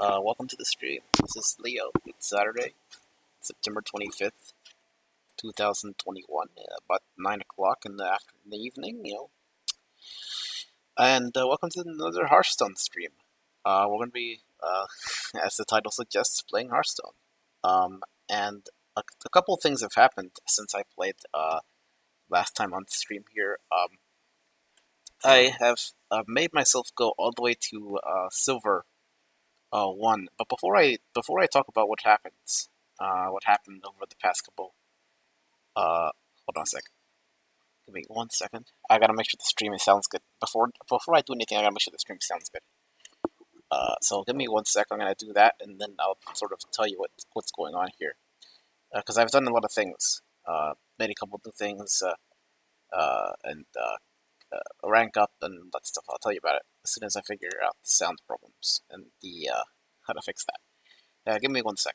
Welcome to the stream. This is Leo. It's Saturday, September 25th, 2021, about 9 o'clock in the evening. And welcome to another Hearthstone stream. We're going to be, as the title suggests, playing Hearthstone. And a couple of things have happened since I played last time on the stream here. I have made myself go all the way to Silver one. But before I talk about what happened over the past couple, hold on a sec. Give me 1 second. I gotta make sure the stream sounds good. Before I do anything, I gotta make sure the stream sounds good. So give me 1 sec. I'm gonna do that, and then I'll sort of tell you what's going on here. Because I've done a lot of things. Made a couple new things, and rank up and that stuff. I'll tell you about it as soon as I figure out the sound problems and the how to fix that. Give me 1 sec.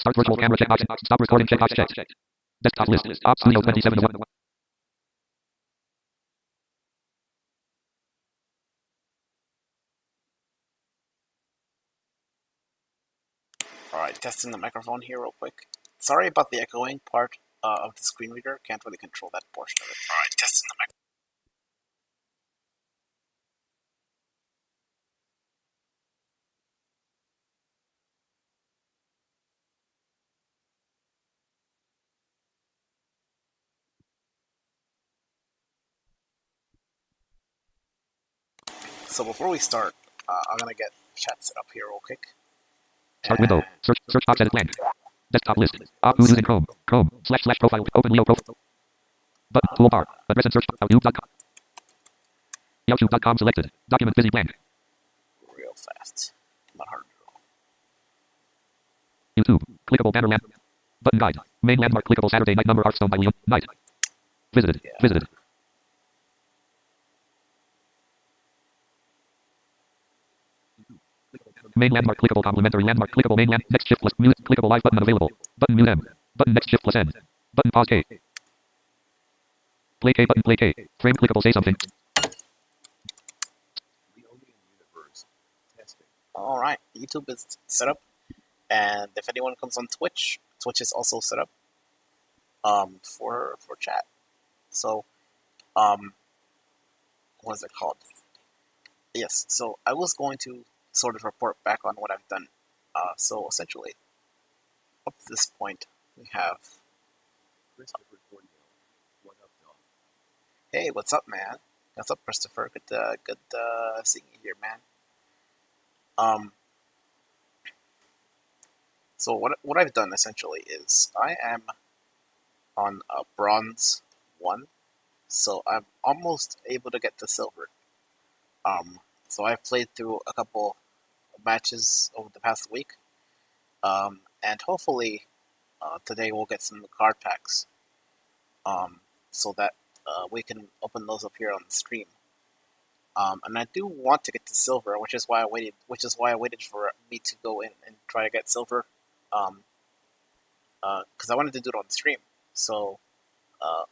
Start virtual camera checkbox. Stop recording checkbox checked. Desktop list. Op Studio 27. Alright, testing the microphone here real quick. Sorry about the echoing part of the screen reader. Can't really control that portion of it. Alright, testing the microphone. So before we start, I'm gonna get chat set up here real quick. Start window. Search box edit blank. Desktop list. Op using Chrome. Chrome. / profile. Open Leo profile. Button. Toolbar. Address and search. YouTube.com. YouTube.com selected. Document busy blank. Real fast. Not hard to YouTube. Clickable banner lamp. Button guide. Main landmark clickable Saturday night number Hearthstone by William Knight. Visited. Yeah. Visited. Main landmark clickable complementary landmark clickable main land next shift plus mute clickable live button unavailable button mute M button next shift plus N button pause K play K button play K frame clickable say something. Alright, YouTube is set up, and if anyone comes on Twitch, Twitch is also set up for chat. So, what is it called? Yes, so I was going to sort of report back on what I've done. So essentially, up to this point, we have Christopher Cornell. What up, dog? Hey, what's up, man? What's up, Christopher? Good seeing you here, man. So what I've done essentially is I am on a bronze 1, so I'm almost able to get to silver. So I've played through a couple matches over the past week, and hopefully today we'll get some card packs, so that we can open those up here on the stream. And I do want to get to silver, which is why I waited. Which is why I waited for me to go in and try to get silver, because I wanted to do it on stream. So, uh,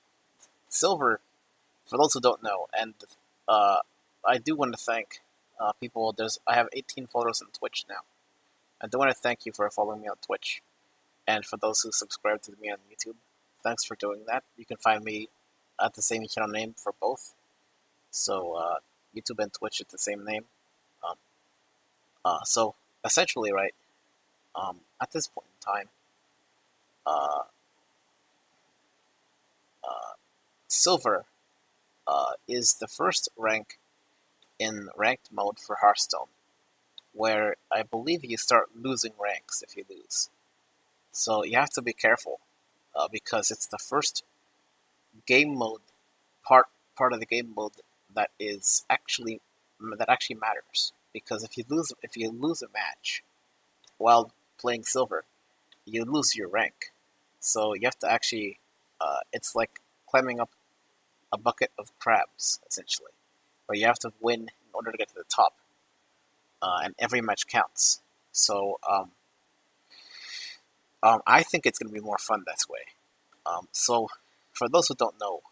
silver, for those who don't know, and I do want to thank people. I have 18 photos on Twitch now. I do want to thank you for following me on Twitch, and for those who subscribe to me on YouTube. Thanks for doing that. You can find me at the same channel name for both. So YouTube and Twitch at the same name. So essentially, right, at this point in time, uh, silver is the first rank in ranked mode for Hearthstone, where I believe you start losing ranks if you lose. So you have to be careful because it's the first game mode part of the game mode that actually matters. Because if you lose a match while playing silver, you lose your rank. So you have to actually it's like climbing up a bucket of crabs essentially, where you have to win in order to get to the top, and every match counts. So I think it's going to be more fun this way. So for those who don't know,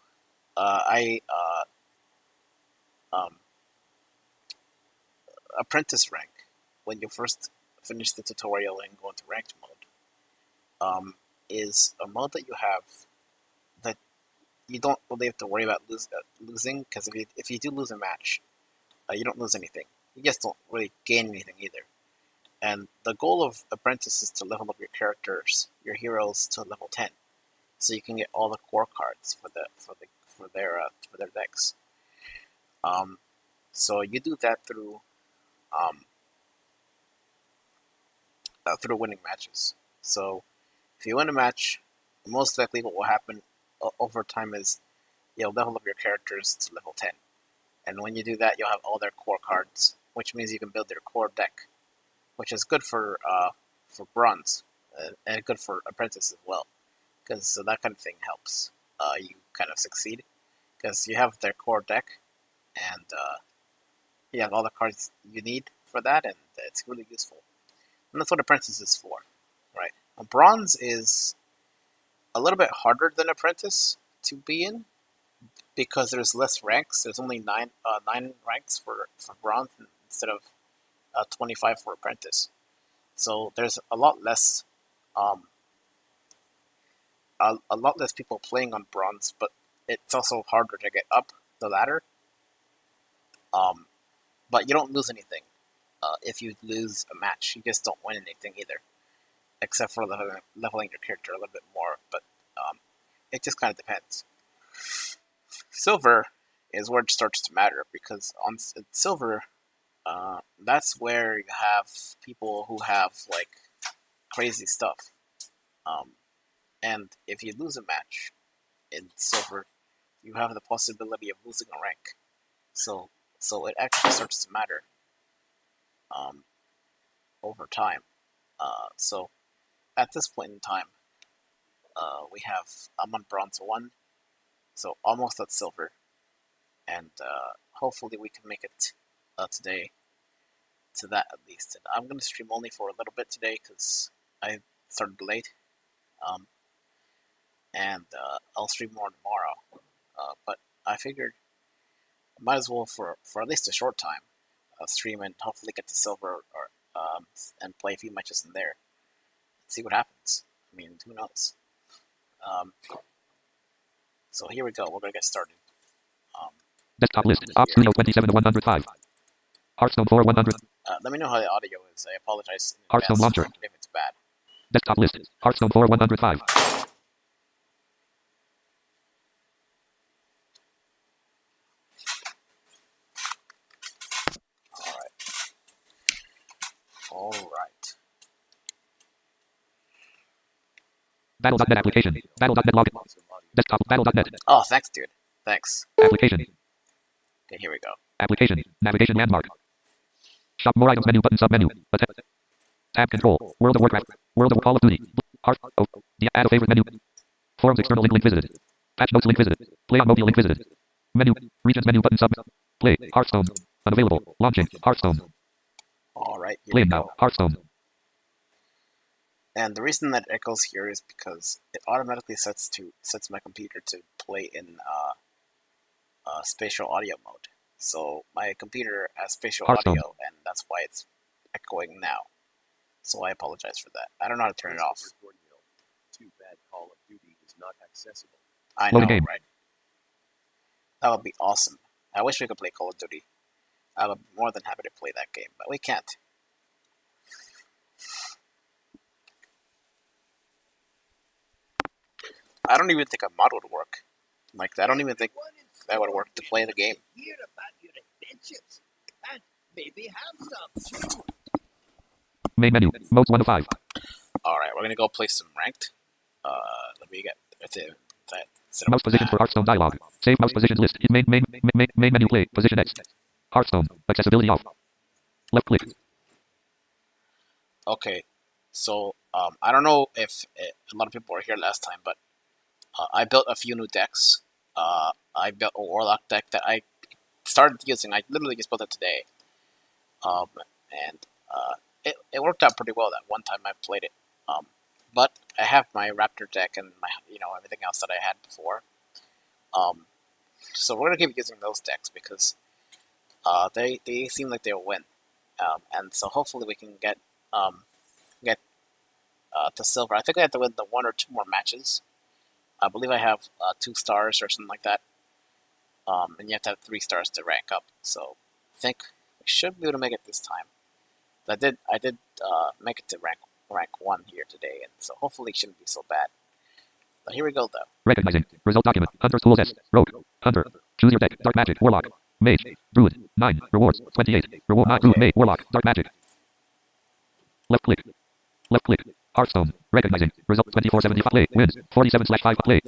apprentice rank, when you first finish the tutorial and go into ranked mode, is a mode that you have that you don't really have to worry about losing, because if you do lose a match, you don't lose anything. You just don't really gain anything either. And the goal of apprentice is to level up your characters, your heroes, to level 10, so you can get all the core cards for their decks. So you do that through winning matches. So if you win a match, most likely what will happen over time is you'll level up your characters to level 10. And when you do that, you'll have all their core cards, which means you can build their core deck, which is good for bronze and good for apprentice as well, because so that kind of thing helps you kind of succeed, because you have their core deck and you have all the cards you need for that, and it's really useful. And that's what apprentice is for, right? Bronze is a little bit harder than apprentice to be in, because there's less ranks. There's only nine ranks for bronze instead of 25 for apprentice. So there's a lot less people playing on bronze, but it's also harder to get up the ladder. But you don't lose anything if you lose a match. You just don't win anything either, except for leveling your character a little bit more. But it just kind of depends. Silver is where it starts to matter, because on silver, that's where you have people who have like crazy stuff. And if you lose a match in silver, you have the possibility of losing a rank. So it actually starts to matter over time. So at this point in time, I'm on bronze 1, so almost at silver, and hopefully we can make it today to that at least. And I'm going to stream only for a little bit today because I started late, and I'll stream more tomorrow. But I figured I might as well for at least a short time stream and hopefully get to silver and play a few matches in there. See what happens. I mean, who knows? So here we go. We're gonna get started. Desktop list. Op Studio 27 105. Hearthstone 4 100. Let me know how the audio is. I apologize in Hearthstone advance launcher. if it's bad. Desktop list. Hearthstone 4 105. All right. Battle.net application. Battle.net login. Desktop. Battle.net. Oh, thanks, dude. Thanks. Application. Okay, here we go. Application. Navigation landmark. Shop more items menu button submenu. Tab control. World of Warcraft. World of Call of Duty. Heart. Oh. Add a favorite menu. Forums external link visited. Patch notes link visited. Play on mobile link visited. Menu. Regions menu button sub. Play. Hearthstone. Unavailable. Launching. Hearthstone. Alright, here we Playing now. go. Hearthstone. And the reason that echoes here is because it automatically sets my computer to play in spatial audio mode. So my computer has spatial Hearthstone. audio, and that's why it's echoing now. So I apologize for that. I don't know how to turn it off. Too bad Call of Duty is not accessible. I know, Loading game. right? That would be awesome. I wish we could play Call of Duty. I would be more than happy to play that game, but we can't. I don't even think a mod would work. Like, I don't even think that would work to play the game. Hear about your adventures and maybe have some too. Main menu. Modes 1 of 5. Alright, we're gonna go play some ranked. Let me get that set up Mouse position for Hearthstone dialog. Save mouse positions list. Main menu play. Position X. Hearthstone. Accessibility off. Left click. Okay, so I don't know if a lot of people were here last time, but I built a few new decks. I built a Warlock deck that I started using. I literally just built it today, and it worked out pretty well that one time I played it. But I have my Raptor deck and my everything else that I had before. So we're gonna keep using those decks because they seem like they'll win, and so hopefully we can get to silver. I think I have to win the 1 or 2 more matches. I believe I have 2 stars or something like that, and you have to have 3 stars to rank up. So I think we should be able to make it this time. I did make it to rank 1 here today, and so hopefully it shouldn't be so bad. But here we go though. Recognizing. Result document. Hunter Tools S. Rogue. Hunter. Choose your deck. Dark Magic. Warlock. Mage. Druid. 9. Rewards. 28. Reward 9. Druid. Mage. Warlock. Dark Magic. Left click. Left click. Hearthstone. Recognizing. Result 2475. Play. Wins. 47/5. Play.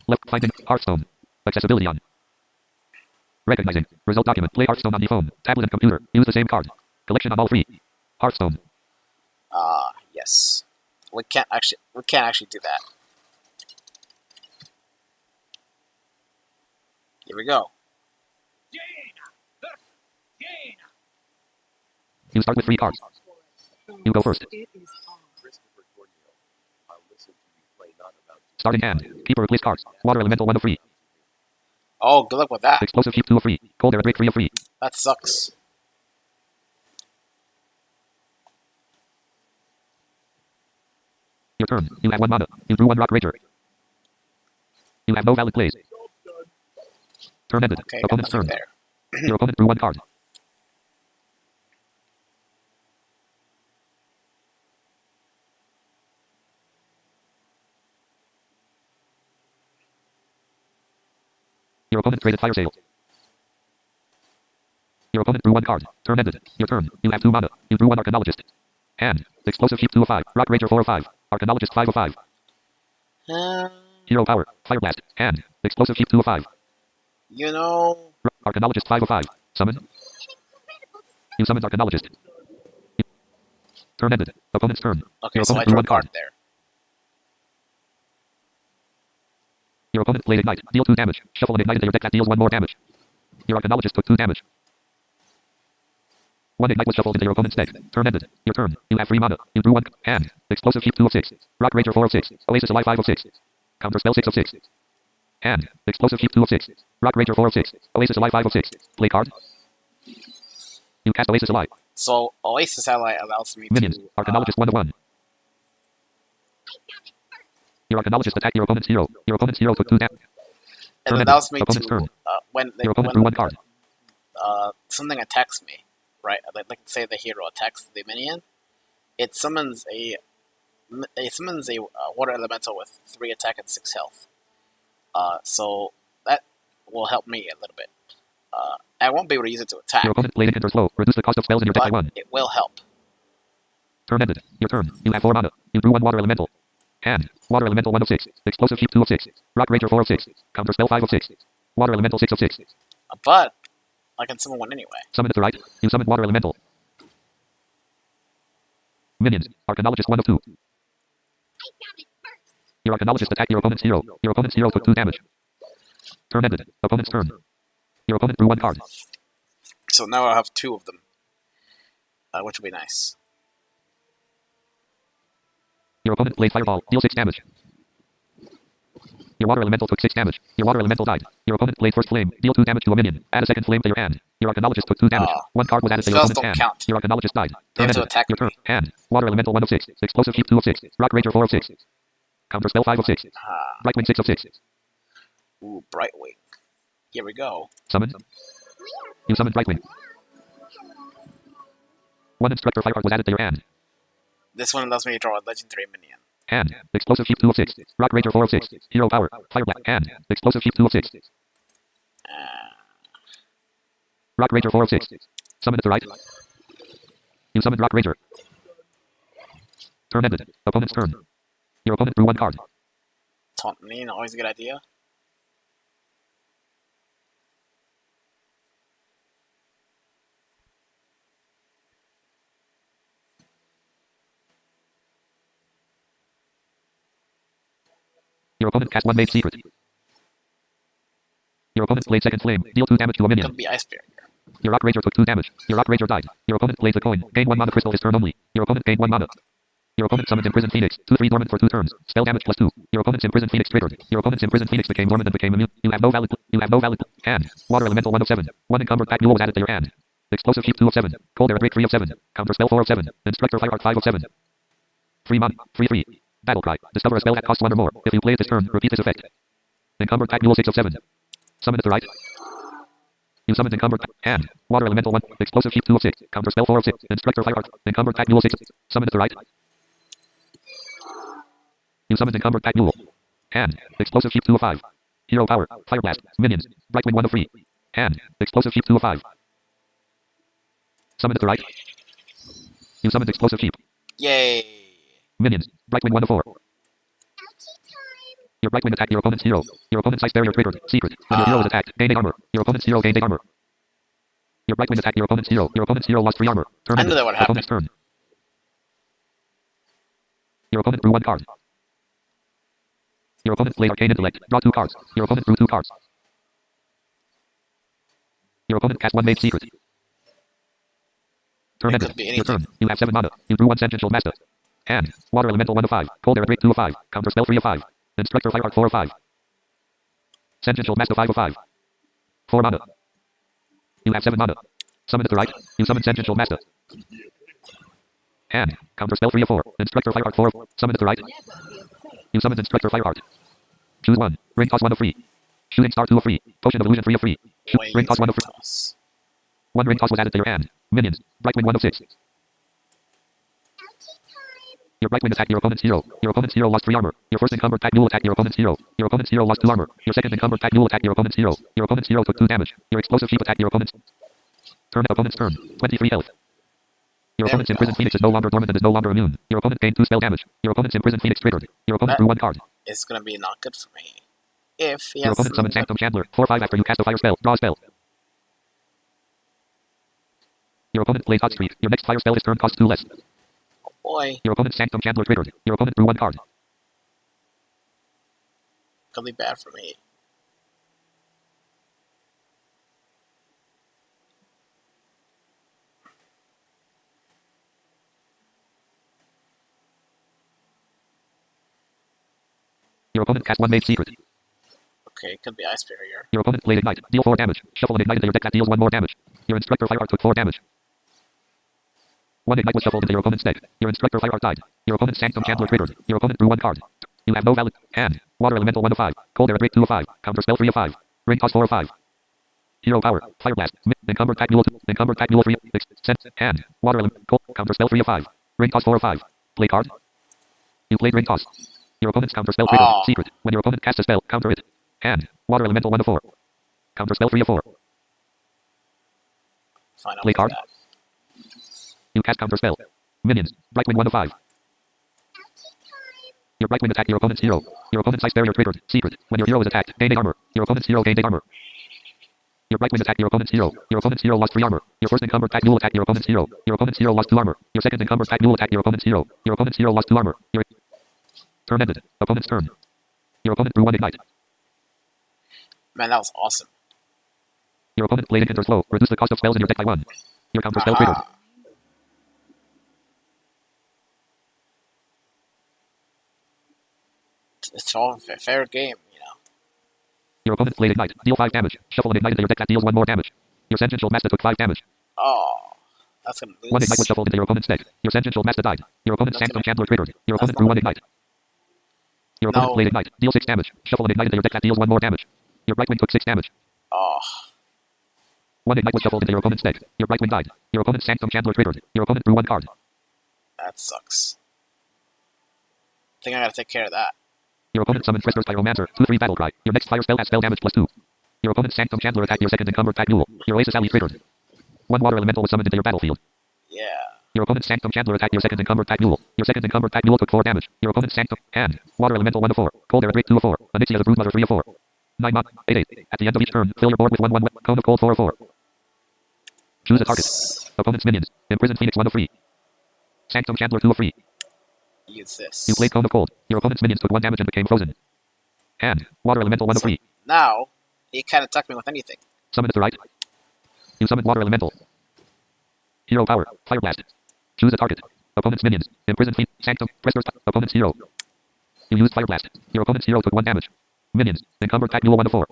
Left finding. Hearthstone. Accessibility on. Recognizing. Result document. Play Hearthstone on the phone, tablet, and computer. Use the same card. Collection on all 3. Hearthstone. Yes. We can't actually do that. Here we go. You start with 3 cards. You go first. Christopher Cornell. I'll listen to you play not about to. Starting hand. Keeper replace cards. Water elemental 1 of 3. Oh, good luck with that. Explosive keep 2 of 3. Cold air break 3 of 3. That sucks. Your turn. You have 1 mana. You drew 1 rock rager. You have no valid plays. Turn ended. Okay, got Opponent's nothing turn. there. Your opponent drew 1 card. Your opponent traded fire sale. Your opponent drew 1 card. Turn ended. Your turn. You have 2 mana. You drew 1 Arcanologist. Hand. Explosive heap 2 of 5. Rock Ranger 4 of 5. Arcanologist 5 of 5. Hero power. Fire blast. Hand. Explosive heap 2 of 5. You know, Arcanologist 5 of 5. Summon. You summoned Arcanologist. Turn ended. Opponent's turn. okay, Your so I opponent drew drew a 1 card card. there. Your opponent played Ignite. Deal 2 damage. Shuffle an Ignite into your deck that deals 1 more damage. Your Arcanologist took 2 damage. 1 Ignite was shuffled into your opponent's deck. Turn ended. Your turn. You have 3 mana. You drew 1. Hand. Explosive heap 2 of 6. Rock Ranger 4 of 6. Oasis Alive 5 of 6. Counter spell 6 of 6. Hand. Explosive heap 2 of 6. Rock Ranger 4 of 6. Oasis Alive 5 of 6. Play card. You cast Oasis Alive. So Oasis Ally allows me Minions. to Arcanologist 1 of 1. Your Arcanologist attacked your opponent's hero. Your opponent's hero took 2 damage. it turn allows me opponent's to turn. when Your opponent drew 1 card. something attacks me, right? Like say the hero attacks the minion, it summons a water elemental with 3 attack and 6 health. So that will help me a little bit. I won't be able to use it to attack, Your opponent played Inhibitor slow. Reduce the cost of spells in your deck by but 1. it will help. Turn ended. Your turn. You have 4 mana. You drew 1 water elemental. Hand. Water elemental 1 of 6. Explosive heap 2 of 6. Rock Ranger 4 of 6. Counter spell 5 of 6. Water elemental 6 of 6. But I can summon one anyway. Summon it to right. You summon water elemental. Minions. Arcanologist 1 of 2. Your Arcanologist attacked your opponent's hero. Your opponent's hero took 2 damage. Turn ended. Opponent's turn. Your opponent drew 1 card. So now I have 2 of them, which will be nice. Your opponent played Fireball. Deal 6 damage. Your water elemental took 6 damage. Your water elemental died. Your opponent played First Flame. Deal 2 damage to a minion. Add a second flame to your hand. Your Arcanologist took 2 damage. 1 card was added to your Spells opponent's don't hand. count. Your Arcanologist died. They have to Turn attack your turn. me. Hand. Water elemental 1 of 6. Explosive Heap 2 of 6. Rock Rager 4 of 6. Counter spell 5 of 6. Brightwing 6 of 6. Ooh, Brightwing. Here we go. Summon. You summoned Brightwing. 1 Instructor Fireheart was added to your hand. This one allows me to draw a legendary minion. Hand. Explosive Heap 2 of 6. Rock Rager 4 of 6. Hero Power. Fire Black. Hand. Explosive Heap 2 of 6. Rock Rager 4 of 6. Summon to the right. You summoned Rock Rager. Turn ended. Opponent's turn. Your opponent drew 1 card. Taunt me, always a good idea. Your opponent cast 1 Mage Secret. Your opponent played Second Flame. Deal 2 damage to a minion. Could be Ice Barrier. Your Rock Rager took 2 damage. Your Rock Rager died. Your opponent plays a coin. Gain 1 mana crystal his turn only. Your opponent gained 1 mana. Your opponent summoned Imprisoned Phoenix. 2/3 dormant for 2 turns. Spell damage +2. Your opponent's Imprisoned Phoenix triggered. Your opponent's Imprisoned Phoenix became dormant and became immune. You have no valid hand. Water Elemental 1 of 7. 1 Encumbered Pack Mule was added to your hand. Explosive Heap 2 of 7. Cold Air Break 3 of 7. Counter Spell 4 of 7. Instructor Fireheart 5 of 7. Free money. Free. Battle Cry. Discover a spell that costs 1 or more. If you play it this turn, repeat this effect. Encumbered Pack Mule 6 of 7. Summon to the right. You summoned Encumbered Hand. Water Elemental 1. Explosive Heap 2 of 6. Counter Spell 4 of 6. Instructor Fireheart. Encumbered Pack Mule 6. Summon to the right. You summoned Encumbered Pack Mule. Hand. Explosive Heap 2 of 5. Hero Power. Fire Blast. Minions. Brightwing 1 of 3. Hand. Explosive Heap 2 of 5. Summon to the right. You summoned Explosive Heap. Yay! Minions. Brightwing 1 of 4. Your Brightwing attacked your opponent's hero. Your opponent's Ice Barrier triggered. Secret. When your hero is attacked, gain 8 armor. Your opponent's hero gained 8 armor. Your Brightwing attacked your opponent's hero. Your opponent's hero lost 3 armor. Turn I knew that would happen. Opponent's turn. Your opponent drew 1 card. Your opponent played Arcane Intellect. Draw 2 cards. Your opponent drew 2 cards. Your opponent cast 1 Mage Secret. Turn It ended. could be Your anything. turn. You have 7 mana. You drew 1 Sentential Master. Hand. Water Elemental 1 of 5. Cold Air Break 2 of 5. Counter Spell 3 of 5. Instructor Fireheart 4 of 5. Sentential Master 5 of 5. 4 mana. You have 7 mana. Summon to the right. You summon Sentential Master. Hand. Counter Spell 3 of 4. Instructor Fireheart 4 of. Summon to the right. You summon Instructor Fireheart. Choose 1. Ring toss 1 of 3. Shooting Star 2 of 3. Potion of Illusion 3 of 3. Ring toss 1 of 3. Toss. 1 ring toss was added to your hand. Minions. Brightwing 1 of 6. Your Brightwing attacked your opponent's hero. Your opponent's hero lost 3 armor. Your first Encumbered Pack Mule attacked your opponent's hero. Your opponent's hero lost 2 armor. Your second Encumbered Pack Mule attacked your opponent's hero. Your opponent's hero took 2 damage. Your Explosive Heap attacked your opponent's turn. Opponent's turn. 23 health. Your opponent's Imprisoned Phoenix is no longer dormant and is no longer immune. Your opponent gained 2 spell damage. Your opponent's Imprisoned Phoenix triggered. Your opponent drew 1 card. It's gonna be not good for me. If he Your has opponent summoned Sanctum Chandler. 4/5 after you cast a fire spell. Draw a spell. Your opponent played Hot Streak. Your next fire spell is turn costs 2 less. boy, Your opponent's Sanctum Chandler triggered. Your opponent drew 1 card. could be bad for me. Your opponent cast 1 Mage Secret. Okay, could be Ice Barrier. Your opponent played Ignite. Deal 4 damage. Shuffle an Ignite into your deck that deals 1 more damage. Your Instructor Fireheart took 4 damage. 1 Ignite was shuffled into your opponent's deck. Your Instructor Fireheart died. Your opponent's Sanctum Chandler triggered. Your opponent drew 1 card. You have no valid hand. Water Elemental 1 of 5. Cold Air Break 2 of 5. Counter Spell 3 of 5. Ring toss 4 of 5. Hero Power. Fire Blast. Encumbered Pack Mule 2. Encumbered Pack Mule 3. Hand. Water Elemental. Counter Spell 3 of 5. Ring toss 4 of 5. Play card. You played Ring toss. Your opponent's counter spell triggered. Oh. Secret. When your opponent casts a spell, counter it. Hand. Water Elemental 1 of 4. Counter Spell 3 of 4. Fine, I'll Play play card. that. You cast counter spell. Minions. Brightwing 1 of 5. Your Brightwing attacked your opponent's hero. Your opponent's Ice Barrier triggered. Secret. When your hero is attacked, gain 8 armor. Your opponent's hero gained 8 armor. Your Brightwing attacked your opponent's hero. Your opponent's hero lost 3 armor. Your first Encumbered Pack Mule attacked your opponent's hero. Your opponent's hero lost 2 armor. Your second Encumbered Pack Mule attacked your opponent's hero. Your opponent's hero lost 2 armor. Your turn ended. Opponent's turn. Your opponent drew 1 Ignite. Man, that was awesome. Your opponent played Incanter's Flow. Reduce the cost of spells in your deck by 1. Your counter spell triggered. It's all a fair game, you know. Your opponent played Ignite. Deal 5 damage. Shuffle an Ignite into your deck that deals 1 more damage. Your Sentential Master took 5 damage. Oh, that's gonna lose. 1 Ignite was shuffled into your opponent's deck. Your Sentential Master died. Your opponent's That's Sanctum gonna- Chandler triggered. Your that's opponent drew not- 1 Ignite. Your opponent No. played Ignite. Deal 6 damage. Shuffle an Ignite into your deck that deals 1 more damage. Your Brightwing took 6 damage. Oh, 1 Ignite was shuffled into your opponent's deck. Your Brightwing died. Your opponent's Sanctum Chandler triggered. Your opponent drew 1 card. that sucks. I think I gotta take care of that. Your opponent summoned Threster's Pyromancer. 2/3 Battlecry. Your next fire spell has spell damage +2. Your opponent's Sanctum Chandler attacked your second encumbered pack duel. Your Oasis Alley triggered. 1 Water Elemental was summoned into your battlefield. Yeah. Your opponent's Sanctum Chandler attacked your second encumbered pack duel. Your second encumbered pack duel took 4 damage. Your opponent's Sanctum and Water Elemental 1 of 4. Cold Air Drake 2 of 4. Onyxia the Broodmother 3 of 4. 9 Mop 8/8. At the end of each turn, fill your board with 1/1 Cone of Cold 4 of 4. Choose a target. Opponent's minions. Imprisoned Phoenix 1 of 3. Sanctum Chandler 2 of 3. Use this. You played Cone of Cold. Your opponent's minions took 1 damage and became frozen. And Water Elemental 1 of 3. Now, he can't attack me with anything. Summon to the right. You summon Water Elemental. Hero Power. Fire Blast. Choose a target. Opponent's minions. Imprisoned Phoenix. Sanctum. Threster's opponent's hero. You used Fire Blast. Your opponent's hero took 1 damage. Minions. Encumbered pack duel 1 of 4.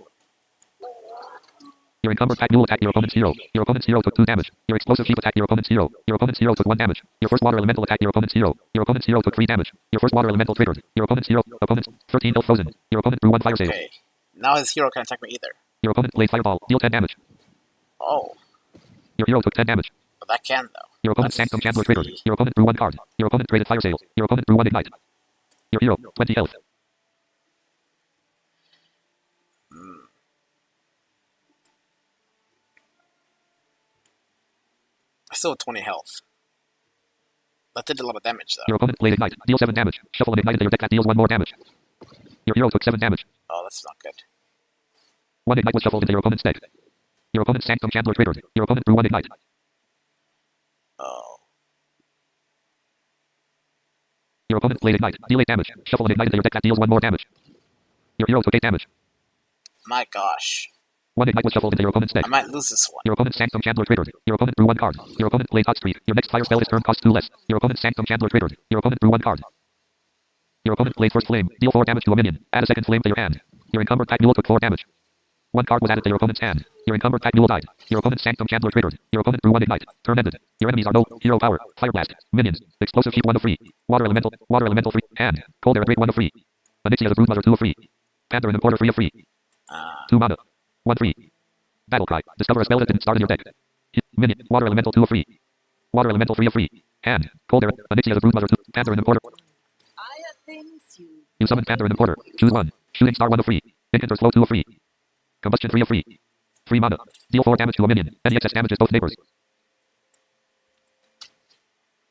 Your encumbered pack duel attacked your opponent's hero. Your opponent's hero took 2 damage. Your explosive sheep attacked your opponent's hero. Your opponent's hero took 1 damage. Your first water elemental attacked your opponent's hero. Your opponent's hero took 3 damage. Your first water elemental triggered. Your opponent's hero. Opponent's 13 health frozen. Your opponent drew 1 fire sale. Okay. Now his hero can't attack me either. Your opponent played Fireball. Deal 10 damage. Oh, Your hero took 10 damage. but that can though. Your opponent's Let's Sanctum Chandler triggered. see. Your opponent drew 1 card. Your opponent traded fire sale. Your opponent drew 1 ignite. Your hero 20 health. I still have 20 health. That did a lot of damage though. Your opponent played ignite. Deal 7 damage. Shuffle an ignite into your deck that deals 1 more damage. Your hero took 7 damage. Oh, that's not good. 1 ignite was shuffled into your opponent's deck. Your opponent's Sanctum Chandler triggered. Your opponent drew 1 ignite. Oh, Your opponent played ignite. Deal 8 damage. Shuffle an ignite into your deck that deals 1 more damage. Your hero took 8 damage. my gosh. 1 ignite was shuffled into your opponent's deck. I might lose this one. Your opponent's Sanctum Chandler triggered. Your opponent drew 1 card. Your opponent played Hot Streak. Your next fire spell this turn costs 2 less. Your opponent's Sanctum Chandler triggered. Your opponent drew 1 card. Your opponent played First Flame. Deal 4 damage to a minion. Add a second flame to your hand. Your encumbered pack duel took 4 damage. 1 card was added to your opponent's hand. Your encumbered pack duel died. Your opponent's Sanctum Chandler triggered. Your opponent drew 1 ignite. Turn ended. Your enemies are no hero power. Fire blast. Minions. Explosive sheep 1 of 3. Water elemental. Water elemental 3. Hand. Cold air drake 1 of 3. Onyxia the Broodmother 2 of 3. Panther and Importer 3 of 3. 2 mana. 1/3. Battlecry. Discover a spell that didn't start in your deck. Minion. Water elemental 2 of 3. Water elemental 3 of 3. Hand. Cold air. Onyxia the Broodmother 2. Panther and Importer. I have things You summon Panther and Importer. Choose 1. Shooting star 1 of 3. Incanter's Flow 2 of 3. Combustion 3 of 3. 3 mana. Deal 4 damage to a minion. Any excess damages both neighbors.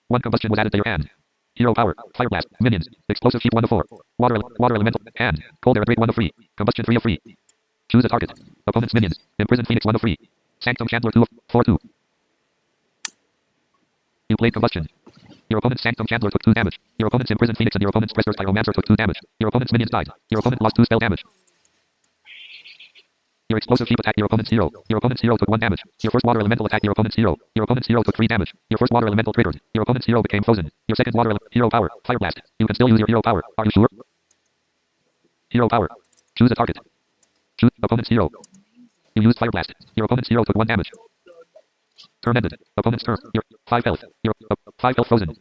1 combustion was added to your hand. Hero power. Fire blast. Minions. Explosive sheep 1 of 4. Water elemental. Hand. Cold air drake 1 of 3. Combustion 3 of 3. Choose a target. Opponent's minions. Imprisoned Phoenix 1 of 3. Sanctum Chandler 2 of 4/2. You played combustion. Your opponent's Sanctum Chandler took 2 damage. Your opponent's Imprisoned Phoenix and your opponent's Threster's Pyromancer took 2 damage. Your opponent's minions died. Your opponent lost 2 spell damage. Your explosive sheep attacked your opponent's hero. Your opponent's hero took 1 damage. Your first water elemental attacked your opponent's hero. Your opponent's hero took 3 damage. Your first water elemental triggered. Your opponent's hero became frozen. Your second hero power. Fire blast. You can still use your hero power. Are you sure? Hero power. Choose a target. Choose opponent's hero. You used fire blast. Your opponent's hero took 1 damage. Turn ended. Opponent's turn. Your 5 health. Your 5 health frozen.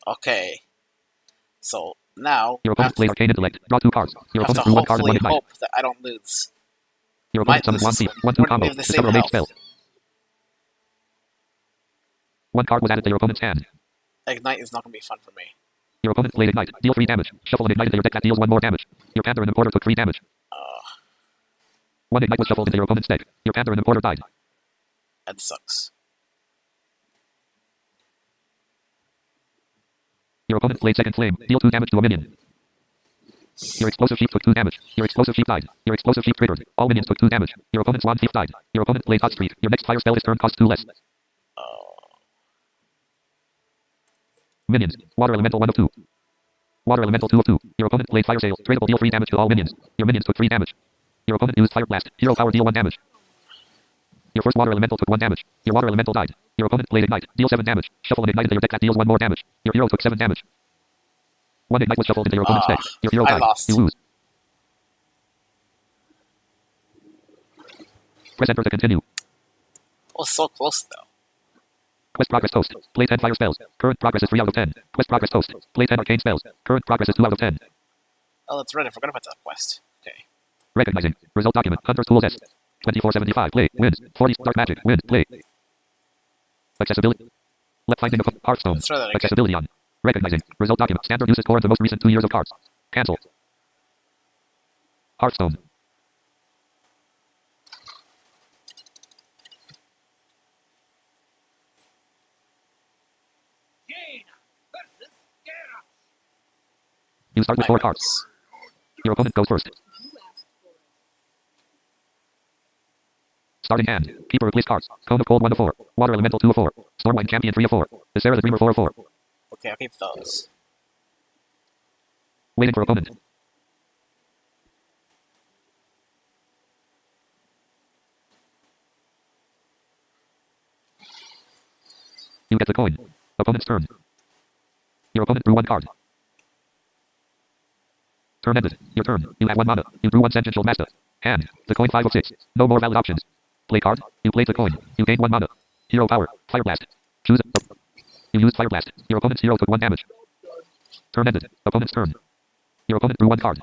Okay. So now Your I opponent have played to, Arcane Intellect. Draw 2 cards. Your I have opponent to drew 1 card and 1 hopefully ignite. hope that I don't lose. Your Might opponent summoned 1 lose thief. this 1/2 one. combo. We have the same Discover a mage health. spell. 1 card was added to your opponent's hand. Ignite is not gonna be fun for me. Your opponent played Ignite. Deal 3 damage. Shuffle an Ignite into your deck that deals 1 more damage. Your Panther and Importer took 3 damage. 1 Ignite was shuffled into your opponent's deck. Your Panther and Importer died. That sucks. Your opponent played Second Flame. Deal 2 damage to a minion. Your explosive sheep took 2 damage. Your explosive sheep died. Your explosive sheep triggered. All minions took 2 damage. Your opponent's Swan Thief died. Your opponent played Hot Streak. Your next fire spell this turn costs 2 less. Minions. Water elemental 1 of 2. Water elemental 2 of 2. Your opponent played Fire Sale. Tradable deal 3 damage to all minions. Your minions took 3 damage. Your opponent used Fire Blast. Hero power deal 1 damage. Your first water elemental took 1 damage. Your water elemental died. Your opponent played Ignite. Deal 7 damage. Shuffle an Ignite into your deck that deals 1 more damage. Your hero took 7 damage. 1 Ignite was shuffled into your opponent's deck. Your hero I died. lost. You lose. Press enter to continue. Oh, so close though. Quest progress toast. Play 10 fire spells. Current progress is 3 out of 10. Quest progress toast. Play 10 arcane spells. Current progress is 2 out of 10. Oh, that's right. I forgot about that quest. Okay. Recognizing. Result document. Hunter's Tools S. 2475. Play. Wins. 40. Dark Magic. Wins. Play. Accessibility. Left finding of Hearthstone. Let's try that again. Accessibility on. Recognizing. Result document. Standard uses core in the most recent 2 years of cards. Cancel. Hearthstone. Jaina versus Gera. You start with 4 cards. Your opponent goes first. You asked for it. Starting hand. Keeper replace cards. Cone of Cold 1 of 4. Water Elemental 2 of 4. Stormwind Champion 3 of 4. Sarah the Dreamer 4 of 4. Okay, I'll keep those. Waiting for opponent. You get the coin. Opponent's turn. Your opponent drew 1 card. Turn ended. Your turn. You have 1 mana. You drew 1 Sentential Master. Hand. The coin 5 of 6. No more valid options. Play card. You played the coin. You gain 1 mana. Hero power. Fire Blast. Choose. You used Fire Blast. Your opponent's hero took 1 damage. Turn ended. Opponent's turn. Your opponent drew 1 card.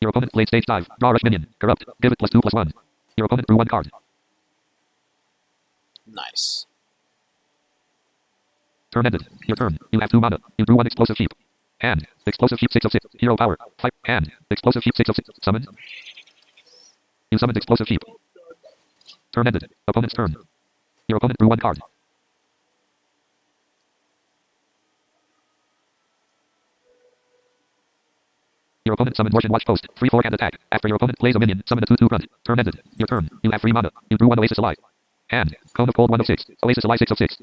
Your opponent played stage dive. Draw rush minion. Corrupt. Give it +2/+1. Your opponent drew 1 card. Nice. Turn ended. Your turn. You have 2 mana. You drew 1 explosive sheep. Hand. Explosive sheep 6 of 6. Hero power. Fire. Hand. Explosive sheep 6 of 6. Summon. You summoned explosive sheep. Turn ended. Opponent's turn. Your opponent drew 1 card. Your opponent summoned Mortian Watchpost. 3/4 can attack. After your opponent plays a minion, summon a 2/2 grunt. Turn ended. Your turn. You have 3 mana. You drew 1 Oasis Ally. Hand. Cone of Cold 1 of 6. Oasis Ally 6 of 6.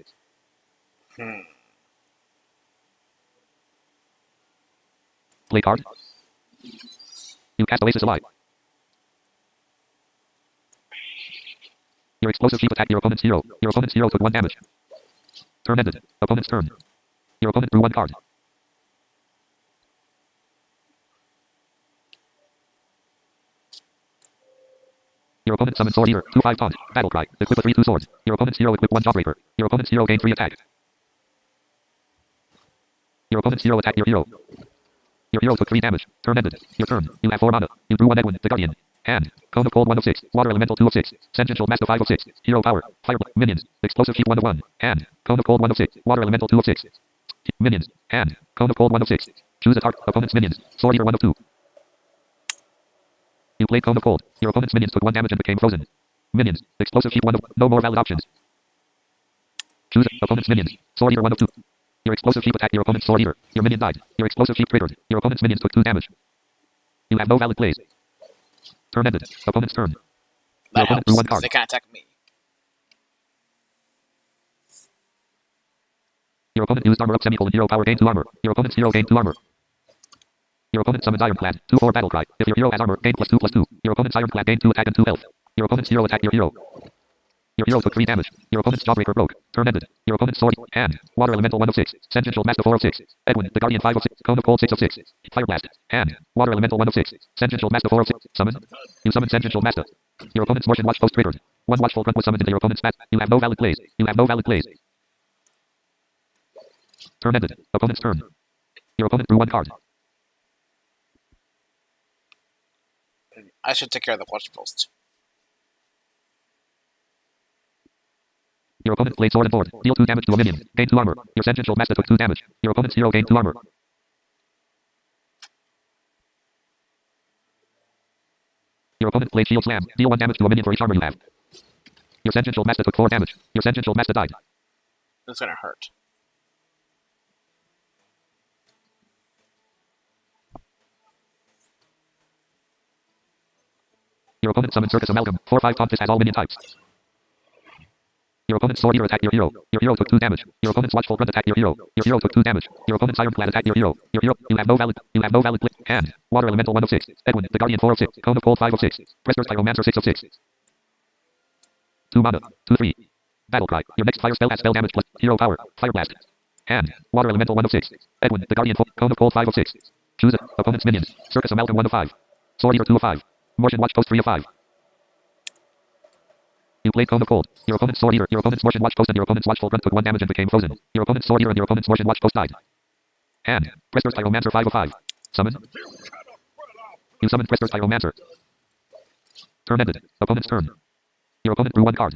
Play card. You cast Oasis Ally. Your explosive sheep attacked your opponent's hero. Your opponent's hero took 1 damage. Turn ended. Opponent's turn. Your opponent drew 1 card. Your opponent summoned Sword Eater. 2/5 taunt. Battle cry. Equip a 3/2 sword. Your opponent's hero equipped 1 Jawbreaker. Your opponent's hero gained 3 attack. Your opponent's hero attacked your hero. Your hero took 3 damage. Turn ended. Your turn. You have 4 mana. You drew 1 Edwin, the Guardian. Hand. Cone of Cold 1 of 6. Water Elemental 2 of 6. Sentential Master 5 of 6. Hero power. Fire. Minions. Explosive Sheep 1 of 1. Hand. Cone of Cold 1 of 6. Water Elemental 2 of 6. Minions. Hand. Cone of Cold 1 of 6. Choose a target. Opponent's minions. Sword Eater 1 of 2. You played Cone of Cold. Your opponent's minions took 1 damage and became frozen. Minions. Explosive Sheep 1 of... No more valid options. Choose opponent's minions. Sword Eater 1 of 2. Your explosive sheep attacked your opponent's Sword Eater. Your minion died. Your explosive sheep triggered. Your opponent's minions took 2 damage. You have no valid plays. Turn ended. Opponent's turn. Your That opponent helps, drew 1 because card. they can't attack me. Your opponent used armor up semicolon. Hero power gain 2 armor. Your opponent's hero gained 2 armor. Your opponent summons Ironclad. 2/4 battle cry. If your hero has armor, gain +2/+2. Your opponent's Ironclad gained 2 attack and 2 health. Your opponent's hero attacked your hero. Your hero took 3 damage. Your opponent's Jawbreaker broke. Turn ended. Your opponent's sword. Hand. Water Elemental 1 of 6. Sentential Master 4 of 6. Edwin, the Guardian 5 of 6. Cone of Cold 6 of 6. Fire Blast. Hand. Water Elemental 1 of 6. Sentential Master 4 of 6. Summon. You summon Sentential Master. Your opponent's Mortian Watchpost triggered. 1 Watchful Grunt was summoned into your opponent's mat. You have no valid plays. You have no valid plays. Turn ended. Opponent's turn. Your opponent drew 1 card. I should take care of the watch post. Your opponent played Sword and Board. Deal 2 damage to a minion. Gain 2 armor. Your Sentential Master took 2 damage. Your opponent's hero gained 2 armor. Your opponent played Shield Slam. Deal 1 damage to a minion for each armor you have. Your Sentential Master took 4 damage. Your Sentential Master died. It's gonna hurt. Your opponent summoned Circus Amalgam. 4/5 taunt. This has all minion types. Your opponent's Sword Eater attacked your hero. Your hero took 2 damage. Your opponent's Watchful Grunt attacked your hero. Your hero took 2 damage. Your opponent's Ironclad attacked your hero. Your hero. You have no valid play. Hand. Water Elemental 1 of 6. Edwin, the Guardian 4 of 6. Cone of Cold 5 of 6. Prester's Pyromancer 6 of 6. 2 mana. 2/3. Battle Cry. Your next fire spell has spell damage plus hero power. Fire Blast. Hand. Water Elemental 1 of 6. Edwin, the Guardian 4. Cone of Cold 5 of 6. Choose it. Opponent's minions. Circus Amalgam 1 of 5. Sword Eater 2 of 5. Mortian Watchpost 3 of 5. You played Cone of Cold. Your opponent's Sword Eater, your opponent's Mortian Watchpost, and your opponent's Watchful Grunt took 1 damage and became frozen. Your opponent's Sword Eater and your opponent's Mortian Watchpost died. Hand. Prester's Pyromancer 5 of 5. Summon. You summoned Prester's Pyromancer. Turn ended. Opponent's turn. Your opponent drew 1 card.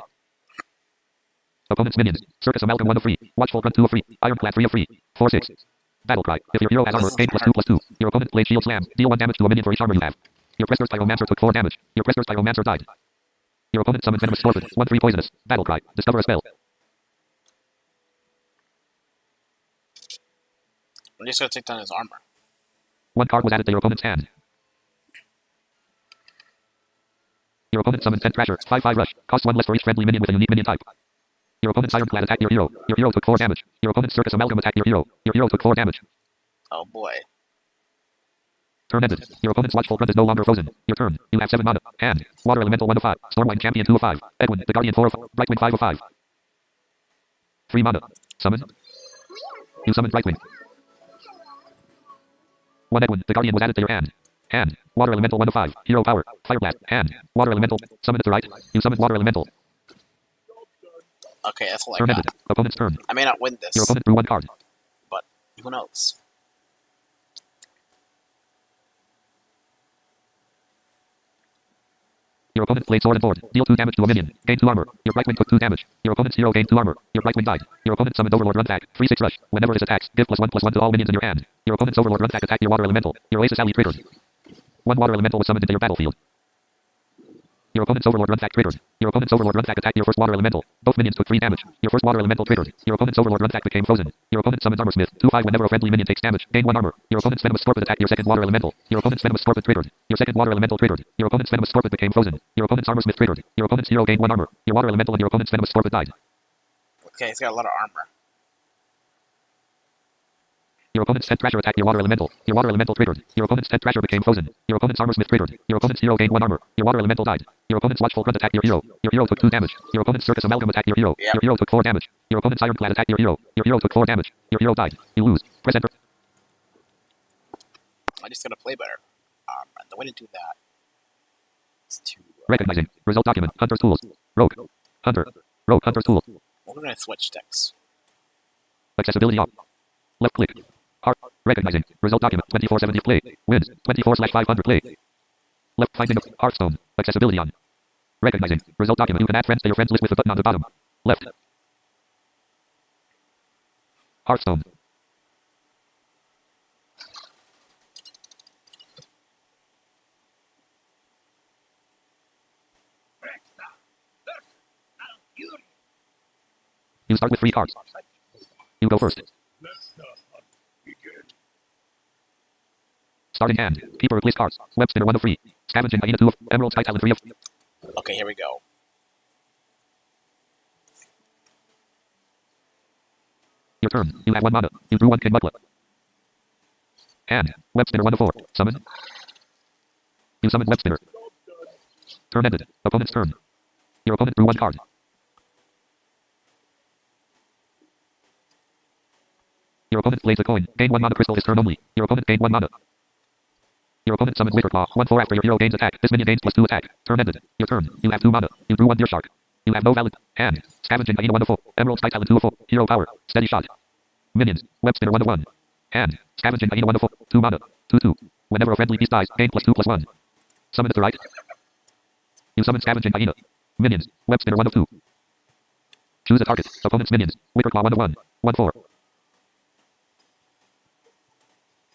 Opponent's minions. Circus Amalgam 1 of 3. Watchful Grunt 2 of 3. Ironclad 3 of 3. 4/6. Battle Cry. If your hero has armor, gain +2/+2. Your opponent played Shield Slam. Deal 1 damage to a minion for each armor you have. Your Prester's Pyromancer took 4 damage. Your Prester's Pyromancer died. Your opponent summoned Venomous Scorpion. 1/3 poisonous. Battle Cry. Discover a spell. I'm just gonna take down his armor. 1 card was added to your opponent's hand. Your opponent summoned 10 Thrasher. 5/5 rush. Cost 1 less for each friendly minion with a unique minion type. Your opponent's Ironclad attacked your hero. Your hero took 4 damage. Your opponent's Circus Amalgam attacked your hero. Your hero took 4 damage. Oh boy. Turn ended. Your opponent's Watchful Grunt is no longer frozen. Your turn. You have 7 mana. Hand. Water Elemental 1 of 5. Stormwind Champion 2 of 5. Edwin, the Guardian 4 of 5. Brightwing 5 of 5. 3 mana. Summon. You summoned Brightwing. 1 Edwin, the Guardian was added to your hand. Hand. Water Elemental 1 of 5. Hero power. Fire Blast. Hand. Water Elemental. Summon it to right. You summoned Water Elemental. Okay, that's all I Turn got. ended. Opponent's turn. I may not win this, Your opponent drew 1 card. but who knows? Your opponent played Sword and Board. Deal 2 damage to a minion. Gain 2 armor. Your Brightwing took 2 damage. Your opponent's hero gained 2 armor. Your Brightwing died. Your opponent summoned Overlord Runtack. 3/6 rush. Whenever it attacks, give +1/+1 to all minions in your hand. Your opponent's Overlord Runtack attacked your Water Elemental. Your Oasis Alley triggered. 1 Water Elemental was summoned into your battlefield. Your opponent's Overlord Runtack triggered. Your opponent's Overlord Runtack attacked your first Water Elemental. Both minions took 3 damage. Your first Water Elemental triggered. Your opponent's Overlord Runtack became frozen. Your opponent summons Armorsmith. 2/5 whenever a friendly minion takes damage. Gain 1 armor. Your opponent's Venomous Scorpion attacked your second Water Elemental. Your opponent's Venomous Scorpion triggered. Your second Water Elemental triggered. Your opponent's Venomous Scorpion became frozen. Your opponent's Armorsmith triggered. Your opponent's hero gained 1 armor. Your Water Elemental and your opponent's Venomous Scorpion died. Okay, he's got a lot of armor. Your opponent's 10 Thrasher attacked your Water Elemental. Your Water Elemental triggered. Your opponent's 10 Thrasher became frozen. Your opponent's Armorsmith triggered. Your opponent's hero gained 1 armor. Your Water Elemental died. Your opponent's Watchful Grunt attacked your hero. Your hero took 2 damage. Your opponent's Circus Amalgam attacked your hero. Yeah. Your hero took 4 damage. Your opponent's Ironclad attacked your hero. Your hero took 4 damage. Your hero died. You lose. Press enter. I just gotta play better. And the way to do that is to. Recognizing. Result document. Hunter's tools. Rogue. Hunter. Rogue. Hunter's tool. We're gonna switch decks. Accessibility off. Left click. Heart. Recognizing. Result document. 2470 play. Wins. 24/500 play. Left finding of Hearthstone. Accessibility on. Recognizing. Result document. You can add friends to your friends list with the button on the bottom. Left. Hearthstone. You start with 3 cards. You go first. Starting hand. Keeper replace cards. Web spinner 1 of 3. Scavenging hyena 2 of. Emerald sky talent 3 of. Okay, here we go. Your turn. You have 1 mana. You drew 1 King Mutla. Hand. Web spinner 1 of 4. Summon. You summon web spinner. Turn ended. Opponent's turn. Your opponent drew 1 card. Your opponent plays a coin. Gain 1 mana crystal his turn only. Your opponent gained 1 mana. Your opponent summons Witherclaw. 1/4 after your hero gains attack. This minion gains +2 attack. Turn ended. Your turn. You have 2 mana. You drew 1 Deer Shark. You have no valid. Hand. Scavenging hyena 1 of 4. Emerald sky talent 2 of 4. Hero power. Steady shot. Minions. Web spinner 1 of 1. Hand. Scavenging hyena 1 of 4. 2 mana. 2/2. Whenever a friendly beast dies, gain +2/+1. Summon it to right. You summon Scavenging hyena. Minions. Web spinner 1 of 2. Choose a target. Opponent's minions. Witherclaw 1 of 1. 1/4.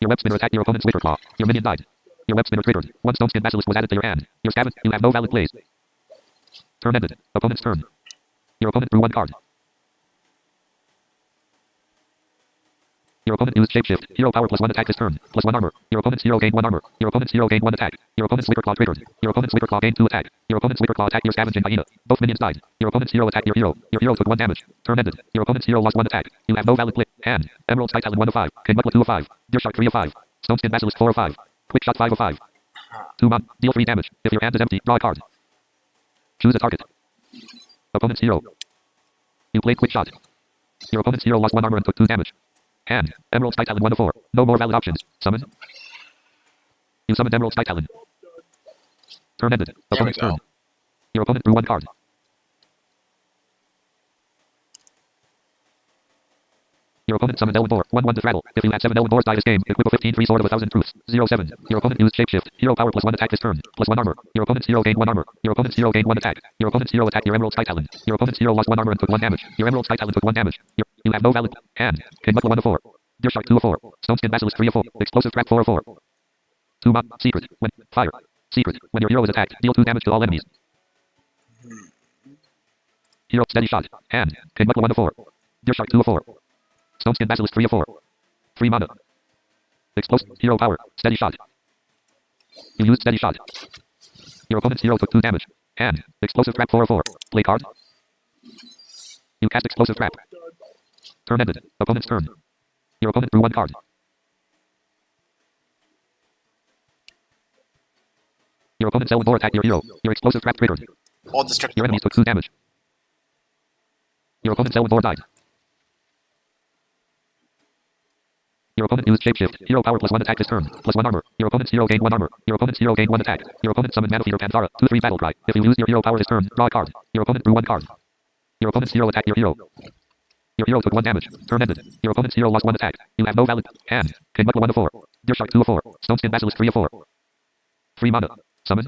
Your web spinner attacked your opponent's Witherclaw. Your minion died. Your web spinner triggered. 1 Stoneskin Basilisk was added to your hand. Your scavenge. You have no valid plays. Turn ended. Opponent's turn. Your opponent drew 1 card. Your opponent used shapeshift. Hero power +1 attack this turn. +1 armor. Your opponent's hero gained 1 armor. Your opponent's hero gained 1 attack. Your opponent's Wicker Claw triggered. Your opponent's Wicker Claw gained 2 attack. Your opponent's Wicker Claw attacked your Scavenging Hyena. Both minions died. Your opponent's hero attacked your hero. Your hero took 1 damage. Turn ended. Your opponent's hero lost 1 attack. You have no valid play. Hand. Emerald Sky Talon 1 of 5. King Buckler 2 of 5. Deer Shark 3 of 5. Stoneskin Basilisk 4 of 5. Quick Shot 5 of 5. 2 mon. Deal 3 damage. If your hand is empty, draw a card. Choose a target. Opponent's hero. You played Quick Shot. Your opponent's hero lost 1 armor and took 2 damage. Hand. Emerald Sky Talon 1 of 4. No more valid options. Summon. You summoned Emerald Sky Talon. Turn ended. Opponent's turn. Your opponent drew 1 card. Your opponent summoned Elven Boar. 1/1 to rattle. If you had 7 Elven Boars die this game, equip a 15-3 sword of 1,000 truths. 0/7. Your opponent used shapeshift. Hero power +1 attack this turn. +1 armor. Your opponent's hero gained 1 armor. Your opponent's hero gained 1 attack. Your opponent's hero attacked your Emerald Sky Talon. Your opponent's hero lost 1 armor and took 1 damage. Your Emerald Sky Talon took 1 damage. You have no valid hand. King Buckler 1 of 4. Deer Shark 2 of 4. Stoneskin Basilisk 3 of 4. Explosive Trap 4 of 4. 2 mon. Secret. When fire. Secret. When your hero is attacked, deal 2 damage to all enemies. Hero steady shot. Hand. King Buckler 1 of 4. Deer Shark 2 of 4. Stoneskin Basilisk 3 of 4. 3 mana. Explosive. Hero power. Steady shot. You used steady shot. Your opponent's hero took 2 damage. Hand. Explosive trap 4 of 4. Play card. You cast explosive trap. Turn ended. Opponent's turn. Your opponent drew 1 card. Your opponent's Elven Boar attacked your hero. Your explosive trap triggered. All destructive. Your enemies took 2 damage. Your opponent's Elven Boar died. Your opponent used shapeshift. Hero power +1 attack this turn. +1 armor. Your opponent's hero gained 1 armor. Your opponent's hero gained 1 attack. Your opponent summoned Mana Feeder Panthara. 2/3 battle cry. If you used your hero power this turn, draw a card. Your opponent drew 1 card. Your opponent's hero attacked your hero. Your hero took 1 damage. Turn ended. Your opponent's hero lost 1 attack. You have no valid hand. King Buckler 1 of 4. Deer Shark 2 of 4. Stoneskin Basilisk 3 of 4. 3 mana. Summon.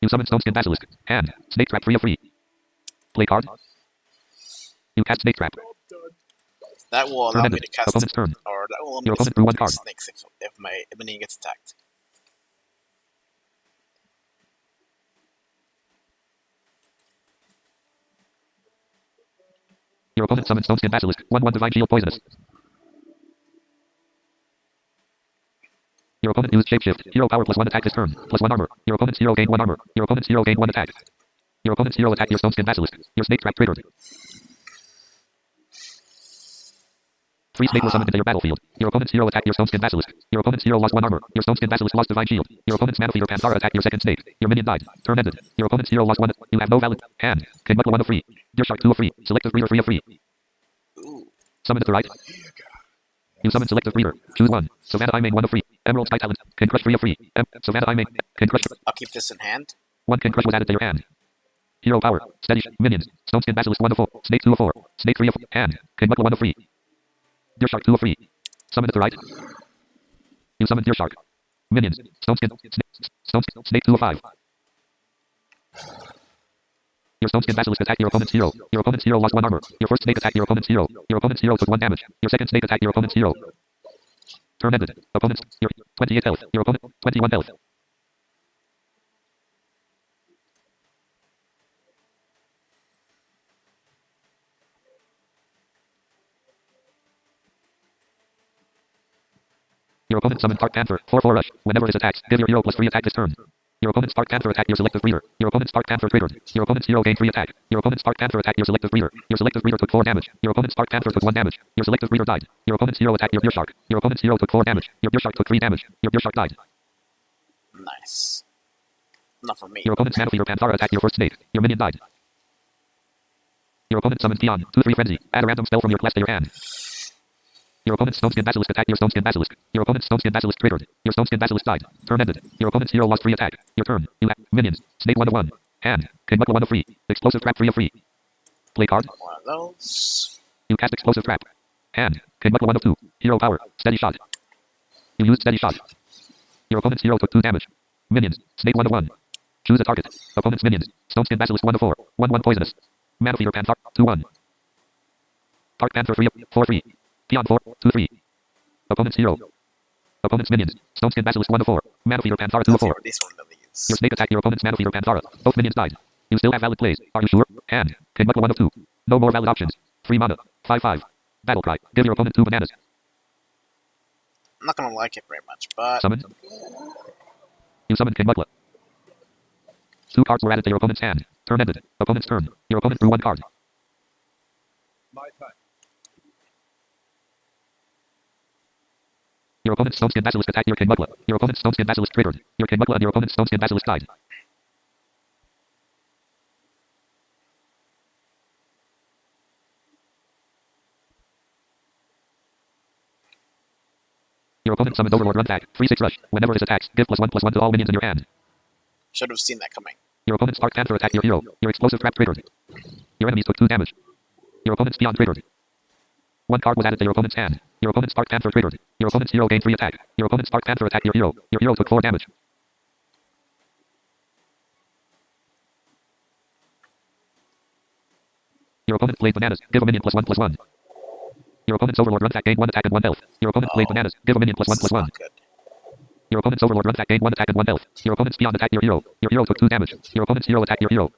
You summon Stoneskin Basilisk. Hand. Snake Trap 3 of 3. Play card. You cast Snake Trap. That will Turn allow me ended. to cast, Opponent's turn. or that will allow me Your to opponent drew 1 summon card. snakes if my minion gets attacked. Your opponent summons Stoneskin Basilisk. 1/1 Divine Shield poisonous. Your opponent used shapeshift. Hero power +1 attack this turn. +1 armor. Your opponent's hero gained 1 armor. Your opponent's hero gained 1 attack. Your opponent's hero attacked your Stoneskin Basilisk. Your snake trap triggered. 3 snake were summoned into your battlefield. Your opponent's hero attacked your Stoneskin Basilisk. Your opponent's hero lost 1 armor. Your Stoneskin Basilisk lost Divine Shield. Your opponent's Mana Feeder Panthara attacked your second snake. Your minion died. Turn ended. Your opponent's hero lost 1. You have no valid hand. King Buckler 1 of 3. Deer Shark 2 of 3. Selective Breeder 3 of 3. Ooh. Summon at the right. You summon Selective Breeder. Choose 1. Savannah Imane 1 of 3. Emerald Sky Talon. King Crush 3 of 3. Savannah Imane. King Crush. I'll keep this in hand. 1 King Crush was added to your hand. Hero power. Steady. Minions. Stoneskin Basilisk 1 of 4. Snake 2 of 4. Snake 3 of 4. Hand. King Buckler 1 of 3. Deer Shark 2 of 3. Summon at the right. You summon Deer Shark. Minions. Snake 2 of 5. Your Stoneskin Basilisk attacked your opponent's hero. Your opponent's hero lost 1 armor. Your first snake attacked your opponent's hero. Your opponent's hero took 1 damage. Your second snake attacked your opponent's hero. Turn ended. Opponent's your 28 health. Your opponent 21 health. Your opponent summoned Dark Panther. 4/4 rush. Whenever it is attacked, give your hero +3 attack this turn. Your opponent's Dark Panther attacked your Selective Breeder. Your opponent's Dark Panther triggered. Your opponent's hero gained 3 attack. Your opponent's Dark Panther attacked your Selective Breeder. Your Selective Breeder took 4 damage. Your opponent's Dark Panther took 1 damage. Your Selective Breeder died. Your opponent's hero attacked your Deer Shark. Your opponent's hero took 4 damage. Your Deer Shark took 3 damage. Your Deer Shark died. Nice. Not for me. Your opponent's Mana Feeder Panthara attacked your first snake. Your minion died. Your opponent summons Theon. 2/3 Frenzy. Add a random spell from your class to your hand. Your opponent's Stoneskin Basilisk attacked your Stoneskin Basilisk. Your opponent's Stoneskin Basilisk triggered. Your Stoneskin Basilisk died. Turn ended. Your opponent's hero lost 3 attack. Your turn. You have minions. Snake 1 of 1. Hand. King Buckler 1 of 3. Explosive Trap 3 of 3. Play card. One of those. You cast Explosive Trap. Hand. King Buckler 1 of 2. Hero power. Steady shot. You used steady shot. Your opponent's hero took 2 damage. Minions. Snake 1 of 1. Choose a target. Opponent's minions. Stoneskin Basilisk 1 of 4. 1/1 poisonous. Mana Feeder Panthara 2/1. Dark Panther 3 of 4/3. Theon 4 2/3. Opponent's hero. Opponent's minions. Stoneskin Basilisk 1 of 4. Mana Feeder Panthara 2 of 4. This one that we use. Your snake attacked your opponent's Mana Feeder Panthara. Both minions died. You still have valid plays. Are you sure? Hand. King Buckler 1 of 2. No more valid options. 3 mana. 5/5. Battle cry. Give your opponent 2 bananas. I'm not gonna like it very much, but Summon. You summon King Mugla. 2 cards were added to your opponent's hand. Turn ended. Opponent's turn. Your opponent drew 1 card. My turn. Your opponent's Stoneskin Basilisk attacked your King Mugla. Your opponent's Stoneskin Basilisk triggered. Your King Mugla and your opponent's Stoneskin Basilisk died. Your opponent summons Overlord Run Tag. 3/6 rush. Whenever it attacks, give +1/+1 to all minions in your hand. should have seen that coming. Your opponent's Dark Panther attacked your hero. Your explosive trap triggered. Your enemies took 2 damage. Your opponent's Beyond triggered. 1 card was added to your opponent's hand. Your opponent's Dark Panther triggered. Your opponent's hero gained 3 attack. Your opponent's Dark Panther attacked your hero. Your hero took 4 damage. Your opponent played bananas. Give a minion +1/+1. Your opponent's Overlord Run Tag gained 1 attack and 1 health. Your opponent played bananas. Give a minion This is +1/+1. not good. Your opponent's Overlord Run Tag gained 1 attack and 1 health. Your opponent's Beyond attacked your hero. Your hero took 2 damage. Your opponent's hero attacked your hero.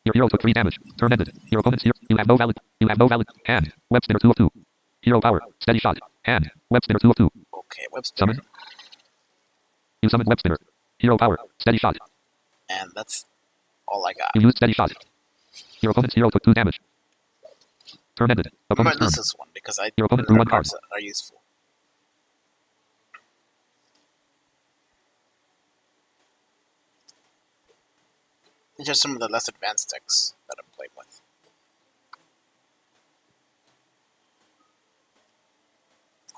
Your hero took 3 damage. Turn ended. Your opponent's hero. You have no valid. Hand. Web spinner 2 of 2. Hero power. Steady shot. Hand. Web spinner 2 of 2. Okay, Webster. Summon. You summon Web spinner. Hero power. Steady shot. And that's all I got. You used steady shot. Your opponent's hero took 2 damage. Turn ended. I might Opponent's turn. lose this one because I Your opponent drew 1 card. cards that are useful. These are some of the less advanced decks that I'm playing with.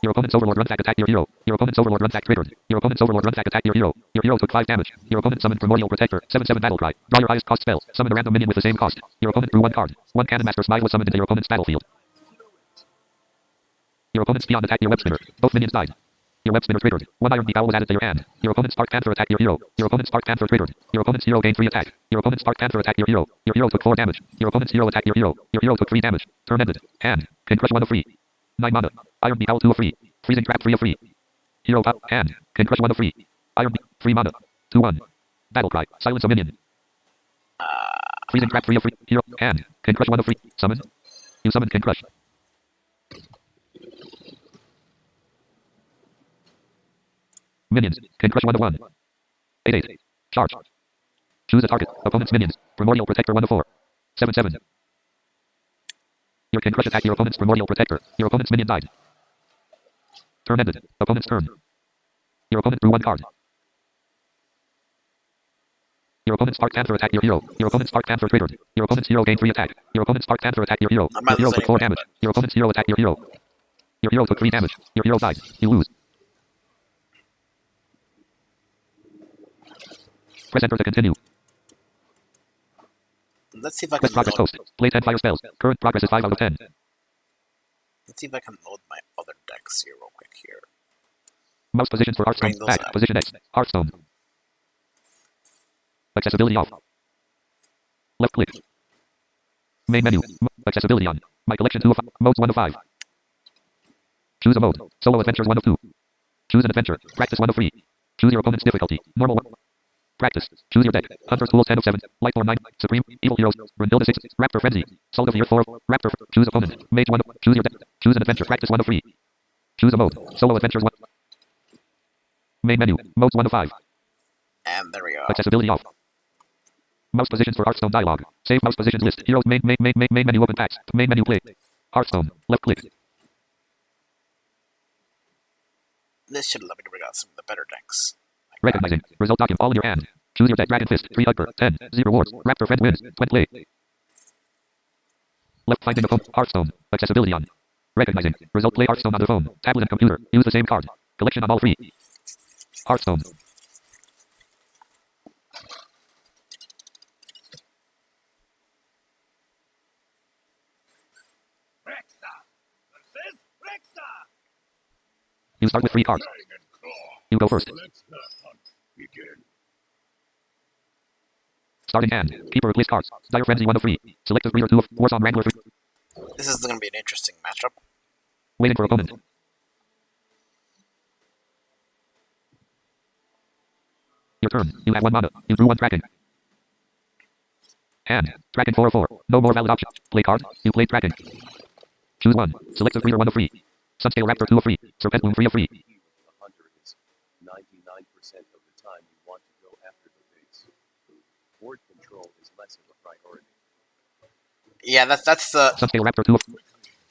Your opponent's Overlord Run Tag attacked your hero. Your opponent's Overlord Run Tag triggered. Your opponent's Overlord Run Tag attacked your hero. Your hero took 5 damage. Your opponent summoned Primordial Protector. 7/7 Battle Cry. Draw your highest cost spell. Summon a random minion with the same cost. Your opponent drew 1 card. 1 Cannon Master Smile was summoned into your opponent's battlefield. Your opponent's Beyond attacked your Web Spinner. Both minions died. Your Web Spinner triggered. 1 Iron Beat Owl was added to your hand. Your opponent's Dark Panther attacked your hero. Your opponent's Dark Panther triggered. Your opponent's hero gained 3 attack. Your opponent's Dark Panther attacked your hero. Your hero took 4 damage. Your opponent's hero attacked your hero. Your hero took 3 damage. Turn ended. Hand. Can crush 1 of free. 9 mana. Iron Beat Owl 2 of free. Freezing Trap 3 of free. Hero power. Hand. Can crush 1 of free. Iron Beat. 3 mana. 2/1. Battle Cry. Silence a minion. Freezing Trap 3 of free. Hero. Hand. Can crush 1 of free. Summon. You summon Can crush. Minions. Can crush 1 of 1. 8/8. Charge. Choose a target. Opponent's minions. Primordial Protector 1 of 4. 7/7. Your Can crush attacked your opponent's Primordial Protector. Your opponent's minion died. Turn ended. Opponent's turn. Your opponent drew 1 card. Your opponent's Dark Panther attacked your hero. Your opponent's Dark Panther triggered. Your opponent's hero gained 3 attack. Your opponent's Dark Panther attacked your hero. I might Your hero lose took 4 anyway, damage. Your opponent's hero attacked your hero. Your hero took 3 damage. Your hero died. You lose. Press enter to continue. Let's see if I Quest can progress load. post. Play 10 fire spells. Current progress is 5 out of 10. Let's see if I can load my other decks here real quick here. Mouse positions for Hearthstone. Bring those Back. up. Position X. Hearthstone. Accessibility off. Left click. Main menu. Accessibility on. My collection 2 of 5. Modes 1 of 5. Choose a mode. Solo adventures 1 of 2. Choose an adventure. Practice 1 of 3. Choose your opponent's difficulty. Normal 1. Practice. Choose your deck. Hunter Schools 10 of 7. Lightborn 9. Supreme. Evil Heroes. Brunhilde 6. Raptor Frenzy. Soul of Fear 4. Raptor. Choose opponent. Mage 1 of. Choose your deck. Choose an adventure. Practice 1 of 3. Choose a mode. Solo adventures 1. Main menu. Modes 1 of 5. And there we go. Accessibility off. Mouse positions for Hearthstone dialog. Save mouse positions list. Heroes main menu open packs. Main menu play. Hearthstone. Left click. This should let me bring out some of the better decks. Recognizing. Result document all in your hand. Choose your deck. Dragon Fist. 3 Hyper. 10. 0 rewards. Raptor Friend wins. 20 play. Left finding a phone. Hearthstone. Accessibility on. Recognizing. Result play Hearthstone on the phone. Tablet and computer. Use the same card. Collection on all 3. Hearthstone. Rexa versus Rexa. You start with 3 cards. You go first. Let the hunt begin. Starting hand. Keeper replace cards. Dire Frenzy 1 of 3. Selective Breeder 2 of. Warsong Wrangler 3. This is going to be an interesting matchup. Waiting for opponent. Your turn. You have 1 mana. You drew 1 tracking. Hand. Tracking 4 of 4. No more valid option. Play card. You played tracking. Choose 1. Select the breeder 1 of free. Sunscale Raptor 2 of free. Serpentloom 3 of free. The key with the hunter is 99% of the time you want to go after the base. Board control is less of a priority. Yeah, that's Sunscale Raptor 2 of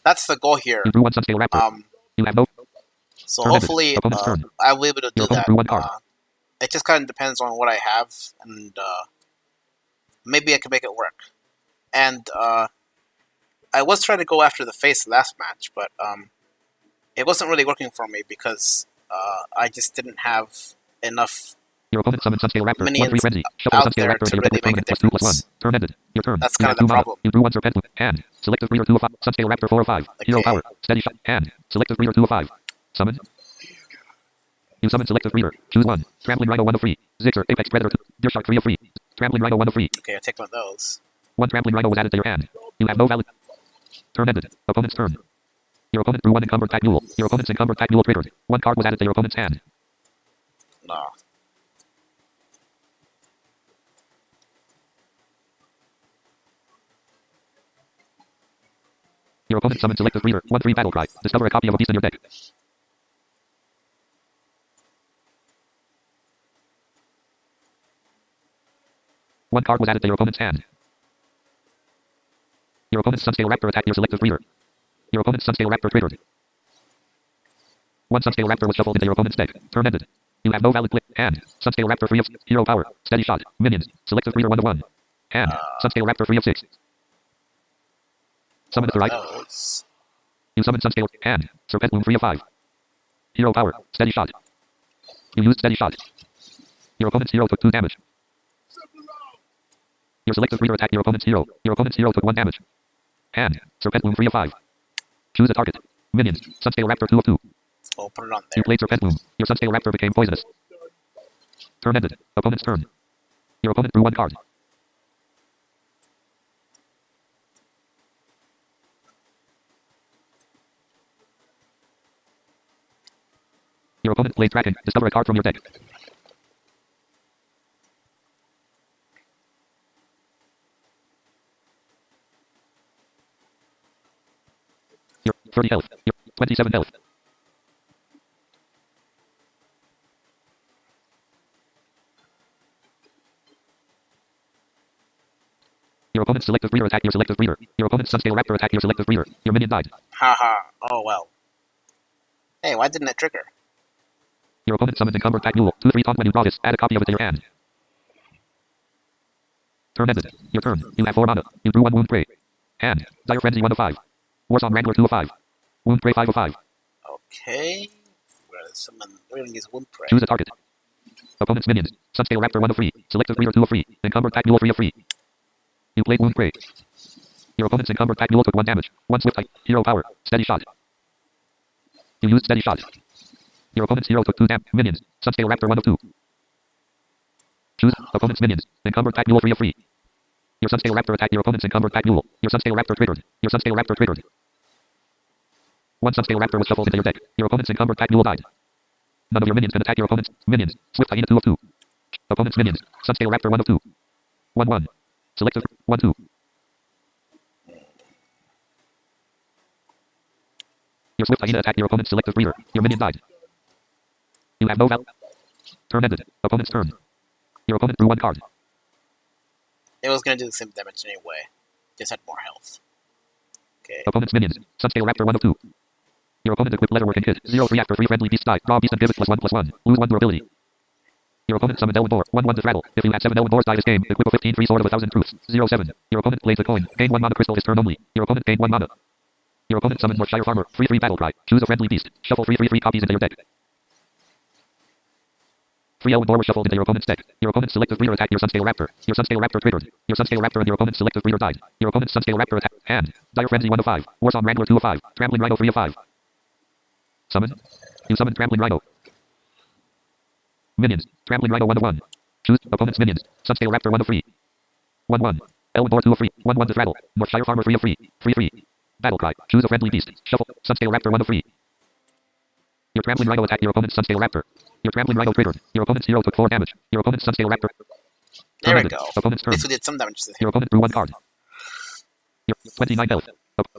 that's the goal here. You drew 1 Sunscale Raptor. You have no. So Turn ended. hopefully Opponent's turn. I'll be able to do Your opponent that. drew 1 card. It just kind of depends on what I have, and maybe I can make it work. And I was trying to go after the face last match, but it wasn't really working for me because I just didn't have enough. Your opponent summons Sunscale Raptor. Minions 1-3 frenzy. Shuffle out Sunscale there Raptor to into your really deck with make a permanent +2/+1. difference. Turn ended. Your turn. That's You kind have of the 2 mana. problem. You drew 1 Serpentloom. Hand. Selective breeder 2 of 5. Sunscale Raptor 4 of 5. Hero Okay. power. Steady shot. Hand. Selective breeder 2 of 5. Summon. You summon selective breeder. Choose 1. Trampling Rhino 1 of free. Zixer. Apex Predator 2. Deer Shark 3 of free. Trampling Rhino 1 of free. Okay, I'll take one of those. 1 Trampling Rhino was added to your hand. You have no valid. Turn ended. Opponent's turn. Your opponent drew 1 Encumbered Pack Mule. Your opponent's Encumbered Pack Mule triggered. 1 card was added to your opponent's hand. No. Your opponent summons selective breeder. 1-3 battle cry. Discover a copy of a beast in your deck. One card was added to your opponent's hand. Your opponent's Sunscale Raptor attacked your selective breeder. Your opponent's Sunscale Raptor triggered. 1 Sunscale Raptor was shuffled into your opponent's deck. Turn ended. You have no valid click. Hand. Sunscale Raptor 3 of hero power. Steady shot. Minions. Selective breeder 1 of 1. Hand. Sunscale Raptor 3 of 6. Summon the right. Those. You summon Sunscale. Hand. Serpentloom 3 of 5. Hero power. Steady shot. You used steady shot. Your opponent's hero took 2 damage. Your selective breeder attacked your opponent's hero. Your opponent's hero took 1 damage. Hand. Serpentloom 3 of 5. Choose a target. Minions. Sunscale Raptor 2 of 2. We'll put it on You there. played Serpentloom. Your Sunscale Raptor became poisonous. Turn ended. Opponent's turn. Your opponent drew 1 card. Your opponent played Tracking. Discover a card from your deck. Your 30 health. Your 27 health. Your opponent's selective breeder attacked your selective breeder. Your opponent's Sunscale Raptor attacked your selective breeder. Your minion died. Haha. Oh well. Hey, why didn't it trigger? Your opponent summons Encumbered Pack Mule. 2-3 taunt when you draw this. Add a copy of it to your hand. Turn ended. Your turn. You have 4 mana. You drew 1 Wound Prey. Hand. Dire Frenzy 1 of 5. Warsong Wrangler 2 of 5. Wound Prey 5 of 5. Okay. We're gonna use Wound Prey. Choose a target. Opponent's minions. Sunscale Raptor 1 of free. Selective breeder 2 of free. Encumbered Pack Mule 3 of free. You played Wound Prey. Your opponent's Encumbered Pack Mule took 1 damage. 1 Swift Height. Hero power. Steady shot. You used steady shot. Your opponent's hero took 2 damage. Minions. Sunscale Raptor 1 of 2. Choose opponent's minions. Encumbered Pack Mule 3 of free. Your Sunscale Raptor attacked your opponent's Encumbered Pack Mule. Your Sunscale Raptor triggered. Your Sunscale Raptor triggered. 1 Sunscale Raptor was shuffled into your deck. Your opponent's Encumbered Pack Mule died. None of your minions can attack your opponent's minions. Swift Hyena 2 of 2. Opponent's minions. Sunscale Raptor 1 of 2. 1-1. Selective 1-2. Your Swift Hyena attacked your opponent's selective breeder. Your minion died. You have no val. Turn ended. Opponent's turn. Your opponent drew 1 card. It was gonna do the same damage anyway. Just had more health. Okay. Opponent's minions. Sunscale Raptor 1 of 2. Your opponent equipped Leatherwork and Kit. 0-3 after 3 friendly beasts die. Draw beast and give it +1/+1. Lose 1 durability. Your opponent summoned Elven Boar. 1-1 Disraddle. If you had 7 Elven Boars die this game, equip a 15 free sword of 1,000 truths. 0-7. Your opponent plays a coin. Gain 1 mana crystal his turn only. Your opponent gained 1 mana. Your opponent summons Morshire Farmer. 3-3 battle cry. Choose a friendly beast. Shuffle 3 copies into your deck. 3 Elven Boar were shuffled into your opponent's deck. Your opponent's selective breeder attacked your Sunscale Raptor. Your Sunscale Raptor triggered. Your Sunscale Raptor and your opponent's selective breeder died. Your opponent's Sunscale Raptor attacked. Hand. Dire Frenzy 1 of 5. Warsong Wrangler 2 of 5. Trampling Rhino 3 of 5. Summon. You summon Trampling Rhino. Minions. Trampling Rhino 1 of 1. Choose opponent's minions. Sunscale Raptor 1 of 3. 1-1. Elven Boar 2 of 3. 1-1 Disraddle. Morshire Farmer 3 of 3. 3-3. Battle cry. Choose a friendly beast. Shuffle. Sunscale Raptor 1 of 3. Your Trampling Rhino attacked your opponent's Sunscale Raptor. Your Trampling Rhino triggered. Your opponent's hero took 4 damage. Your opponent's Sunscale Raptor. There we ended. go. Opponent's At turn. least we did some damage to him. Your opponent drew 1 card. Your 29 health.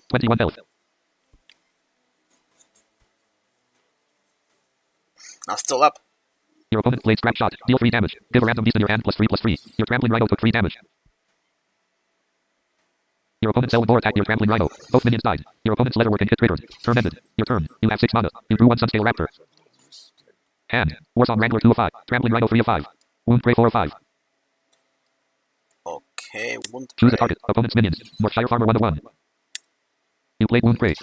21 health. I'm still up. Your opponent played scrap shot. Deal 3 damage. Give a random beast in your hand +3/+3. Your trampling rhino took 3 damage. Your opponent's Elwood Boar attacked your trampling rhino. Both minions died. Your opponent's leatherworking hit triggered. Turn ended. Your turn. You have 6 mana. You drew 1 Sunscale Raptor. Hand. Warsong Wrangler 2 of 5. Trampling Rhino 3 of 5. Wound Prey 4 of 5. Okay, Wound Choose a Prey. target. Opponent's minions. Northshire Farmer 1 of 1. You played Wound Prey.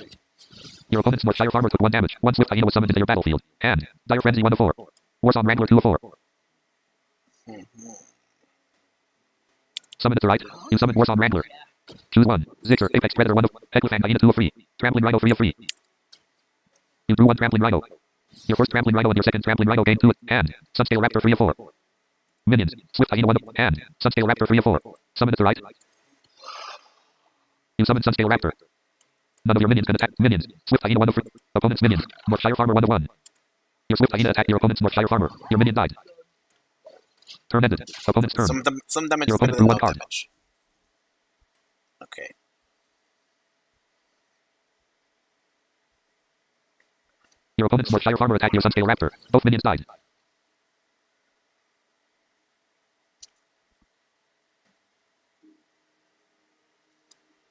Your opponent's Northshire Farmer took 1 damage. 1 Swift Hyena was summoned into your battlefield. Hand. Dire Frenzy 1 of 4. Warsong Wrangler 2 of 4. Summon it to right. You summon Warsong Wrangler. Choose 1. Zixer, Apex Predator 1 of Hecklefang Hyena 2 of 3. Trampling Rhino 3 of 3. You drew 1 Trampling Rhino. Your first Trampling Rhino and your second Trampling Rhino gain 2 hand. Sunscale Raptor 3 of 4. Minions. Swift Hyena 1 of hand. Sunscale Raptor 3 of 4. Summon it to right. You summon Sunscale Raptor. None of your minions can attack. Minions. Swift Hyena 1 of 3. Opponent's minions. Northshire Farmer 1 of 1. Your Swift Hyena attacked your opponent's Northshire Farmer. Your minion died. Turn ended. Opponent's turn. Some damage Your is better opponent than drew 1 no card. damage. Okay. Your opponent's Northshire Farmer attacked your Sunscale Raptor. Both minions died.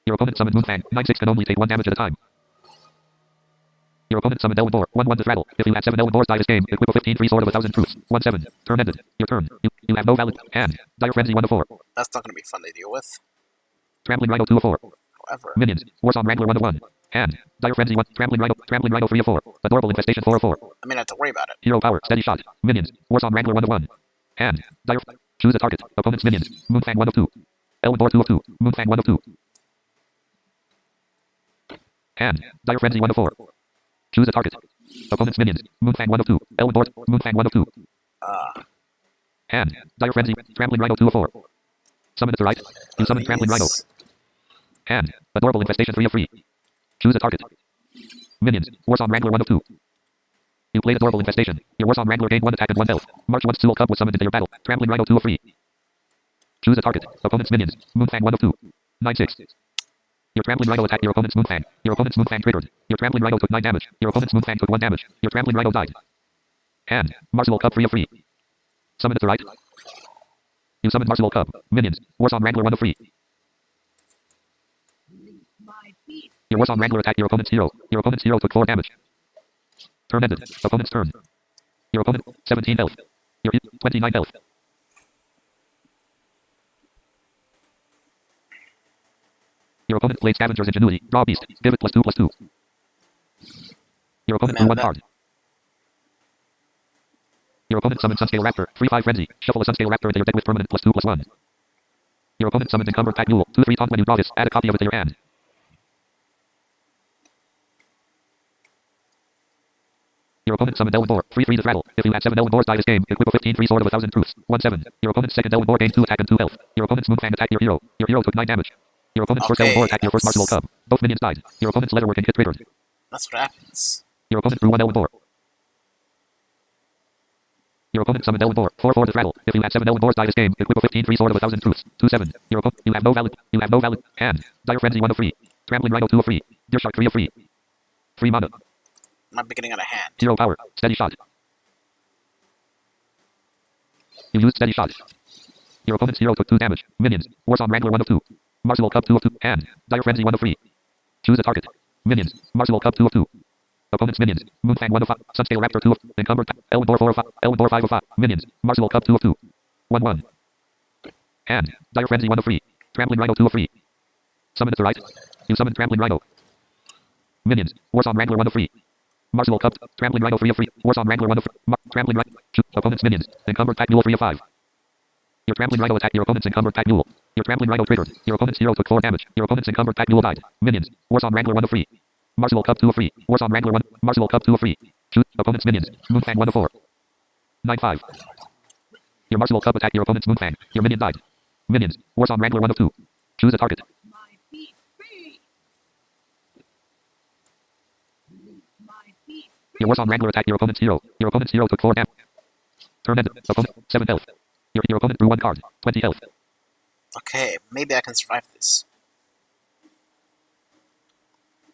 Your opponent summoned Moonfang. 9/6 can only take 1 damage at a time. Your opponent summoned Elwood Boar. 1/1 to rattle. If you had 7 Elwood Boars die this game, equip a 15/3 Sword of 1,000 Truths. 1/7. Turn ended. Your turn. You have no valid hand. Dire Frenzy 1 of 4. That's not going to be fun to deal with. Trampling Rhino 2 of 4. However, Minions. Warsong Wrangler 1 of 1. Hand. Dire Frenzy 1. Trampling Rhino 3 of 4. Adorable Infestation 4 of 4. I mean, I have to worry about it. Hero Power. Steady Shot. Minions. Warsong Wrangler 1 of 1. Hand. Dire. Choose a target. Opponent's minions. Moonfang 1 of 2. Elwood Boar 2 of 2. Moonfang 1 of 2. Hand. Dire Frenzy 1 of 4. Choose a target. Opponent's minions. Moonfang 1 of 2. Elwood Boar. Moonfang 1 of 2. Hand. Dire Frenzy. Trampling Rhino 2 of 4. Summon it to right. You summon Trampling Rhino. Hand. Adorable Infestation 3 of 3. Choose a target. Minions. Warsong Wrangler 1 of 2. You played Adorable Infestation. Your Warsong Wrangler gained 1 attack and 1 health. March 1 Soul Cub was summoned into your battle. Trampling Rhino 2 of 3. Choose a target. Opponent's minions. Moonfang 1 of 2. 9/6. Your Trampling Rhino attacked your opponent's Moonfang. Your opponent's Moonfang triggered. Your Trampling Rhino took 9 damage. Your opponent's Moonfang took 1 damage. Your Trampling Rhino died. Hand. Marshall Cub 3 of 3. Summon it to right. You summon Marshall Cub. Minions. Warsong Wrangler 1 of 3. My beast. Your Warsong Wrangler attacked your opponent's hero. Your opponent's hero took 4 damage. Turn ended. Opponent's turn. Your opponent 17 health. Your 29 health. Your opponent played Scavenger's Ingenuity. Draw Beast. Give it +2/+2. Your opponent drew 1 card. Your opponent summoned Sunscale Raptor. 3/5 Frenzy. Shuffle a Sunscale Raptor into your deck with permanent +2/+1. Your opponent summons Encumbered Pack Mule. 2/3 taunt when you draw this. Add a copy of it to your hand. Your opponent summoned Elwood Boar. 3/3 to rattle. If you had 7 Elwood Boars die this game, equip a 15/3 Sword of 1,000 Truths. 1/7. Your opponent's second Elwood Boar gained 2 attack and 2 health. Your opponent's Moonfang attacked your hero. Your hero took 9 damage. Your opponent's first Elwood Boar attacked your first Marshall Cub. Both minions died. Your opponent's leatherworking hit triggered. That's what happens. Your opponent drew 1 Elwood Boar. Your opponent summoned Elwood Boar. 4/4 to rattle. If you had 7 Elwood Boars die this game, equip a 15/3 Sword of 1,000 Truths. 2/7. Your opponent. You have no valid hand. Dire Frenzy 1 of 3. Trampling Rhino 2 of 3. Deer Shark 3 of 3. 3 mana. Might be getting out of hand. Hero Power. Steady Shot. You used Steady Shot. Your opponent's hero took 2 damage. Minions. Warsong Wrangler 1 of 2. Marshall Cub 2 of 2. Hand. Dire Frenzy 1 of 3. Choose a target. Minions. Marshall Cub 2 of 2. Opponent's minions. Moonfang 1 of 5. Sunscale Raptor 2 of Encumbered. Elwood Boar 4 of 5. Elwood Boar 5 of 5. Minions. Marshall Cub 2 of 2. 1/1. Hand. Dire Frenzy 1 of 3. Trampling Rhino 2 of 3. Summon it to right. You summon Trampling Rhino. Minions. Warsong Wrangler 1 of 3. Marshall Cub. Trampling Rhino 3 of 3. Warsong Wrangler 1 of 3. Trampling Rhino. Opponent's minions. Encumbered Pack Mule 3 of 5. Your Trampling Rhino attacked your opponent's Encumbered Pack Mule. Your Trampling Rhino triggered. Your opponent's hero took 4 damage. Your opponent's Encumbered Pack Mule died. Minions. Warsong Wrangler 1 of 3. Marshall Cub 2 of 3. Warsong Wrangler 1. Marshall Cub 2 of 3. Choose opponent's minions. Moonfang 1 of 4. 9/5. Your Marshall Cub attacked your opponent's Moonfang. Your minion died. Minions. Warsong Wrangler 1 of 2. Choose a target. My beast free. My beast Your Warsong Wrangler attacked your opponent's hero. Your opponent's hero took 4 damage. Turn ended. Opponent 7 health. Your opponent drew 1 card. 20 health. Okay, maybe I can survive this.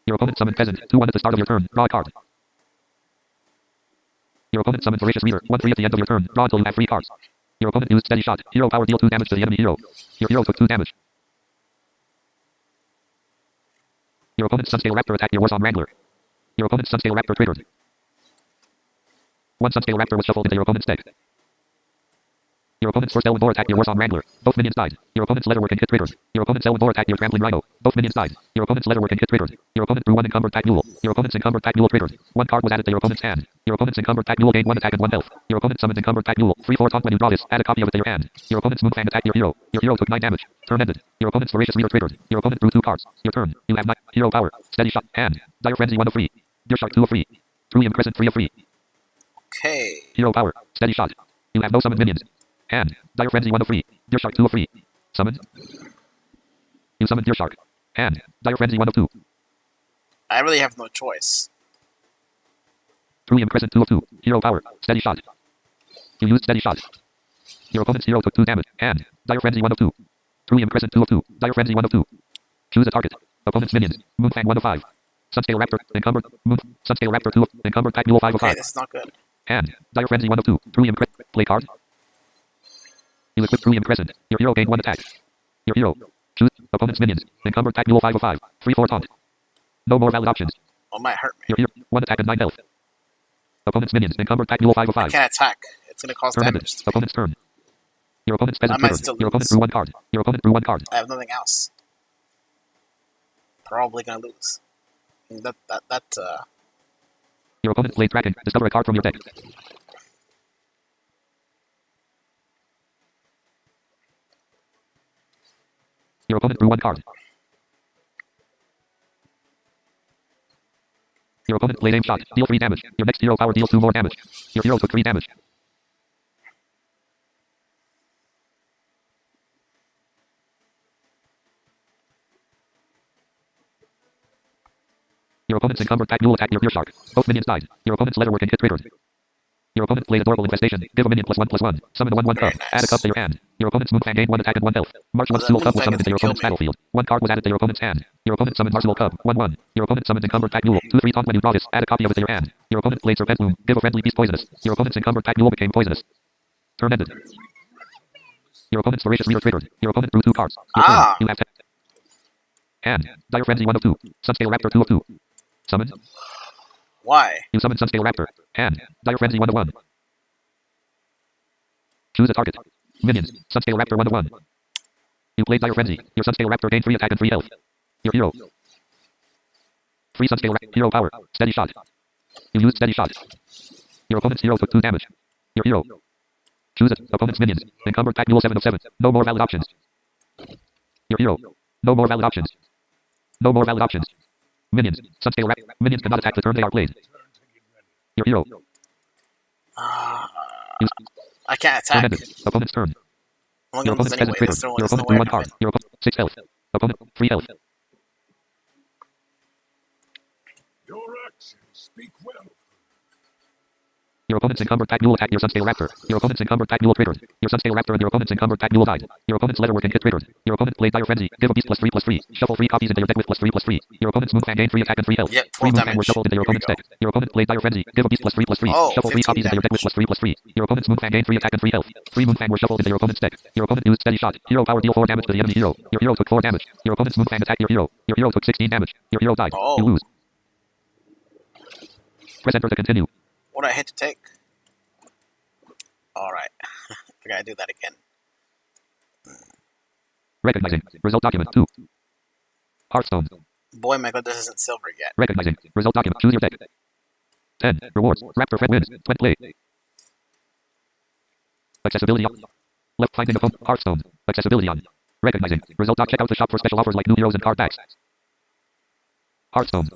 Your opponent summoned Peasant. 2/1 at the start of your turn. Draw a card. Your opponent summons Voracious Reaver. 1/3 at the end of your turn. Draw until you have 3 cards. Your opponent used Steady Shot. Hero power, deal 2 damage to the enemy hero. Your hero took 2 damage. Your opponent's Sunscale Raptor attacked your Warsong Wrangler. Your opponent's Sunscale Raptor triggered. 1 Sunscale Raptor was shuffled into your opponent's deck. Your opponent's Force Elwyn Boar attacked your Warsong Wrangler. Both minions died. Your opponent's Leatherwork and hit triggered. Your opponent's Elwyn Boar attacked your Trampling Rhino. Both minions died. Your opponent's Leatherwork and hit triggered. Your opponent drew 1 Encumbered Pack Mule. Your opponent's Encumbered Pack Mule triggered. 1 card was added to your opponent's hand. Your opponent's Encumbered Pack Mule gained 1 attack and 1 health. Your opponent summoned Encumbered Pack Mule. 3/4 taunt when you draw this. Add a copy of it to your hand. Your opponent's Moonfang attacked your hero. Your hero took 9 damage. Turn ended. Your opponent's Voracious Reader triggered. Your opponent drew 2 cards. Your turn. You have 9. Hero power. Steady Shot. Hand. Dire Frenzy 1 of 3. Deer Shark 2 of 3. Trillium Crescent 3 of 3. Okay. Hero power. Steady Shot. You have no summoned minions. Hand. Dire Frenzy 1 of 3. Deer Shark 2 of 3. Summoned. You summoned Deer Shark. Hand. Dire Frenzy 1 of 2. I really have no choice. Trillium Crescent 2 of 2. Hero power. Steady Shot. You used Steady Shot. Your opponent's hero took 2 damage. Hand. Dire Frenzy 1 of 2. Trillium Crescent 2 of 2. Dire Frenzy 1 of 2. Choose a target. Opponent's minions. Moonfang 1 of 5. Sunscale Raptor. Encumbered. Sunscale Raptor 2 of. Encumbered Pack Mule 5 of Okay, 5. this is not good. Hand. Dire Frenzy 1 of 2. Trillium Crescent. Play card. You equip Trillium Crescent. Your hero gained 1 attack. Your hero. Choose. Opponent's minions. Encumbered Pack Mule 5 of 5. 3/4 taunt. No more valid options. Oh, it might hurt me. Your hero. 1 attack and 9 health. Opponent's minions. Encumbered Pack Mule 5 of I 5. can't attack. It's gonna cause Turn ended. damage to me. Opponent's turn. Your opponent's peasant I might triggered. still Your opponent lose. drew 1 card. Your opponent drew 1 card. I have nothing else. Probably gonna lose. Your opponent played Kraken. Discover a card from your deck. Your opponent drew 1 card. Your opponent played Aim Shot. Deal 3 damage. Your next hero power deals 2 more damage. Your hero took 3 damage. Your opponent's Encumbered Pack Mule attacked your Deer Shark. Both minions died. Your opponent's Leatherwork and hit triggered. Your opponent played Adorable Infestation. Give a minion +1/+1. Summon a 1/1 cub. Add a cub to your hand. Your opponent's Moonfang gained 1 attack and 1 health. March 1 That Sewell Cub was Moonfang summoned is into your gonna kill opponent's me. battlefield. 1 card was added to your opponent's hand. Your opponent summoned Marcel Cub. 1/1. Your opponent summoned Encumbered Pack Mule. 2/3 taunt when you draw this. Add a copy of it to your hand. Your opponent played Serpent Bloom. Give a friendly beast poisonous. Your opponent's Encumbered Pack Mule became poisonous. Turn ended. Your opponent's Voracious Reader triggered. Your opponent drew 2 cards. Your turn. Ah. You have 10. Hand. Dire Frenzy 1 of 2. Sunscale Raptor 2 of 2. Summoned. Why? You summon Sunscale Raptor. Hand. Dire Frenzy 1 of 1. Choose a target. Minions. Sunscale Raptor 1 of 1. You played Dire Frenzy. Your Sunscale Raptor gained 3 attack and 3 health. Your hero. 3 Sunscale Raptor. Hero power. Steady Shot. You used Steady Shot. Your opponent's hero took 2 damage. Your hero. Choose it. Opponent's minions. Encumbered Pack Mule 7 of 7. No more valid options. Your hero. No more valid options. No more valid options. Minions. Sunscale Raptor. Minions cannot attack the turn they are played. Your hero. You I can't turn attack. ended. Opponent's turn. I'm Your gonna lose opponent's anyway. peasant triggered. There's no, Your there's no opponent way drew I 1 can card. win. Your opponent 6 health. Opponent 3 health. Your actions speak well. Your opponent's Encumbered Pack Mule attacked your Sunscale Raptor. Your opponent's Encumbered Pack Mule triggered. Your Sunscale Raptor and your opponent's Encumbered Pack Mule died. Your opponent's Leatherwork and hit triggered. Your opponent played Dire Frenzy. Give a beast +3/+3. Shuffle 3 copies into your deck with +3/+3. Your opponent's Moonfang gained 3 attack and 3 health. Yep, 3 12 Moonfang were damage. shuffled into your opponent's deck. Your opponent played Dire Frenzy. Give a beast +3/+3. Oh, Shuffle 3 15 copies into your deck with +3/+3. Your opponent's Moonfang gained 3 attack and 3 health. 3 Moonfang were shuffled into your opponent's deck. Your opponent used Steady Shot. Hero power deal 4 damage to the enemy hero. Your hero took 4 damage. Your opponent's Moonfang attacked your hero. Your hero took 16 damage. Your hero died. Oh. You lose. Press enter to continue. What do I hit to take? Alright. I gotta do that again. Recognizing. Result document 2. Hearthstone. Boy, my god, this isn't silver yet. Recognizing. Result document. Choose your deck. 10. Rewards. Raptor Fred wins. 20 play. Accessibility on. Left finding a phone. Hearthstone. Accessibility on. Recognizing. Result doc. Check out the shop for special offers like new heroes and card packs. Hearthstone.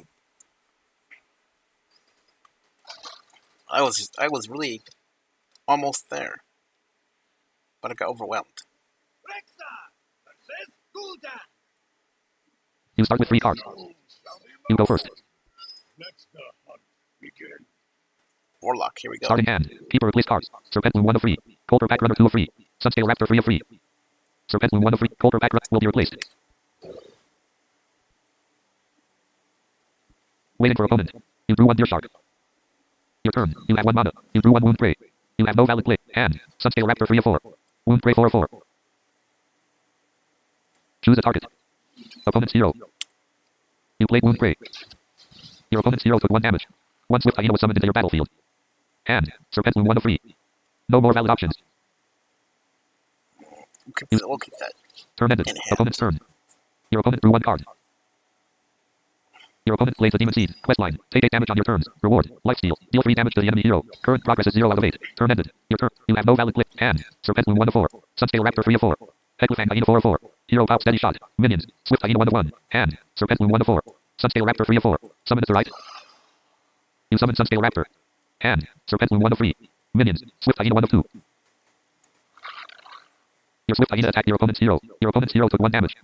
I was really almost there. But I got overwhelmed. Rexa versus Gul'dan. You start with 3 cards. You go first. Let the hunt begin. Warlock, here we go. Starting hand. Keeper replace cards. Serpent Bloom 1 of 3. Coulter Pack Runner 2 of 3. Sunscale Raptor 3 of 3. Serpent Bloom 1 of 3. Coulter Pack Runner will be replaced. Waiting for opponent. You drew 1 Deer Shark. Your turn. You have 1 mana. You drew 1 Wound Prey. You have no valid play. Hand. Sunscale Raptor 3 of 4. Wound Prey 4 of 4. Choose a target. Opponent's hero. You played Wound Prey. Your opponent's hero took 1 damage. 1 Swift Hyena was summoned into your battlefield. Hand. Serpent Wound 1 of 3. No more valid options. We'll keep that. Turn ended. In hand. Opponent's turn. Your opponent drew 1 card. Your opponent plays a Demon Seed. Questline. Take 8 damage on your turns. Reward. Lifesteal. Deal 3 damage to the enemy hero. Current progress is 0 out of 8. Turn ended. Your turn. You have no valid click. Hand. Serpent Wound 1 of 4. Sunscale Raptor 3 of 4. Headlifang Hyena 4 of 4. Hero Power Steady Shot. Minions. Swift Hyena 1 of 1. Hand. Serpent Wound 1 of 4. Sunscale Raptor 3 of 4. Summon to right. You summon Sunscale Raptor. Hand. Serpent Wound 1 of 3. Minions. Swift Hyena 1 of 2. Your Swift Hyena attacked your opponent's hero. Your opponent's hero took 1 damage.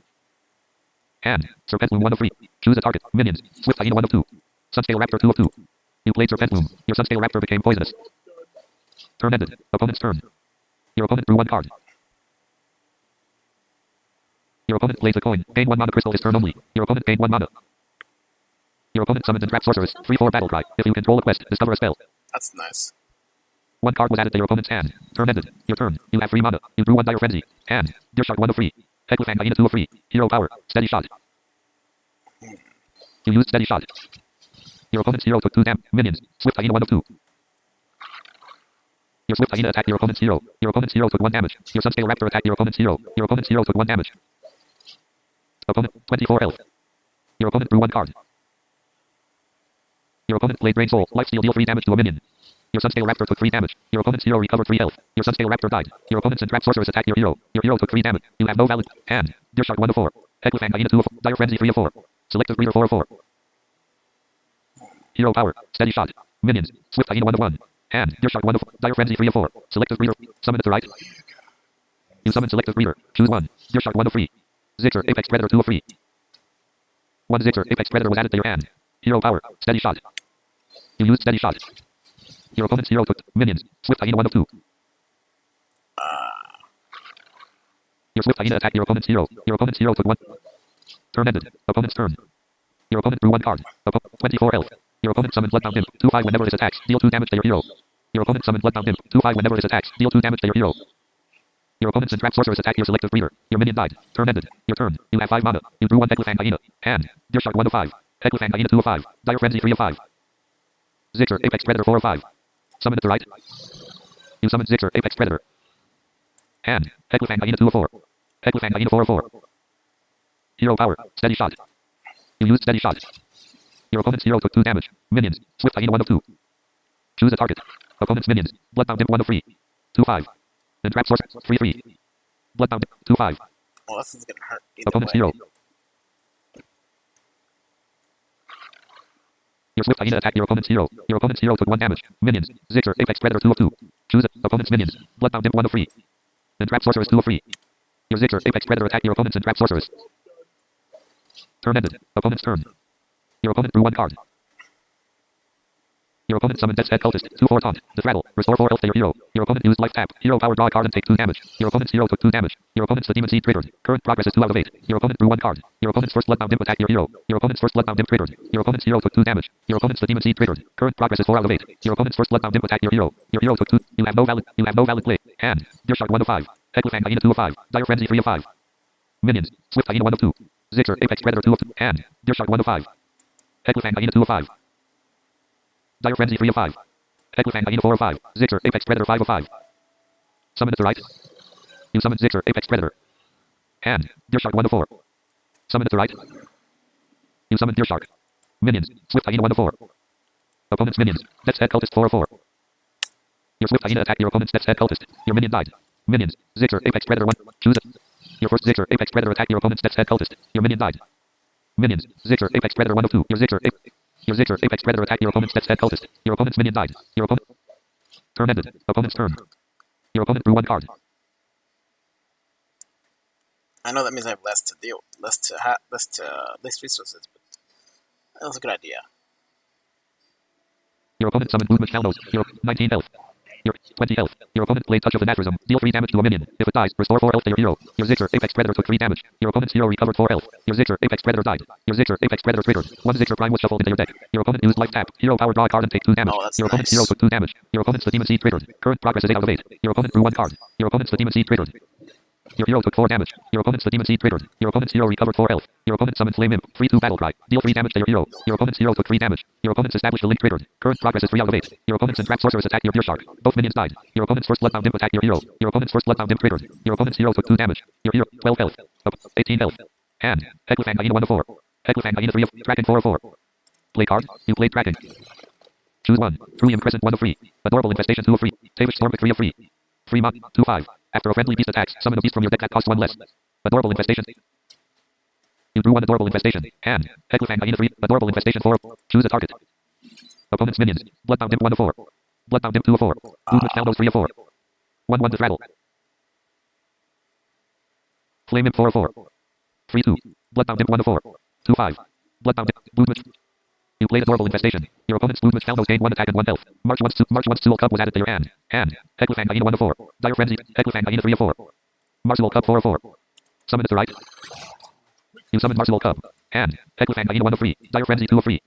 Hand. Serpent Wound 1 of 3. Choose a target. Minions. Swift Hyena 1 of 2. Sunscale Raptor 2 of 2. You played Serpent Wound. Your Sunscale Raptor became poisonous. Turn ended. Opponent's turn. Your opponent drew 1 card. Your opponent plays a coin. Gain 1 mana crystal this turn only. Your opponent gained 1 mana. Your opponent summons and traps sorceress. 3/4 battle cry. If you control a quest, discover a spell. That's nice. 1 card was added to your opponent's hand. Turn ended. Your turn. You have 3 mana. You drew 1 Dire Frenzy. Hand. Deer Shark 1 of 3. Headlifang Hyena 2 of 3. Hero Power. Steady Shot. You used Steady Shot. Your opponent's hero took 2 minions. Swift Hyena 1 of 2. Your Swift Hyena attacked your opponent's hero. Your opponent's hero took 1 damage. Your Sunscale Raptor attacked your opponent's hero. Your opponent's hero took 1 damage. Opponent 24 health. Your opponent drew 1 card. Your opponent played Drain Soul. Lifesteal deal 3 damage to a minion. Your Sunscale Raptor took 3 damage. Your opponent's hero recovered 3 health. Your Sunscale Raptor died. Your opponent's entrapped sorceress attacked your hero. Your hero took 3 damage. You have no valid hand. Deer Shark 1 of 4. Headlifang Hyena 2 of 4. Dire Frenzy 3 of 4. Selective Breeder 4 of 4. Hero Power. Steady Shot. Minions. Swift Hyena 1 of 1. Hand. Deer Shark 1 of 4. Dire Frenzy 3 of 4. Selective Breeder. Summon to right. You summon Selective Breeder. Choose 1. Deer Shark 1 of 3. Zixer. Apex Predator 2 of 3. 1 Zixer. Apex Predator was added to your hand. Hero Power. Steady Shot. You used Steady Shot. Your opponent's hero took minions. Swift Hyena 1 of 2. Your Swift Hyena attacked your opponent's hero. Your opponent's hero took 1. Turn ended. Opponent's turn. Your opponent drew 1 card. 24 health. Your opponent summoned Bloodbound Imp. 2/5 whenever it attacks. Deal 2 damage to your hero. Your opponent summoned Bloodbound Imp. 2/5 whenever it attacks. Deal 2 damage to your hero. Your opponent's entrapped sorceress attacked your Selective Breeder. Your minion died. Turn ended. Your turn. You have 5 mana. You drew 1 Headlifang Hyena. Hand. Deer Shark 1 of 5. Headlifang Hyena 2 of 5. Dire Frenzy 3 of 5. Zixer. Apex Predator 4 of 5. Summon to right. You summon Zixer. Apex Predator. Hand. Headlifang Hyena 2 of 4. Headlifang Hyena 4 of 4. Hero Power. Steady Shot. You used Steady Shot. Your opponent's hero took 2 damage. Minions. Swift Hyena 1 of 2. Choose a target. Opponent's minions. Bloodbound Imp 1 of 3. 2/5. Entrap Sorcerer 3/3. Bloodbound Imp 2/5. Well, this is gonna hurt. Opponent's Way. hero. Your Swift Hyena attacked your opponent's hero. Your opponent's hero took 1 damage. Minions. Zixer. Apex Predator 2 of 2. Choose it. Opponent's minions. Bloodbound Imp 1 of 3. Entrap Sorceress 2 of 3. Your Zixer. Apex Predator attacked your opponent's Entrap Sorceress. Turn ended. Opponent's turn. Your opponent drew 1 card. Your opponent summoned Death's Head Cultist. 2/4 taunt. Disrattle. Restore 4 health to your hero. Your opponent used Life Tap. Hero Power draw a card and take 2 damage. Your opponent's hero took 2 damage. Your opponent's the Demon Seed triggered. Current progress is 2 out of 8. Your opponent drew 1 card. Your opponent's first Bloodbound Imp attacked your hero. Your opponent's first Bloodbound Imp triggered. Your opponent's hero took 2 damage. Your opponent's the Demon Seed triggered. Current progress is 4 out of 8. Your opponent's first Bloodbound Imp attacked your hero. Your hero took 2. You have no valid play. Hand. Deer Shark 1 of 5. Headlifang Hyena 2 of 5. Dire Frenzy 3 of 5. Minions. Swift Hyena 1 of 2. Zixer. Apex Predator 2 of 2. Hand. Deer Shark 1 of 5. Headlifang Hyena 2 of 5. Dire Frenzy 3 of 5. Headlifang Hyena 4 of 5. Zixer. Apex Predator 5 of 5. Summon it to right. You summon Zixer. Apex Predator. Hand. Deer Shark 1 of 4. Summon it to right. You summon Deer Shark. Minions. Swift Hyena 1 of 4. Opponent's minions. Death's Head Cultist 4 of 4. Your Swift Hyena attacked your opponent's Death's Head Cultist. Your minion died. Minions. Zixer. Apex Predator 1. Choose it. Your first Zixer. Apex Predator attacked your opponent's Death's Head Cultist. Your minion died. Minions. Zixer. Apex Predator 1 of 2. Your Zixer. Apex Predator attacked your opponent's Death's Head Cultist. Your opponent's minion died. Your opponent. Turn ended. Opponent's turn. Your opponent drew 1 card. I know that means I have less to deal, less resources, but that was a good idea. Your opponent summoned Movement Calnos. Your 19 health. Your 20 health. Your opponent played Touch of the Natrism. Deal 3 damage to a minion. If it dies, restore 4 health to your hero. Your Zixer Apex Predator took 3 damage. Your opponent's hero recovered 4 health. Your Zixer Apex Predator died. Your Zixer Apex Predator triggered. 1 Zixer Prime was shuffled into your deck. Your opponent used Life Tap. Hero power, draw a card and take 2 damage. Oh, that's Your opponent's nice. hero took 2 damage. Your opponent's the Demon Seed triggered. Current progress is 8 out of 8. Your opponent drew 1 card. Your opponent's the Demon Seed triggered. Your hero took 4 damage. Your opponent's the Demon Seed triggered. Your opponent's hero recovered 4 health. Your opponent summoned Flame Imp. 3-2 battle cry. Deal 3 damage to your hero. Your opponent's hero took 3 damage. Your opponent's established a link triggered. Current progress is 3 out of 8. Your opponent's entrapped sorceress attacked your Deer Shark. Both minions died. Your opponent's first Bloodbound Imp attacked your hero. Your opponent's first Bloodbound Imp triggered. Your opponent's hero took 2 damage. Your hero 12 health. Up 18 health. And Hecklefang Hyena 1 of 4. Hecklefang Hyena 3 of Kraken 4 of 4. Play card. You played Kraken. Choose 1. Truium Crescent 1 of 3. Adorable Infestation 2 of 3. Tavish Stormwick 3 of 3. Free Mod 2/5. After a friendly beast attacks, summon a beast from your deck that costs 1 less. Adorable Infestation. You drew 1 Adorable Infestation. And Hecklefang Hyena 3. Adorable Infestation 4. Choose a target. Opponent's minions. Bloodbound Imp 1 of 4. Bloodbound Imp 2 of 4. Movement Faldos 3 of 4. 1/1 to Rattle. Flame Imp 4 of 4. 3-2. Bloodbound Imp 1 of 4. 2/5. Bloodbound Imp. Movement. You played Adorable Infestation. Your opponent's Movement Faldos gained 1 attack and 1 health. March 1's Tool Cup was added to your hand. And Hecklefang Hyena 1 of 4. Dire Frenzy. Hecklefang Hyena 3 of 4. Marsual Cup 4 of 4. Summon it to right. You summon Marsual Cup. And Hecklefang Hyena 1 of 3. Dire Frenzy 2 of 3.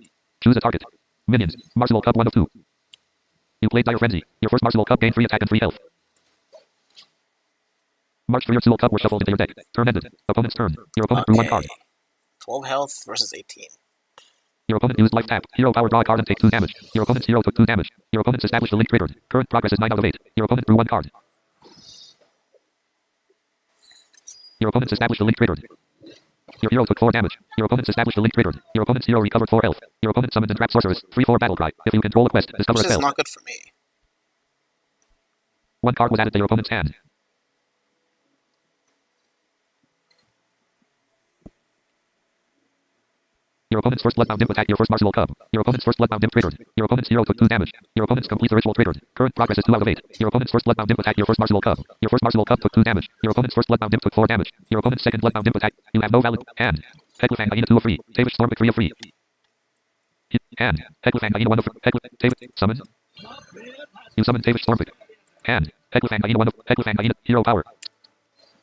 Choose a target. Minions. Marsual Cup 1 of 2. You played Dire Frenzy. Your first Marsual Cup gained 3 attack and 3 health. March 3 your Tool Cup were shuffled into your deck. Turn ended. Opponent's turn. Your opponent drew 1 card. 12 health versus 18. Your opponent used Life Tap. Hero power, draw a card and take 2 damage. Your opponent's hero took 2 damage. Your opponent's established a link triggered. Current progress is 9 out of 8. Your opponent drew 1 card. Your opponent's established a link triggered. Your hero took 4 damage. Your opponent's established a link triggered. Your opponent's hero recovered 4 health. Your opponent summoned entrapped sorceress. 3/4 battle cry. If you control a quest, discover a This is spell. not good for me. 1 card was added to your opponent's hand. Your opponent's first Bloodbound Imp attacked your first Marsual Cub. Your opponent's first Bloodbound Imp triggered. Your opponent's hero took 2 damage. Your opponent's complete the ritual triggered. Current progress is 2 out of 8. Your opponent's first Bloodbound Imp attacked your first Marsual Cub. Your first Marsual Cub took 2 damage. Your opponent's first Bloodbound Imp took 4 damage. Your opponent's second Bloodbound Imp attack. You have no valid hand. Hecklefang Hyena 2 of 3. Tavish Stormwick 3 of 3. Hand. Hecklefang Hyena 1 of 3. Tavish. Summon. You summon Tavish Stormwick. Hand. Hecklefang Hyena 1 of Hecklefang Hyena. Hero power.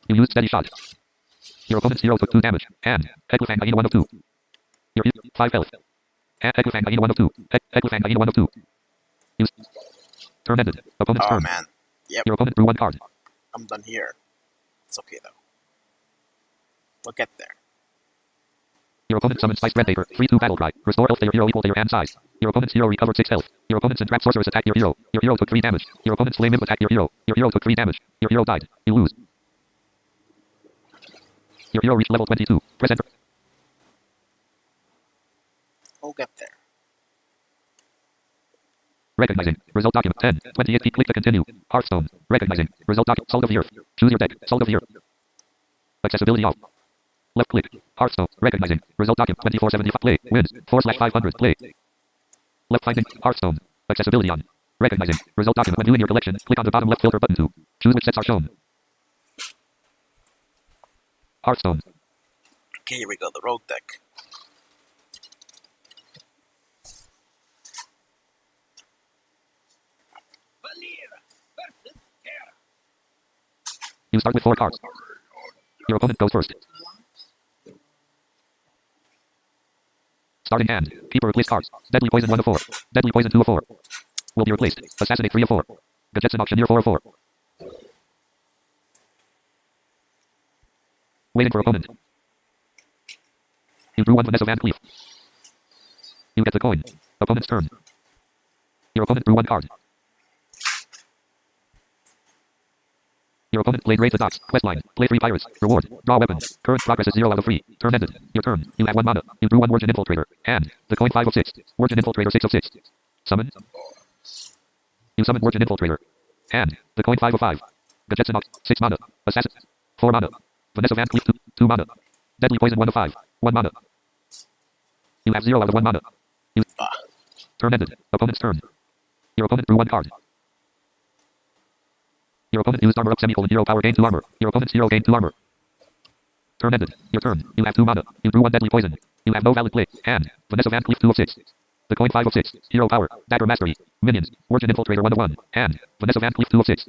You used Steady Shot. Your opponent's hero took 2 damage. Hand. Hecklefang Hyena 1 of 2. Your 5 health. Hecklefang Hyena 1 of 2. Hecklefang Hyena 1 of 2. Use. Turn ended. Opponent's Oh turn. man. Yep, Your opponent drew 1 card. I'm done here. It's okay though. We'll get there. Your opponent summons Spiced Red Paper. 3/2 battle cry. Restore health to your hero equal to your hand size. Your opponent's hero recovered 6 health. Your opponent's entrapped sorceress attacked your hero. Your hero took 3 damage. Your opponent's Flame Imp attacked your hero. Your hero took 3 damage. Your hero died. You lose. Your hero reached level 22. Press enter. We'll get there. Recognizing. Result document 10. 28. Click to continue. Hearthstone. Recognizing. Result document. Salt of the Earth. Choose your deck. Salt of the Earth. Accessibility off. Left click. Hearthstone. Recognizing. Result document 2475. Play. Wins. 4/500. Play. Left finding. Hearthstone. Accessibility on. Recognizing. Result document. When viewing your collection, click on the bottom left filter button to choose which sets are shown. Hearthstone. Okay, here we go. The rogue deck. Valera versus Terra. You start with 4 cards. Your opponent goes first. Starting hand. Keeper replace cards. Deadly Poison 1 of 4. Deadly Poison 2 of 4. Will be replaced. Assassinate 3 of 4. Gadgetson Auctioneer 4 of 4. Waiting for opponent. You drew 1 Vanessa Van Cleef. You get the coin. Opponent's turn. Your opponent drew 1 card. Your opponent played Raid to Docks. Questline. Play 3 Pirates. Reward. Draw weapon. Current progress is 0 out of 3. Turn ended. Your turn. You have 1 mana. You drew 1 Worgen Infiltrator. And the coin 5 of 6. Worgen Infiltrator 6 of 6. Summon. You summon Worgen Infiltrator. And the coin 5 of 5. Gadgetson Ox. 6 mana. Assassin. 4 mana. Vanessa Van Cleef 2 mana. Deadly Poison 1 of 5. 1 mana. You have 0 out of 1 mana. You turn ended. Opponent's turn. Your opponent drew 1 card. Your opponent used armor up semicolon hero power gain 2 armor. Your opponent's hero gained 2 armor. Turn ended. Your turn. You have 2 mana. You drew 1 Deadly Poison. You have no valid play. Hand. Vanessa Van Cleef 2 of 6. The coin 5 of 6. Hero power. Dagger mastery. Minions. Origin infiltrator 1 of 1. Hand. Vanessa Van Cleef 2 of 6.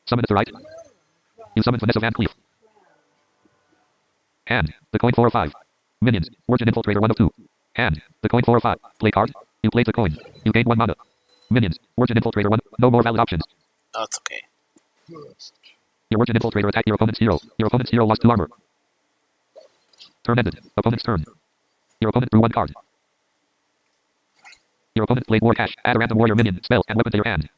Summon at the right. You summon Vanessa Van Cleef. Hand. The coin 4 of 5. Minions. Origin infiltrator 1 of 2. Hand. The coin 4 of 5. Play card. You played the coin. You gain 1 mana. Minions. Origin infiltrator 1. No more valid options. Oh, it's okay. Your Origin infiltrator attacked your opponent's hero. Your opponent's hero lost 2 armor. Turn ended. Opponent's turn. Your opponent drew 1 card. Your opponent played War Cash. Add a random warrior minion, spell, and weapon to your hand.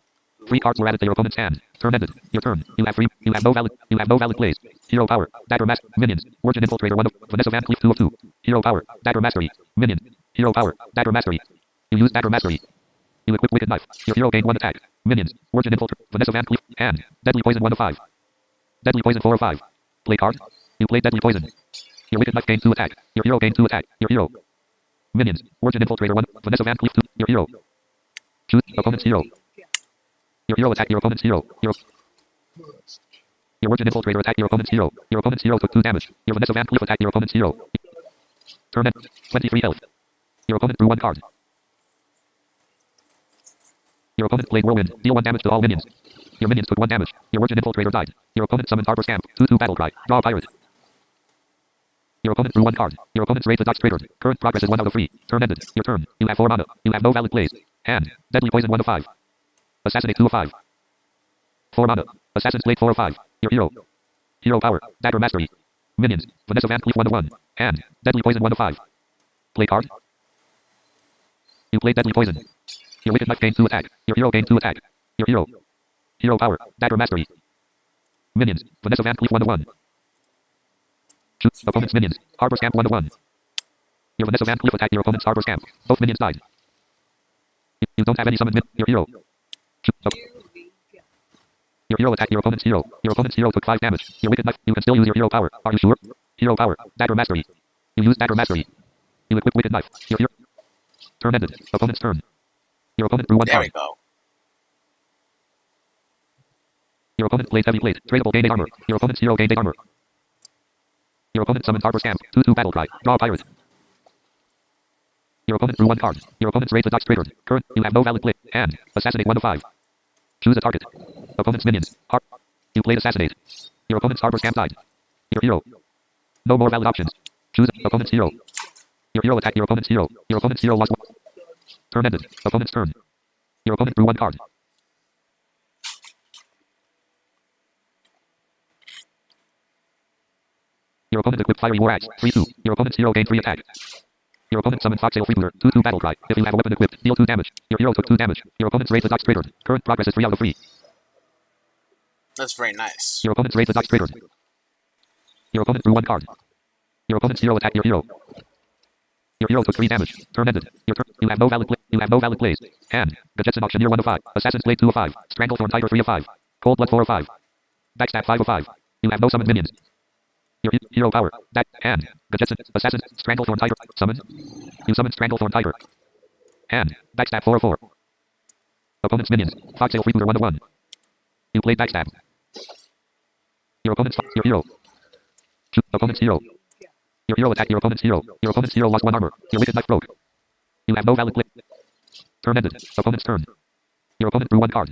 3 cards were added to your opponent's hand. Turn ended. Your turn. You have no valid plays. Hero power. Dagger mastery. Minions. Origin infiltrator 1 of Vanessa Van Cleef 2 of 2. Hero power. Dagger mastery. Minion. Hero power. Dagger mastery. You use dagger mastery. You equip wicked knife. Your hero gained 1 attack. Minions. Origin infiltrator. Vanessa Van Cleef. Hand. Deadly poison 1 of 5. Deadly poison 4 of 5. Play card. You played deadly poison. Your wicked knife gained 2 attack. Your hero gained 2 attack. Your hero. Minions. Origin infiltrator 1. Vanessa Van Cleef 2. Your hero. Choose opponent's hero. Your hero attacked your opponent's hero. Your Origin infiltrator attacked your opponent's hero. Your opponent's hero took 2 damage. Your Vanessa Van Cleef attacked your opponent's hero. Turn end. 23 health. Your opponent drew 1 card. Your opponent played Whirlwind. Deal 1 damage to all minions. Your minions took 1 damage. Your Origin infiltrator died. Your opponent summoned Harbor Scamp. 2/2 battle cry. Draw a pirate. Your opponent drew 1 card. Your opponent's raid the Dodge triggered. Current progress is 1 out of 3. Turn ended. Your turn. You have 4 mana. You have no valid plays. Hand. Deadly poison 1 of 5. Assassinate 2 of 5. 4 mana. Assassin's blade 4 of 5. Your hero. Hero power. Dagger mastery. Minions. Vanessa Van Cleef 1 of 1. Hand. Deadly poison 1 of 5. Play card. You played deadly poison. Your wicked knife gained 2 attack. Your hero gained 2 attack. Your hero. Hero power. Dagger mastery. Minions. Vanessa Van Cleef 1 of 1. Shoot opponent's minions. Harbor Scamp 1 of 1. Your Vanessa Van Cleef attacked your opponent's Harbor Scamp. Both minions died. You don't have any summoned Your hero. Shoot. Your hero attacked your opponent's hero. Your opponent's hero took 5 damage. Your wicked knife. You can still use your hero power. Are you sure? Hero power. Dagger mastery. You use dagger mastery. You equip wicked knife. Your hero. Turn ended. Opponent's turn. Your opponent drew 1 There card. we go. Your opponent played heavy plate. Tradable gained 8 armor. Your opponent's hero gained 8 armor. Your opponent summoned Harbor Scamp. 2/2 battle cry. Draw a pirate. Your opponent drew 1 card. Your opponent's raid the Dodge triggered. Current. You have no valid play. Hand. Assassinate 1 of 5. Choose a target. Opponent's minions. You played assassinate. Your opponent's Harbor Scamp died. Your hero. No more valid options. Choose opponent's hero. Your hero attacked your opponent's hero. Your opponent's hero lost 1. Turn ended. Opponent's turn. Your opponent drew 1 card. Your opponent equipped Fiery War Axe. 3/2. Your opponent's hero gained 3 attack. Your opponent summoned Foxtail Freebooter. 2/2 battle cry. If you have a weapon equipped, deal 2 damage. Your hero took 2 damage. Your opponent's raid the Dodge triggered. Current progress is 3 out of 3. That's very nice. Your opponent's raid the Dodge triggered. Your opponent drew 1 card. Your opponent's hero attacked your hero. Your hero took 3 damage. Turn ended. Your turn. You have no valid plays. Hand. Gadgetson Auctioneer 1 of 5. Assassin's Blade 2 of 5. Stranglethorn Tiger 3 of 5. Cold Blood 4 of 5. Backstab 5 of 5. You have no summoned minions. Your hero power. Hand. Gadgetson. Assassin. Stranglethorn Tiger. Summon. You summon Stranglethorn Tiger. Hand. Backstab 4 of 4. Opponent's minions. Foxtail Freebooter 1 of 1. You played backstab. Your opponent's your hero. Shoot opponent's hero. Your hero attacked your opponent's hero. Your opponent's hero lost 1 armor. Your wicked knife broke. You have no valid play. Turn ended. Opponent's turn. Your opponent drew 1 card.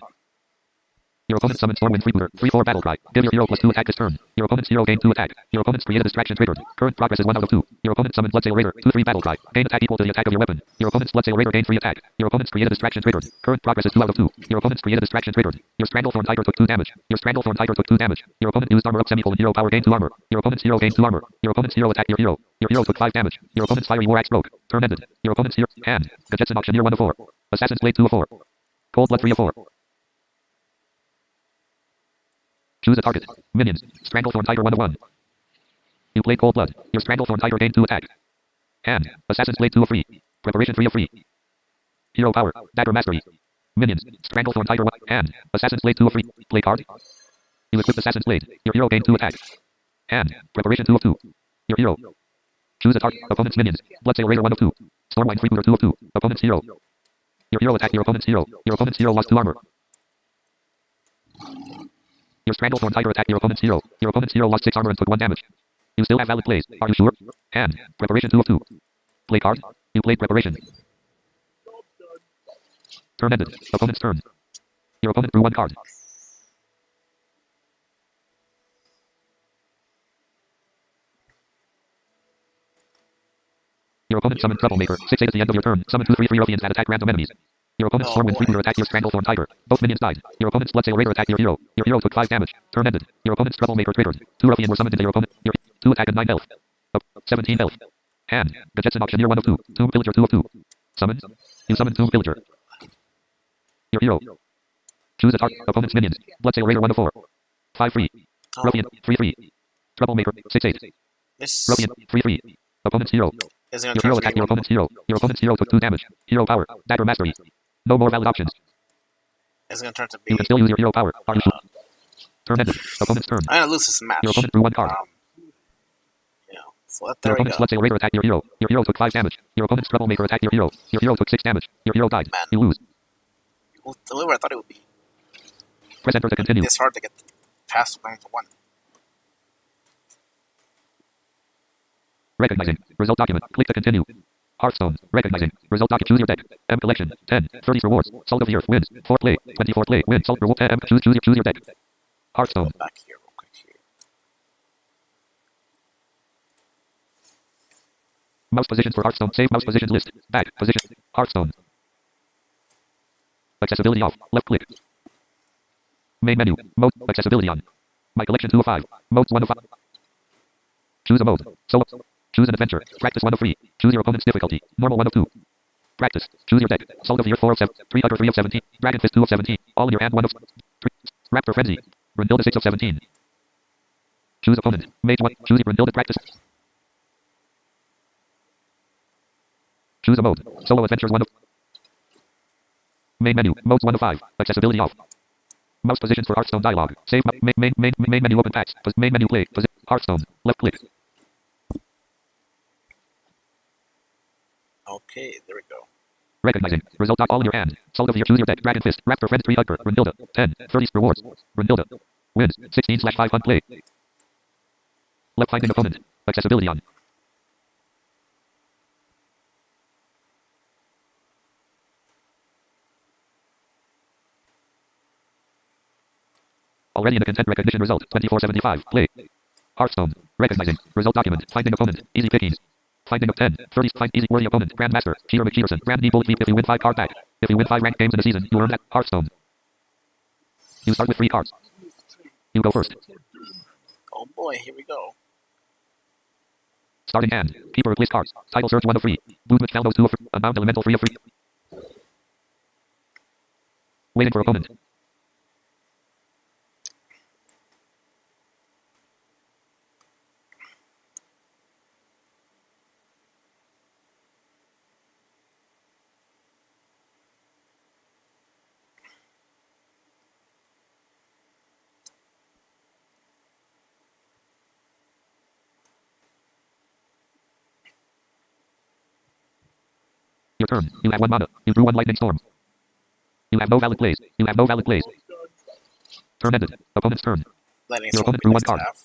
Your opponent summoned Stormwind Freebooter. 3/4 battle cry. Give your hero +2 attack this turn. Your opponent's hero gained 2 attack. Your opponent's created distraction triggered. Current progress is 1 out of 2. Your opponent summoned Bloodsail Raider. 2/3 battle cry. Gain attack equal to the attack of your weapon. Your opponent's Bloodsail Raider gained 3 attack. Your opponent's created distraction triggered. Current progress is 2 out of 2. Your opponent's created distraction triggered. Your Stranglethorn Tiger took 2 damage. Your Stranglethorn Tiger took 2 damage. Your opponent used armor up semicolon hero power gained 2 armor. Your opponent's hero gained 2 armor. Your opponent's hero attacked your hero. Your hero took 5 damage. Your opponent's Fiery War Axe broke. Turn ended. Your opponent's hero. Hand. Gadgetson Auctioneer 1 of 4. Assassin's Blade 2 of 4. Cold Blood 3 of 4. Choose a target. Minions. Stranglethorn Tiger 1 of 1. You played Cold Blood. Your Stranglethorn Tiger gained 2 attack. Hand. Assassin's Blade 2 of 3. Preparation 3 of 3. Hero power. Dagger mastery. Minions. Stranglethorn Tiger 1. Hand. Assassin's Blade 2 of 3. Play card. You equip Assassin's Blade. Your hero gained 2 attack. Hand. Preparation 2 of 2. Your hero. Choose a target. Opponent's minions. Bloodsail Raider 1 of 2. Stormwind Freebooter 2 of 2. Opponent's hero. Your hero attacked your opponent's hero. Your opponent's hero lost 2 armor. Your Stranglethorn Tiger attacked your opponent's hero. Your opponent's hero lost 6 armor and took 1 damage. You still have valid plays. Are you sure? Hand. Preparation 2 of 2. Play card. You played preparation. Turn ended. Opponent's turn. Your opponent drew one card. Your opponent summoned Troublemaker. 6-8 at the end of your turn. Summon 2/3 ruffians that attack random enemies. Your opponent's Stormwind Freebooter attacked your Stranglethorn Tiger. Both minions died. Your opponent's Bloodsail Raider attacked your hero. Your hero took 5 damage. Turn ended. Your opponent's Troublemaker triggered. 2 ruffians were summoned into your opponent. Your 2 attack and 9 health. 17 health. Hand. The Jetson Auctioneer 1 of 2. Tomb Pillager 2 of 2. Summon. You summon Tomb Pillager. Your hero. Choose a target. Opponent's minions. Bloodsail Raider 1 of 4. 5-3. Ruffian 3-3. Troublemaker 6-8. This Ruffian 3-3. Opponent's hero. is going Your to hero attacked your opponent's hero. Your opponent's hero took 2 damage. Hero power. Dagger mastery. No more valid options. It's going to turn to be. You can still use your hero power. Are you sure? Turn ended. Opponent's turn. I'm going to lose this match. Your opponent drew 1 card. So Your there we opponent's go. Bloodsail Raider attacked your hero. Your hero took 5 damage. Your opponent's Troublemaker attacked your hero. Your hero took 6 damage. Your hero died. Man. You lose. Well, the way I thought it would be. Press enter to continue. It's hard to get past 1-1. Recognizing. Result document. Click to continue. Hearthstone. Recognizing. Result document. Choose your deck. M collection. 10. 30 rewards. Salt of the Earth wins. 4th play. 24th play. Win. Salt reward. M. Choose your deck. Hearthstone. Go back here real quick here. Mouse positions for Hearthstone. Save mouse positions list. Back. Position. Hearthstone. Accessibility off. Left click. Main menu. Mode. Accessibility on. My collection 2 of 5. Modes 1 of 5. Choose a mode. Solo. Choose an adventure. Practice 1 of 3. Choose your opponent's difficulty. Normal 1 of 2. Practice. Choose your deck. Salt of the Earth 4 of 7. 3 Hugger 3 of 17. Dragon Fist 2 of 17. All in your hand 1 of 3. Raptor Frenzy. Brunhilde 6 of 17. Choose opponent. Mage 1. Choose your Brunhilde practice. Choose a mode. Solo adventures 1 of. Main menu. Modes 1 of 5. Accessibility off. Mouse positions for Hearthstone dialog. Save main menu open packs. Main menu play. Hearthstone. Left click. Okay, there we go. Recognizing. Result all in your hand. Salt of the Earth. Choose your deck. Dragon Fist. Raptor Friend 3 Hugger. Brunhilde. 10. 30 rewards. Brunhilde. Wins. 16/5 fun play. Left finding opponent. Accessibility on. Already in the content recognition result. 2475. Play. Hearthstone. Recognizing. Result document. Finding opponent. Easy pickings. Finding of 10. 30. Find easy worthy opponent. Grandmaster. Peter McPherson. Grand D Bullet Leap. If you win 5 card back. If you win 5 ranked games in a season, you earn that. Hearthstone. You start with 3 cards. You go first. Oh boy, here we go. Starting hand. Keeper replace cards. Title search 1 of 3. Movement Faldos 2 of 3. Amount elemental 3 of 3. Waiting for opponent. Your turn. You have 1 mana. You drew 1 lightning storm. You have no valid plays. You have no valid plays. Turn ended. Opponent's turn. Lightning Your Storm opponent drew 1 next to card. have.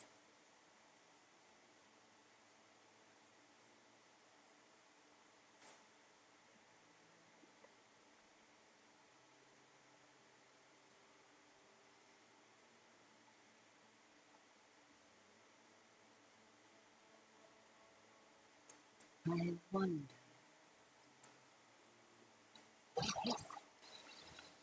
I wonder.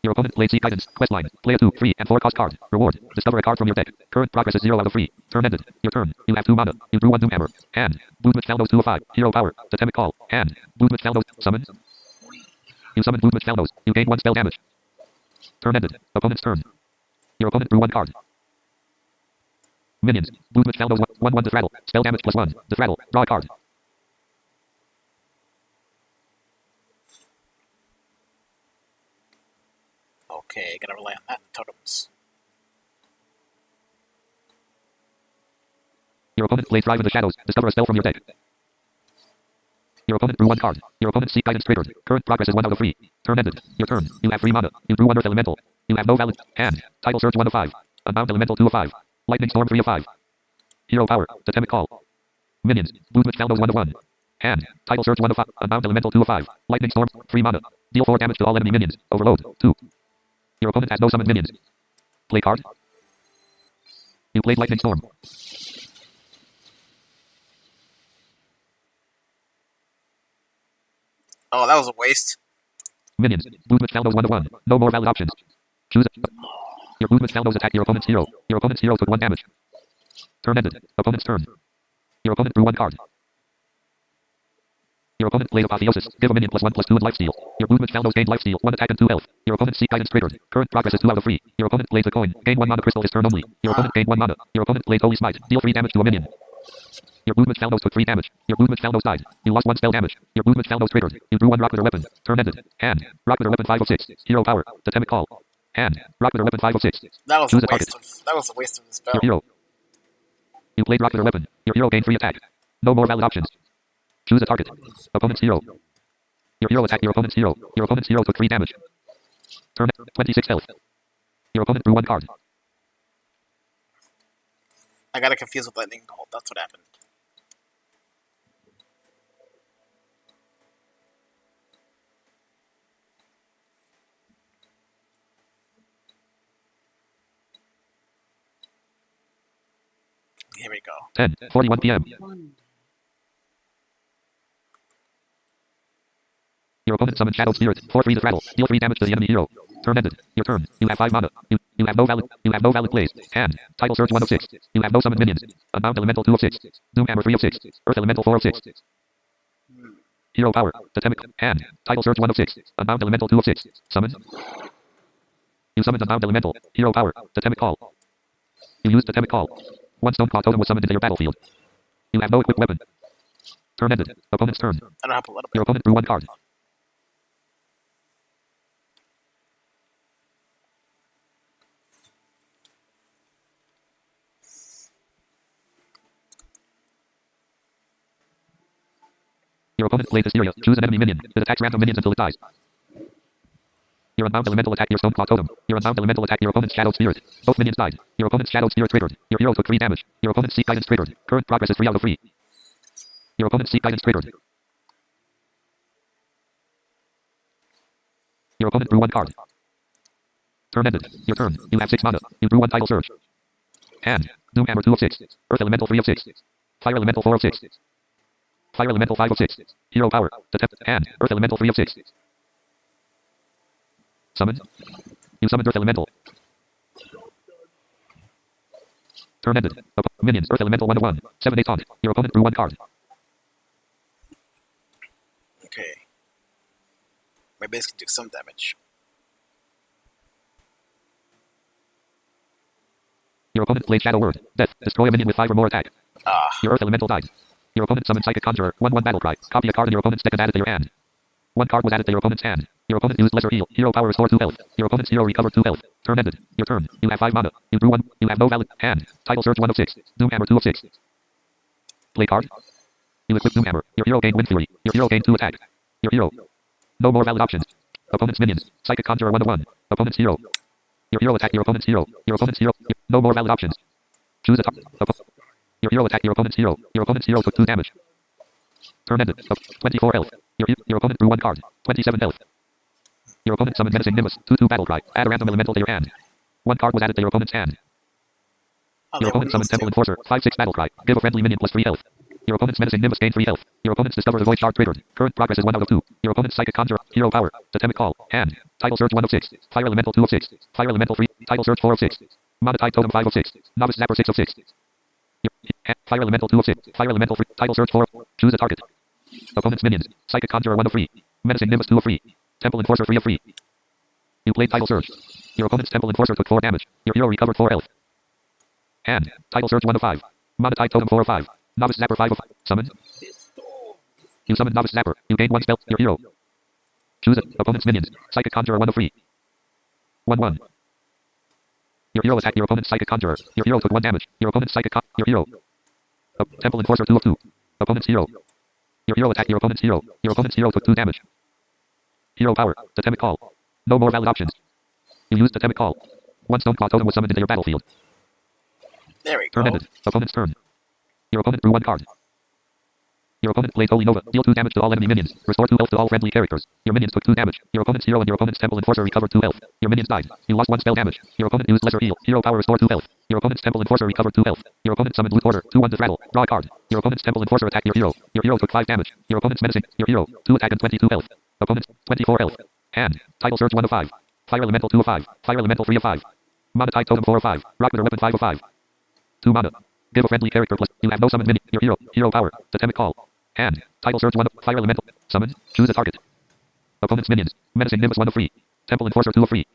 Your opponent played Seek Guidance. Questline. Play a 2, 3, and 4 cost card. Reward. Discover a card from your deck. Current progress is 0 out of 3. Turn ended. Your turn. You have 2 mana. You drew 1 Doomhammer. Hand. Movement Faldos 2 of 5. Hero power. Totemic call. Hand. Movement Faldos. Summon. You summon Movement Faldos. You gain 1 spell damage. Turn ended. Opponent's turn. Your opponent drew 1 card. Minions. Movement Faldos 1/1 Defrattle. Spell damage +1. Defrattle. Draw a card. Okay, gotta rely on that and totems. Your opponent plays Thrive in the Shadows. Discover a spell from your deck. Your opponent drew 1 card. Your opponent's Seek Guidance triggered. Current progress is 1 out of 3. Turn ended. Your turn. You have 3 mana. You drew 1 Earth Elemental. You have no valid. Hand. Title Search 1 of 5. Unbound Elemental 2 of 5. Lightning Storm 3 of 5. Hero power. Totemic call. Minions. Movement Faldos 1 of 1. Hand. Title Search 1 of 5. Unbound Elemental 2 of 5. Lightning Storm 3 mana. Deal 4 damage to all enemy minions. Overload. 2. Your opponent has no summoned minions. Play card. You played Lightning Storm. Oh, that was a waste. Minions. Movement Faldos 1-1. No more valid options. Choose. Your movement Faldos attack your opponent's hero. Your opponent's hero took 1 damage. Turn ended. Opponent's turn. Your opponent drew 1 card. Your opponent played Apotheosis. Give a minion +1/+2 and lifesteal. Your movement Faldos gained lifesteal. 1 attack and 2 health. Your opponent's Seek Guidance triggered. Current progress is 2 out of 3. Your opponent plays a coin. Gain 1 mana crystal this turn only. Your opponent gained 1 mana. Your opponent plays Holy Smite. Deal 3 damage to a minion. Your movement Faldos took 3 damage. Your movement Faldos died. You lost 1 spell damage. Your movement Faldos triggered. You drew 1 Rock with weapon. Turn ended. Hand. Rock with weapon 5 of 6. Hero power. Totemic call. Hand. Rock with weapon 5 of 6. That was Choose a a target. waste of. That was a waste of the spell. Your hero. You played Rock with weapon. Your hero gained 3 attack. No more valid options. Choose a target. Opponent's hero. Your hero attacked your opponent's hero. Your opponent's hero took 3 damage. Turn 26 health. Your opponent drew 1 card. I got it confused with Lightning Bolt. That's what happened. Here we go. 10:41 p.m. One. Your opponent summoned Shadow Spirit. 4-3 the rattle. Deal 3 damage to the enemy hero. Turn ended. Your turn. You have 5 mana. You have no valid plays. Hand. Title Surge 1 of 6. You have no summoned minions. Unbound Elemental 2 of 6. Doom Hammer 3 of 6. Earth Elemental 4 of 6. Hero power. Totemic. Hand. Title Surge 1 of 6. Unbound Elemental 2 of 6. Summon. You summoned Unbound Elemental. Hero power. Totemic call. You used Totemic call. 1 Stone Claw totem was summoned into your battlefield. You have no equipped weapon. Turn ended. Opponent's turn. I don't have a little Your bit. opponent drew 1 card. Your opponent plays Hysteria. Choose an enemy minion. It attacks random minions until it dies. Your Unbound Elemental attack your Stone Claw totem. Your Unbound Elemental attack your opponent's Shadow Spirit. Both minions died. Your opponent's Shadow Spirit triggered. Your hero took 3 damage. Your opponent's Seek Guidance triggered. Current progress is 3 out of 3. Your opponent's Seek Guidance triggered. Your opponent drew 1 card. Turn ended. Your turn. You have 6 mana. You drew 1 Tidal Surge. Hand. Doom Hammer 2 of 6. Earth Elemental 3 of 6. Fire Elemental 4 of 6. Fire Elemental 5 of 6. Hero power. Hand. Earth Elemental 3 of 6. Summon. You summoned Earth Elemental. Turn ended. Minions. Earth Elemental 1-1. 7-8 taunt. Your opponent drew 1 card. Okay. My base can do some damage. Your opponent played Shadow Word. Death. Destroy a minion with 5 or more attack. Ah, Your Earth Elemental died. Your opponent summoned Psychic Conjurer. 1-1 battle cry. Copy a card in your opponent's deck and add it to your hand. 1 card was added to your opponent's hand. Your opponent used Lesser Heal. Hero power restore 2 health. Your opponent's hero recovered 2 health. Turn ended. Your turn. You have 5 mana. You drew 1. You have no valid hand. Title Surge 1 of 6. Doom Hammer 2 of 6. Play card. You equip Doom Hammer. Your hero gained Wind Fury. Your hero gained 2 attack. Your hero. No more valid options. Opponent's minions. Psychic Conjurer 1-1. Opponent's hero. Your hero attack your opponent's hero. Your opponent's hero. No more valid options. Choose a target. Your hero attack your opponent's hero. Your opponent's hero took 2 damage. Turn ended. 24 health. Your opponent drew 1 card. 27 health. Your opponent summoned Menacing Nimbus. 2-2 battle cry. Add a random elemental to your hand. 1 card was added to your opponent's hand. oh, Your they opponent were summoned those Temple two. Enforcer. 5-6 battle cry. Give a friendly minion +3 health. Your opponent's Menacing Nimbus gained 3 health. Your opponent's Discover the Void Shard triggered. Current progress is 1 out of 2. Your opponent's Psychic Conjurer. Hero power. Totemic call. Hand. Title Surge 1 of 6. Fire Elemental 2 of 6. Fire Elemental 3. Title Surge 4 of 6. Mana Tide Totem 5 of 6. Novice Zapper 6 of 6. Fire Elemental 2 of 6. Fire Elemental 3. Title Surge 4. Choose a target. Opponent's minions. Psychic Conjurer 1 of 3. Menacing Nimbus 2 of 3. Temple Enforcer 3 of 3. You played Title Surge. Your opponent's Temple Enforcer took 4 damage. Your hero recovered 4 health. Hand. Title Surge 1 of 5. Mana Tide Totem 4 of 5. Novice Zapper 5 of 5. Summon. You summoned Novice Zapper. You gained 1 spell. Your hero. Choose it. Opponent's minions. Psychic Conjurer 1 of 3. 1-1. Your hero attacked your opponent's Psychic Conjurer. Your hero took 1 damage. Your opponent's Psychic Your hero. Temple Enforcer 2 of 2. Opponent's hero. Your hero attacked your opponent's hero. Your opponent's hero took 2 damage. Hero power. Totemic call. No more valid options. You used Totemic call. 1 Stone Claw totem was summoned into your battlefield. There we go. Turn ended. Opponent's turn. Your opponent drew 1 card. Your opponent played Holy Nova. Deal 2 damage to all enemy minions. Restore 2 health to all friendly characters. Your minions took 2 damage. Your opponent's hero and your opponent's Temple Enforcer recovered 2 health. Your minions died. You lost 1 spell damage. Your opponent used Lesser Heal. Hero Power restore 2 health. Your opponent's Temple Enforcer recovered 2 health. Your opponent summoned Loot Order. 2-1 to rattle. Draw a card. Your opponent's Temple Enforcer attacked your hero. Your hero took 5 damage. Your opponent's menacing. Your hero. 2 attack and 22 health. Opponent's 24 health. Hand. Title Surge 1 of 5. Fire Elemental 2 of 5. Fire Elemental 3 of 5. Mana Tide Totem 4 of 5. Rock with Weapon 5 of 5. 2 mana. Give a friendly character plus. You have no summoned minion. Your hero. Hero Power. Totemic Call. Hand. Title Surge 1 of Fire Elemental. Summon. Choose a target. Opponent's minions. Menacing Nimbus 1 of 3. Temple Enforcer 2 of 3.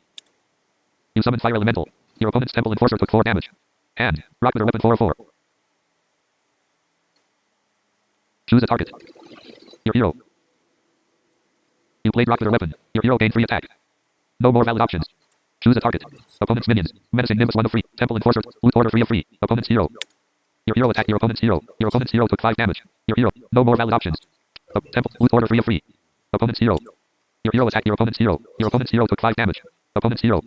You summon Fire Elemental. Your opponent's Temple Enforcer took 4 damage. Hand. Rock with Weapon 4 of 4. Choose a target. Your hero. You played Rock with Weapon. Your hero gained 3 attack. No more valid options. Choose a target. Opponent's minions. Menacing Nimbus 1 of 3. Temple Enforcer. Loot Order 3 of 3. Opponent's hero. Your hero attacked your opponent's hero. Your opponent's hero took 5 damage. Your hero. No more valid options. Temple. Loot Order 3 of 3. Opponent's hero. Your hero attacked your opponent's hero. Your opponent's hero took 5 damage. Opponent's hero.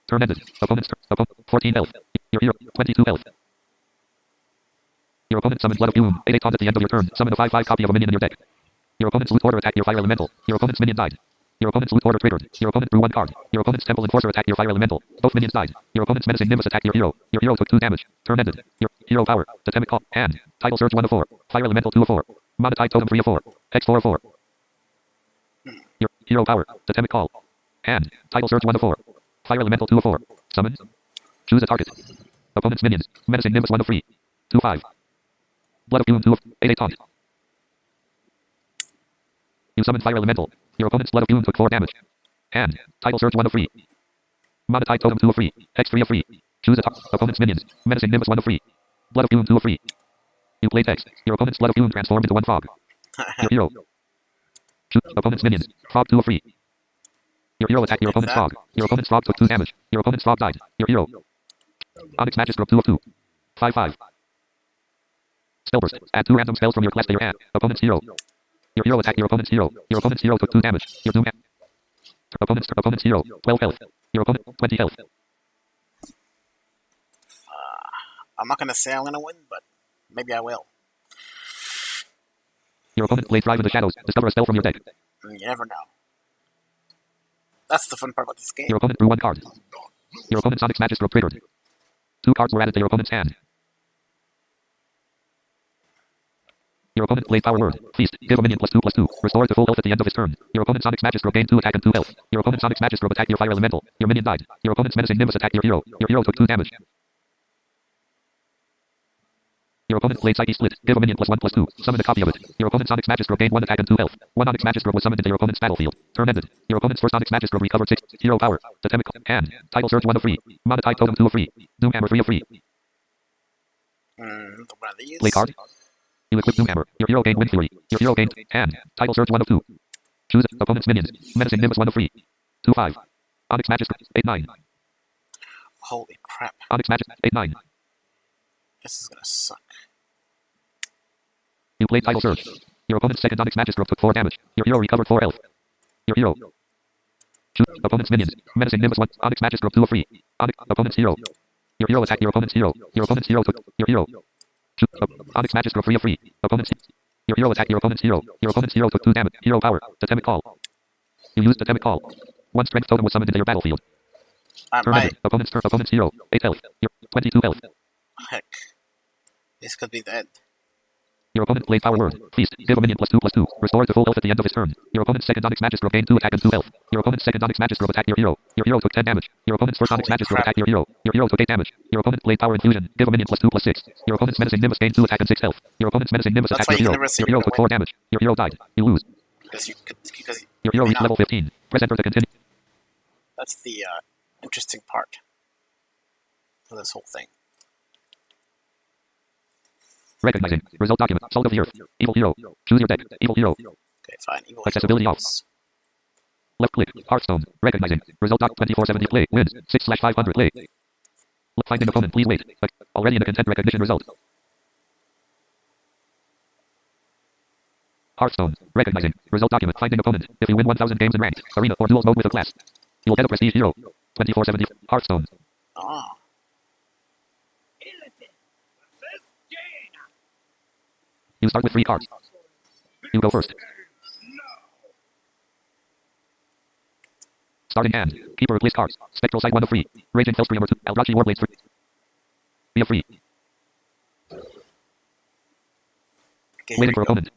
Turn ended. Opponent's turn. 14 health. Your hero. 22 health. Your opponent summoned Blood of Doom. 8 taunt at the end of your turn. Summon a 5/5 copy of a minion in your deck. Your opponent's Loot Order attacked your Fire Elemental. Your opponent's minion died. Your opponent's Loot Order triggered. Your opponent drew 1 card. Your opponent's Temple Enforcer attacked your Fire Elemental. Both minions died. Your opponent's Menacing Nimbus attacked your hero. Your hero took 2 damage. Turn ended. Your hero power. Totemic Call. Hand. Title Surge 1 of 4. Fire Elemental 2 of 4. Mana Tide Totem 3 of 4. Hex 4 of 4. Your hero power. Totemic Call. Hand. Title Surge 1 of 4. Fire Elemental 2 of 4. Summon. Choose a target. Opponent's minions. Menacing Nimbus 1 of 3. 2/5. Blood of Doom 2 of 8 taunt. You summon Fire Elemental. Your opponent's Blood of Doom took 4 damage. Hand. Title Surge 1 of 3. Mana Tide Totem 2 of 3. Hex 3 of 3. Choose a target. Opponent's minions. Menacing Nimbus 1 of 3. Blood of Doom 2 of 3. You played Hex. Your opponent's Blood of Doom transformed into 1 fog. Your hero. Choose opponent's minions. Frog 2 of 3. Your hero attacked your opponent's frog. Your opponent's frog took 2 damage. Your opponent's frog died. Your hero. Onyx Magistrope 2 of 2. 5/5. Spellburst. Add 2 random spells from your class to your hand. Opponent's hero. Your hero attacked your opponent's hero. Your opponent's hero took 2 damage. Your doom. Opponent's hero. 12 health. Your opponent 20 health. I'm not gonna say I'm gonna win, but maybe I will. Your opponent played Thrive in the Shadows. Discover a spell from your deck. You never know. That's the fun part about this game. Your opponent drew 1 card. Your opponent's Onyx Magistrope triggered. 2 cards were added to your opponent's hand. Your opponent played Power Word. Feast. Give a minion +2/+2. Restore it to full health at the end of his turn. Your opponent's Onyx Magistrope gained 2 attack and 2 health. Your opponent's Onyx Magistrope attacked your Fire Elemental. Your minion died. Your opponent's Menacing Nimbus attacked your hero. Your hero took 2 damage. Your opponent played Psyche Split. Give a minion +1/+2. Summon a copy of it. Your opponent's Onyx Magistrope gained 1 attack and 2 health. 1 Onyx Magistrope was summoned into your opponent's battlefield. Turn ended. Your opponent's first Onyx Magistrope recovered 6. Hero Power. Totemic Hand. Title Surge 1 of 3. Mana Tide Totem 2 of 3. Doom Hammer 3 of 3. One of these. Play card. You equip Doom Hammer. Your hero gained Wind Fury. Your hero gained Hand. Title Surge 1 of 2. Choose opponent's minions. Menacing Nimbus 1 of 3. 2/5. Onyx Magistrope 8/9. Holy crap. Onyx Magistrope 8/9. This is gonna suck. You played Title Surge. Your opponent's second Onyx Magistrope took 4 damage. Your hero recovered 4 health. Your hero. Choose opponent's minions. Menacing Nimbus 1. Onyx Magistrope 2 of 3. Opponent's hero. Your hero attacked your opponent's hero. Your opponent's hero took your hero. Choose Onyx Magistrope 3 of 3. Opponent's. Your hero attacked your opponent's hero. Your opponent's hero took 2 damage. Hero Power. Totemic Call. You used Totemic Call. 1 Strength Totem was summoned into your battlefield. Turn My ended. Opponent's turn. Opponent's hero. 8 health. Your 22 health. heck. This could be the end. Your opponent played Power Word. Feast. Give a minion +2/+2. Restore it to full health at the end of his turn. Your opponent's second Onyx Magistrope gained 2 attack and 2 health. Your opponent's second Onyx Magistrope attacked your hero. Your hero took 10 damage. Your opponent's first Onyx Holy Magistrope crap. attacked your hero. Your hero took 8 damage. Your opponent played Power Infusion. Give a minion +2/+6. Your opponent's Menacing Nimbus gained 2 attack and 6 health. Your opponent's Menacing Nimbus That's attacked why your you hero. can never say Your hero you're took gonna 4 damage. Your hero died. You lose. Because Your hero may reached not. level 15. Press enter to continue. That's the interesting part of this whole thing. Recognizing. Result document. Salt of the Earth. Evil hero. Choose your deck. Evil hero. Okay, fine. Evil Accessibility off. heroes. Left click. Hearthstone. Recognizing. Result doc 2470 play. Wins. 6/500 play. Finding opponent. Please wait. Already in the content recognition result. Hearthstone. Recognizing. Result document. Finding opponent. If you win 1000 games in ranked, arena, or duels mode with a class, you'll get a prestige hero. 2470. Hearthstone. Ah. Elite versus Jaina. You start with 3 cards. You go first. Starting hand. Keeper replace cards. Spectral Sight 1 of 3. Raging Hellspree number 2. Eldrazi Warblades 3. 3 of 3. Okay, here Waiting we for go. opponent.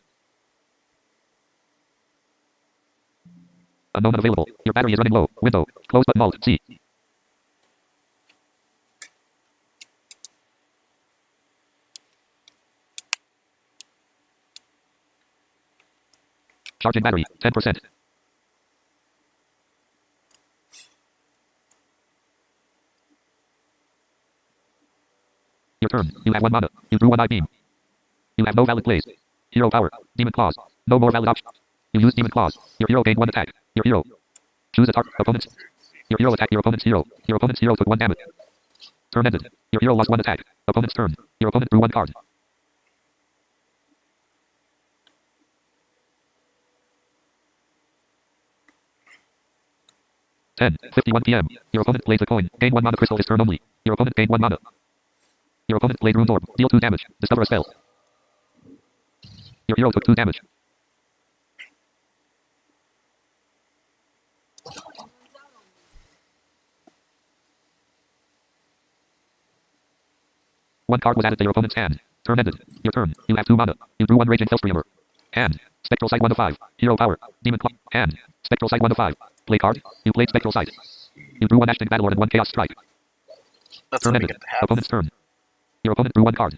Unknown unavailable. Your battery is running low. Window. Close button alt. C. Charging battery. 10%. Your turn. You have 1 mana. You drew 1 eye beam. You have no valid plays. Hero power. Demon claws. No more valid options. You use demon claws. Your hero gained 1 attack. Your hero. Choose a target. Opponent's. Your hero attacked your opponent's hero. Your opponent's hero took 1 damage. Turn ended. Your hero lost 1 attack. Opponent's turn. Your opponent drew 1 card. Ten 51 p.m. Your opponent plays a coin. Gain 1 mana crystal his turn only. Your opponent gained 1 mana. Your opponent played Rune's Orb. Deal 2 damage. Discover a spell. Your hero took 2 damage. One card was added to your opponent's hand. Turn ended. Your turn. You have 2 mana. You drew 1 Raging Hellspree. Hand. Spectral Sight 1 of 5. Hero power. Demon claw. Hand. Spectral Sight 1 of 5. Play card. You played Spectral Sight. You drew 1 Ashton Battlelord and 1 Chaos Strike. That's Turn what we ended. get to have. Opponent's turn. Your opponent drew 1 card.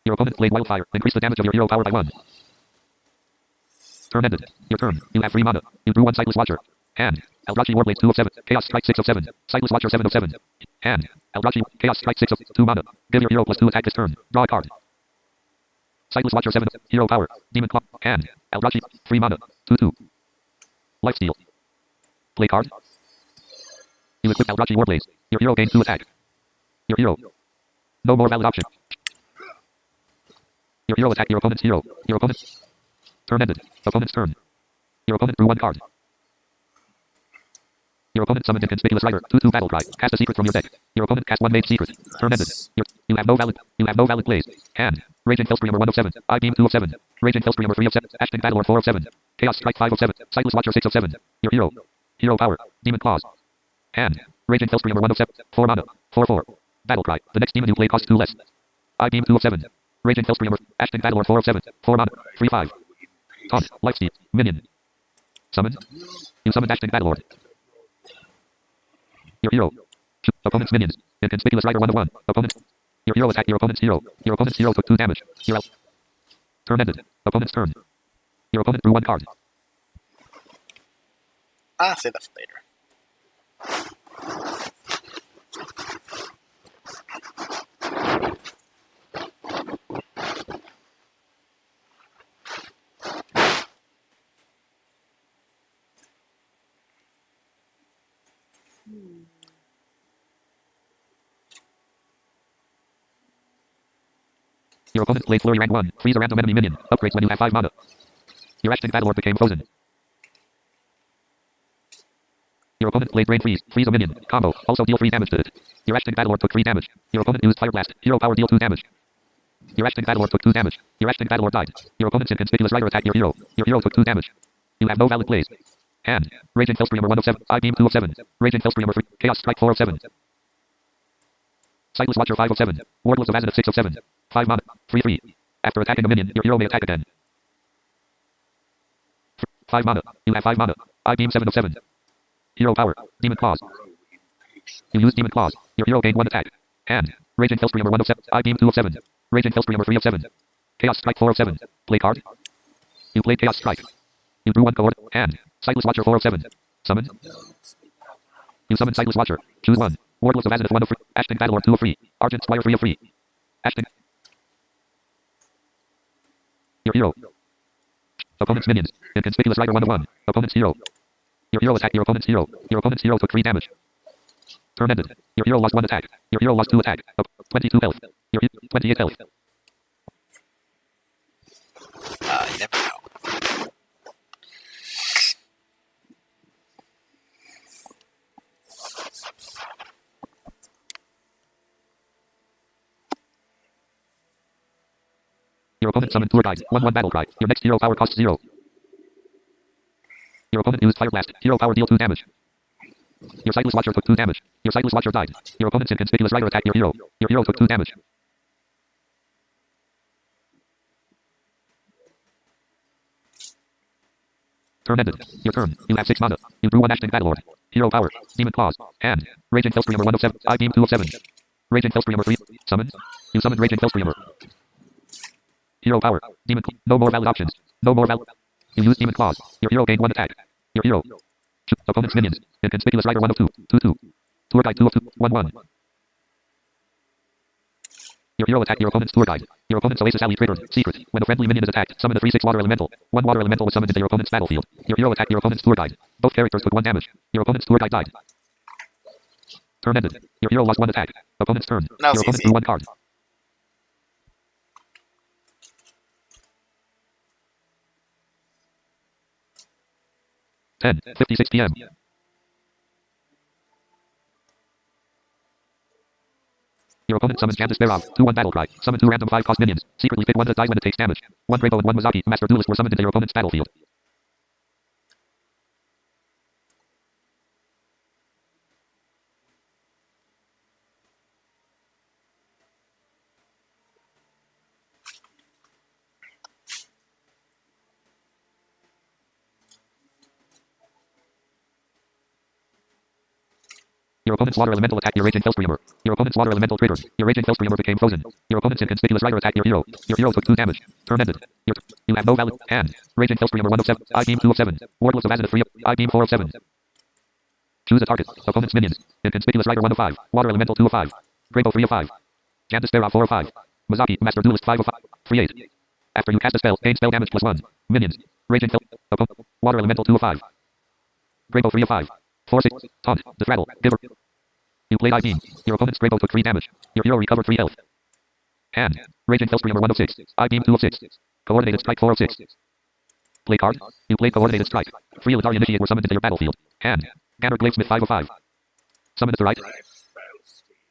Your opponent played Wildfire. Increase the damage of your hero power by 1. Turn ended. Your turn. You have 3 mana. You drew 1 Sightless Watcher. Hand. Eldrazi Warblades 2 of 7. Chaos Strike 6 of 7. Sightless Watcher 7 of 7. Hand. Eldrazi Chaos Strike 6 of 2 mana. Give your hero +2 attack this turn. Draw a card. Sightless Watcher 7 of hero power. Demon claw. Hand. Eldrazi 3 mana. 2/2. Lifesteal. Play card. You equip Eldrazi Warblades. Your hero gains 2 attack. Your hero. No more valid option. Your hero attacked your opponent's hero. Your opponent. Turn ended. Opponent's turn. Your opponent drew 1 card. Your opponent summoned Inconspicuous Rider. 2/2 battle cry. Cast a secret from your deck. Your opponent cast 1 made secret. Turn ended. You have no valid plays. Hand. Raging Hellspree number 1 of 7. Eye beam 2 of 7. Raging Hellspree number 3 of 7. Ashton Battlelord 4 of 7. Chaos Strike 5 of 7. Sightless Watcher 6 of 7. Your hero. Hero power. Demon claws. Hand. Raging Hellspree number 1 of 7. 4 mana. 4/4. Battle cry. The next demon you play costs 2 less. Eye beam 2 of 7. Raging Hellspree number. Ashton Battlelord 4 of 7. 4 mana. 3/5. Taunt. Lifesteal. Minion. Summon. You summon Ashton Battlelord. Your hero. Opponent's minions. Inconspicuous Rider 1 of 1. Opponent. Your hero attacked your opponent's hero. Your opponent's hero took 2 damage. You're out. Turn ended. Opponent's turn. Your opponent drew 1 card. Ah, say that for later. Your opponent played Flurry rank 1. Freeze a random enemy minion. Upgrades when you have 5 mana. Your Ashton Battlelord became frozen. Your opponent played Drain Freeze. Freeze a minion. Combo. Also deal 3 damage to it. Your Ashton Battlelord took 3 damage. Your opponent used Fire Blast. Hero power deal 2 damage. Your Ashton Battlelord took 2 damage. Your Ashton Battlelord died. Your opponent's Inconspicuous Rider attacked your hero. Your hero took 2 damage. You have no valid plays. Hand. Raging Hellspree number 1 of 7. Eye beam 2 of 7. Raging Hellspree number 3. Chaos Strike 4 of 7. Sightless Watcher 5 of 7. Wardless of Azimuth 6 of 7. 5 mana. 3/3. After attacking a minion, your hero may attack again. 5 mana. You have 5 mana. Eye beam 7 of 7. Hero power. Demon claws. You use demon claws. Your hero gained 1 attack. Hand. Raging Hellspree number 1 of 7. Eye beam 2 of 7. Raging Hellspree number 3 of 7. Chaos Strike 4 of 7. Play card. You played Chaos Strike. You drew 1 card. Hand. Sightless Watcher 4 of 7. Summon. You summon Sightless Watcher. Choose 1. Wardless of Azimuth 1 of 3. Ashton Battlelord 2 of 3. Argent Squire 3 of 3. Ashton. Your hero. Opponent's minions. Inconspicuous Rider 1 of 1. Opponent's hero. Your hero attacked your opponent's hero. Your opponent's hero took 3 damage. Turn ended. Your hero lost 1 attack. Your hero lost 2 attack. 22 health. Your 28 health. You never know. Your opponent summoned Tour Guide. 1/1 battle cry. Your next hero power costs 0. Your opponent used Fire Blast. Hero power deal 2 damage. Your Sightless Watcher took 2 damage. Your Sightless Watcher died. Your opponent's Inconspicuous Rider attacked your hero. Your hero took 2 damage. Turn ended. Your turn. You have 6 mana. You drew 1 Ashton Battlelord. Hero power. Demon Claws. Hand. Raging Hellscreamer 1 of 7. I beam 2 of 7. Raging Hellscreamer 3. Summon. You summoned Raging Hellscreamer. Hero power. Demon. No more valid options. No more valid. You use Demon Claws. Your hero gained 1 attack. Your hero. Shoot. Opponent's minions. Inconspicuous Rider 1 of 2. 2/2. Tour Guide 2 of 2. 1/1. Your hero attacked your opponent's Tour Guide. Your opponent's Oasis Alley triggered. Secret. When a friendly minion is attacked, summon a 3/6 water elemental. 1 water elemental was summoned into your opponent's battlefield. Your hero attacked your opponent's Tour Guide. Both characters took 1 damage. Your opponent's Tour Guide died. Turn ended. Your hero lost 1 attack. Opponent's turn. That was Your opponent easy. drew 1 card. 10:56 p.m. Your opponent summons Candace Barov. 2/1 battle cry. Summon 2 random 5 cost minions. Secretly pick one that dies when it takes damage. 1 Grabo and 1 Mazaki, Master Duelist, were summoned into your opponent's battlefield. Your opponent's water elemental attacked your Raging Hellscreamer. Your opponent's water elemental triggered. Your Raging Hellscreamer became frozen. Your opponent's Inconspicuous Rider attacked your hero. Your hero took 2 damage. Turn ended. You have no valid hand. Raging Hellscreamer 1 of 7. I beam 2 of 7. Wardless of Azenith 3 of. I beam 4 of 7. Choose a target. Opponent's minions. Inconspicuous Rider 1 of 5. Water elemental 2 of 5. Grabo 3 of 5. Candace Barov 4 of 5. Mazaki, Master Duelist 5 of 5. Free 8. After you cast a spell, gain spell damage +1. Minions. Raging Hell. Opponent. Water elemental 2 of 5. Grabo 3 of 5. 4/6. Taunt. Disrattle. Giver. You played I beam. Your opponent's Grabo took 3 damage. Your hero recovered 3 health. Hand. Raging Hellscreamer 1 of 6. I beam 2 of 6. Coordinated Strike 4 of 6. Play card. You played Coordinated Strike. 3 Eldar Initiate were summoned into your battlefield. Hand. Gannard Bladesmith 5 of 5. Summon to right.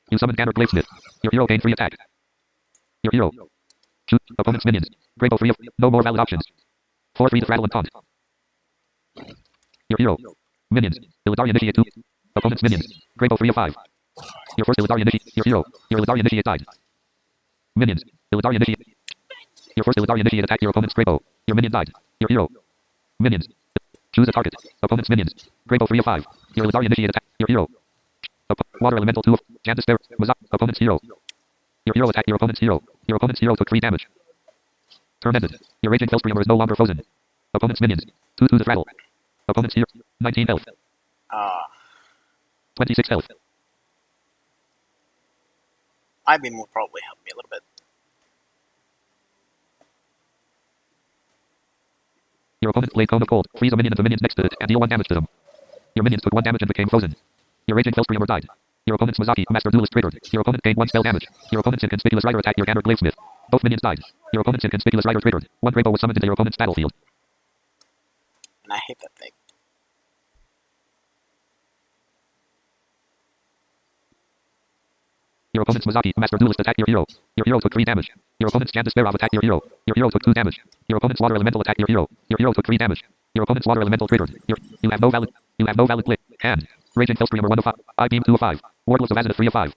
You summoned Gannard Bladesmith. Your hero gained 3 attack. Your hero. Shoot. Opponent's minions. Grabo 3 of. No more valid options. 4/3 Disrattle and Taunt. Your hero. Minions. Illidari Initiate 2. Opponent's minions. Grabo 3 of 5. Your first Illidari Initiate. Your hero. Your Illidari Initiate died. Minions. Illidari Initiate. Your first Illidari Initiate attacked your opponent's Grabo. Your minion died. Your hero. Minions. Choose a target. Opponent's minions. Grabo 3 of 5. Your Illidari Initiate attacked your hero. Water elemental 2 of. Candace Barov. Opponent's hero. Your hero attacked your opponent's hero. Your opponent's hero took 3 damage. Turn ended. Your Raging Hellscreamer is no longer frozen. Opponent's minions. 2/2 Disrattle. Opponent's hero. 19 health. 26 health. I beam will probably help me a little bit. Your opponent played Cone of Cold. Freeze a minion and the minions next to it and deal 1 damage to them. Your minions took 1 damage and became frozen. Your Raging Hellscreamer died. Your opponent's Mazaki, Master Duelist triggered. Your opponent gained 1 spell damage. Your opponent's Inconspicuous Rider attacked your Gannard Bladesmith. Both minions died. Your opponent's Inconspicuous Rider triggered. 1 Grabo was summoned into your opponent's battlefield. And I hate that thing. Your opponent's Mazaki, Master Duelist attacked your hero. Your hero took 3 damage. Your opponent's Candace Barov attacked your hero. Your hero took 2 damage. Your opponent's Water Elemental attacked your hero. Your hero took 3 damage. Your opponent's Water Elemental triggered. You have no valid play. Hand. Raging Hellscreamer 1 of 5. I beam 2 of 5. Wardless of Azenith 3 of 5.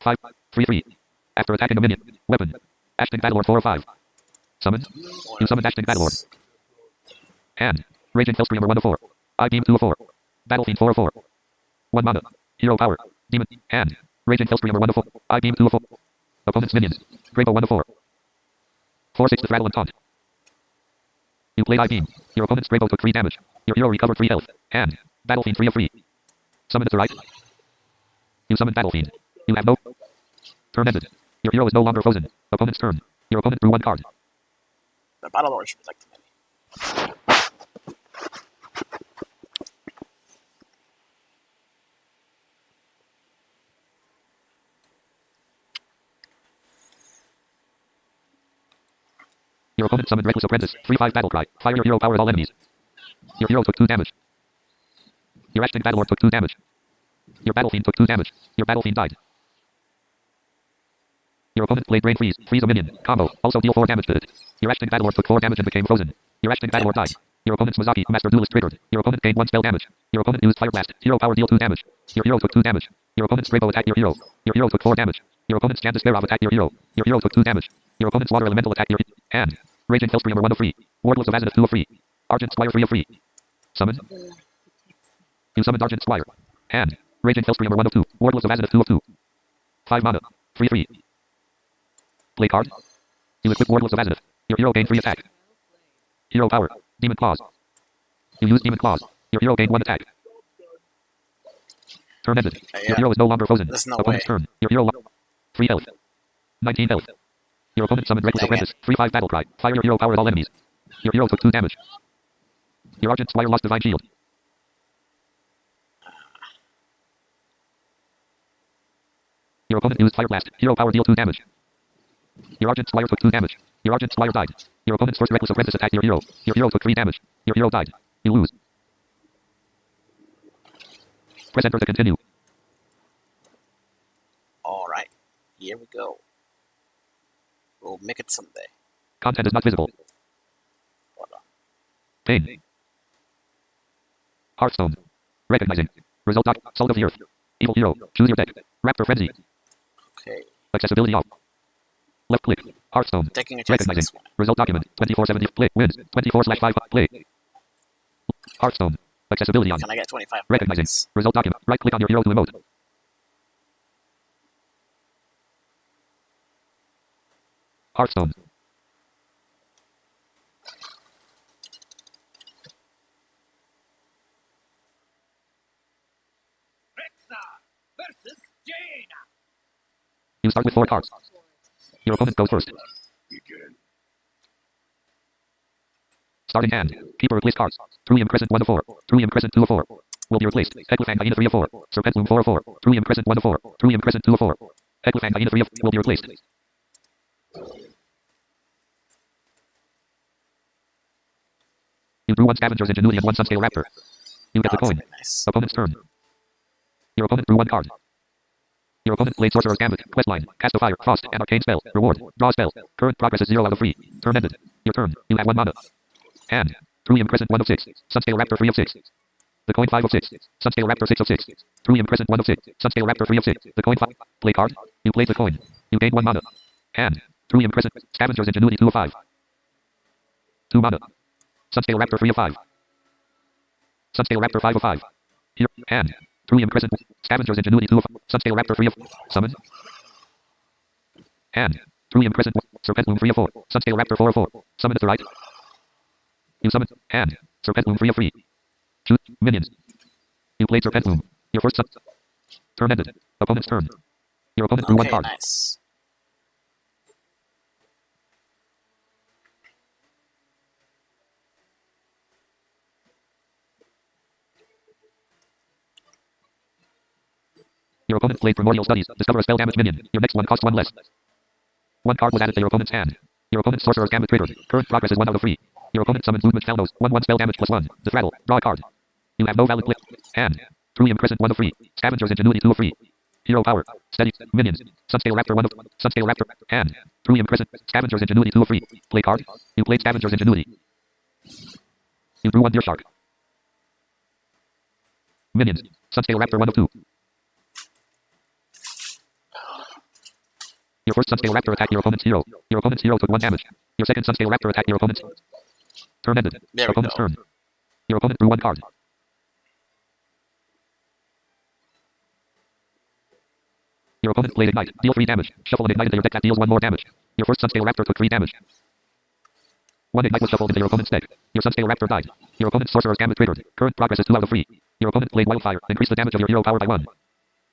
5/3/3. After attacking a minion. Weapon. Ashton Battlelord 4 of 5. Summon. You summoned Ashton Battlelord. Hand. Raging Hellscreamer 1 of 4. I beam 2 of 4. Battlefiend 4 of 4. 1 mana. Hero power. Demon. Hand. Raging Hellscreamer 1 of 4. I beam 2 of 4. Opponent's minions. Grabo 1 of 4. 4/6 Disrattle and Taunt. You played I beam. Your opponent's Grabo took 3 damage. Your hero recovered 3 health. Hand. Battlefiend 3 of 3. Summon to right. You summon Battlefiend. You have no. Turn ended. Your hero is no longer frozen. Opponent's turn. Your opponent drew 1 card. The Battle Lord should protect me. Your opponent summoned Reckless Apprentice. 3/5 battle cry. Fire your hero power at all enemies. Your hero took 2 damage. Your Ashton Battlelord took 2 damage. Your Battlefiend took 2 damage. Your Battlefiend died. Your opponent played Brain Freeze. Freeze a minion. Combo. Also deal 4 damage to it. Your Ashton Battlelord took 4 damage and became frozen. Your Ashton Battlelord died. Your opponent's Mazaki, Master Duelist triggered. Your opponent gained 1 spell damage. Your opponent used Fire Blast. Hero power deal 2 damage. Your hero took 2 damage. Your opponent's Strabo attacked your hero. Your hero took 4 damage. Your opponent's Jan Despairov attacked your hero. Your hero took 2 damage. Your opponent's Water Elemental attacked your hand. Raging Hellscreamer 1 of free. Wardless of Azimuth 2 of free. Argent Squire 3 of free. Summon. The light protects me. You summoned Argent Squire. Hand. Raging Hellscreamer 1 of 2. Wardless of Azimuth 2 of 2. 5 mana. 3/3. Play card. You equip Wardless of Azimuth. Your hero gained 3 attack. Hero power. Demon Claws. You use Demon Claws. Your hero gained 1 attack. Turn ended. Your Yeah. hero is no longer frozen. There's no Opponent's way. turn. Your hero 3 health. 19 health. Your opponent summoned Reckless Dang it. Apprentice. 3/5 battle cry. Fire your hero power at all enemies. Your hero took 2 damage. Your Argent Squire lost Divine Shield. Your opponent used Fire Blast. Hero power deal 2 damage. Your Argent Squire took 2 damage. Your Argent Squire died. Your opponent's first Reckless Apprentice attacked your hero. Your hero took 3 damage. Your hero died. You lose. Press enter to continue. Alright. Here we go. We'll make it someday. Content is not visible. Hold on. Pain. Hearthstone. Recognizing. Result doc. Salt of the Earth. Evil Hero. Choose your deck. Raptor Frenzy. Okay. Accessibility off. Left click. Hearthstone. Taking a chance on Recognizing. this one. Result document. 24/70. Play. Wins. 24/5. Play. Hearthstone. Accessibility on. Can I get 25 Recognizing. points? Result document. Right click on your hero to emote. Hearthstone. Rexa versus Jaina. You start with 4 cards. Your opponent goes first. Starting hand. Keeper replace cards. Truium Crescent 1 of 4. Truium Crescent 2 of 4. Will be replaced. Equifang Hyena 3 of 4. Serpentloom 4 of 4. Truium Crescent 1 of 4. Truium Crescent 2 of 4. Equifang Hyena 3 of will be replaced. You drew 1 Scavenger's Ingenuity and 1 Sunscale Raptor. You get the That's coin. very nice. Opponent's turn. Your opponent drew 1 card. Your opponent played Sorcerer's Gambit, Questline, Cast of Fire, Frost, and Arcane Spell. Reward. Draw spell. Current progress is 0 out of 3. Turn ended. Your turn. You have 1 mana. Hand. Truium Crescent 1 of 6. Sunscale Raptor 3 of 6. The coin 5 of 6. Sunscale Raptor 6 of 6. Truium Crescent 1 of 6. Sunscale Raptor 3 of 6. The coin 5. Play card. You played the coin. You gain 1 mana. Hand. Truium Crescent. Scavenger's Ingenuity 2 of 5. 2 mana. Sunscale Raptor 3 of 5. Sunscale Raptor 5 of 5. Here. Hand. Truium Crescent. Scavenger's Ingenuity 2 of 5. Sunscale Raptor 3 of Summon. Hand. Truium Crescent. Serpentloom 3 of 4. Sunscale Raptor 4 of 4. Summon at the right. You summon. Hand. Serpentloom 3 of 3. Choose minions. You played Serpentloom. Your first sun. Turn ended. Opponent's turn. Your opponent drew 1 Okay, card. nice. Your opponent played Primordial Studies. Discover a spell damage minion. Your next one costs 1 less. 1 card was added to your opponent's hand. Your opponent's Sorcerer's Gambit triggered. Current progress is 1 out of 3. Your opponent summons Movement Faldos. 1/1 spell damage plus 1. Disrattle. Draw a card. You have no valid play. Hand. Truium Crescent 1 of 3. Scavenger's Ingenuity 2 of 3. Hero power. Steady. Minions. Sunscale Raptor 1 of Sunscale Raptor. Hand. Truium Crescent. Scavenger's Ingenuity 2 of 3. Play card. You played Scavenger's Ingenuity. You drew 1 Deer Shark. Minions. Sunscale Raptor 1 of 2. Your first Sunscale Raptor attacked your opponent's hero. Your opponent's hero took 1 damage. Your second Sunscale Raptor attacked your opponent's. Turn ended. There we Opponent's go. turn. Your opponent drew 1 card. Your opponent played Ignite. Deal 3 damage. Shuffle an Ignite into your deck that deals 1 more damage. Your first Sunscale Raptor took 3 damage. 1 Ignite was shuffled into your opponent's deck. Your Sunscale Raptor died. Your opponent's Sorcerer's Gambit triggered. Current progress is 2 out of 3. Your opponent played Wildfire. Increase the damage of your hero power by 1.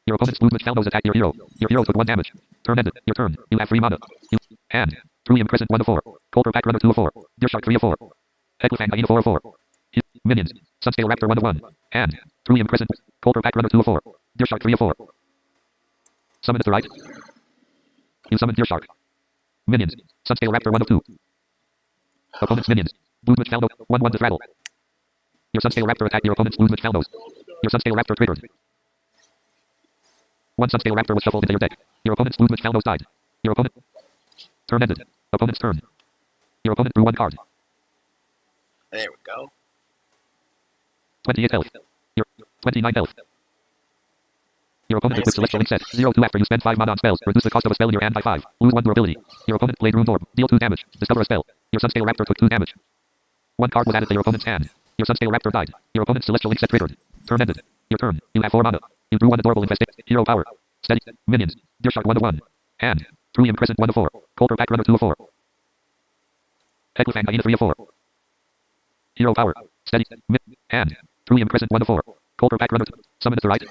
Your opponent's Movement Faldos attacked your hero. Your hero took 1 damage. Turn ended. Your turn. You have 3 mana. You hand. Truium Crescent 1 of 4. Colper Pack Runner 2 of 4. Deer Shark 3 of 4. Equifang Hyena 4 of 4. Minions. Sunscale Raptor 1 of 1. Hand. Truium Crescent. Colper Pack Runner 2 of 4. Deer Shark 3 of 4. Summon at the right. You summon Deer Shark. Minions. Sunscale Raptor 1 of 2. Opponent's minions. Movement Faldo. 1/1 Disrattle. Your Sunscale Raptor attacked your opponent's Movement Faldos. Your Sunscale Raptor triggered. 1 Sunscale Raptor was shuffled into your deck. Your opponent's Movement Faldos died. Your opponent. Turn ended. Opponent's turn. Your opponent drew one card. There we go. 28 health. Your 29 health. Your opponent Nice. equips Celestial Link set. 0-2 after you spend 5 mana on spells. Reduce the cost of a spell in your hand by 5. Lose 1 durability. Your opponent played Rune's Orb. Deal 2 damage. Discover a spell. Your Sunscale Raptor took 2 damage. 1 card was added to your opponent's hand. Your Sunscale Raptor died. Your opponent's Celestial Link set triggered. Turn ended. Your turn. You have 4 mana. You drew 1 adorable infestation. Hero power. Steady. Minions. Deer Shark 1-1. Hand. Thulium Crescent 1-4. Coulter Pack Runner 2-4. Hecklefang Hyena 3-4. Hero power. Steady. Hand. Thulium Crescent 1-4. Coulter Pack Runner 2. Summon to the right.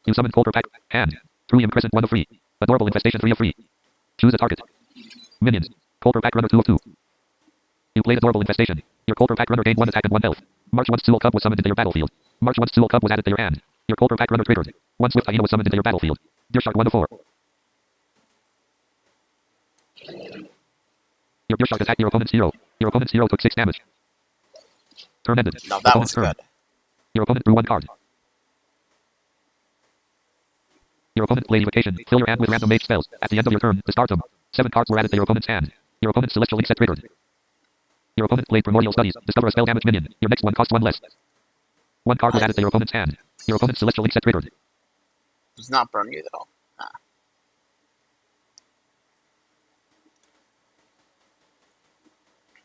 You summon Coulter Pack. Hand. Thulium Crescent 1-3. Adorable Infestation 3-3. Choose a target. Minions. Coulter Pack Runner 2-2. You played Adorable Infestation. Your Coulter Pack Runner gained 1 attack and 1 health. March 1's Tool Cup was summoned into your battlefield. March 1's Tool Cup was added to your hand. Your Coulter Pack Runner triggered. 1 Swift Hyena was summoned into your battlefield. Deer Shark 1-4. Your Deer Shark attacked your opponent's hero. Your opponent's hero took 6 damage. Turn ended. Now that was Opponent's turn. good. Your opponent drew 1 card. Your opponent played Evocation. Fill your hand with random mage spells. At the end of your turn, discard them. 7 cards were added to your opponent's hand. Your opponent's Celestial Link set triggered. Your opponent played Primordial Studies. Discover a spell damage minion. Your next one costs 1 less. 1 card was added to your opponent's hand. Your opponent's Celestial Link set triggered. Does not burn you though.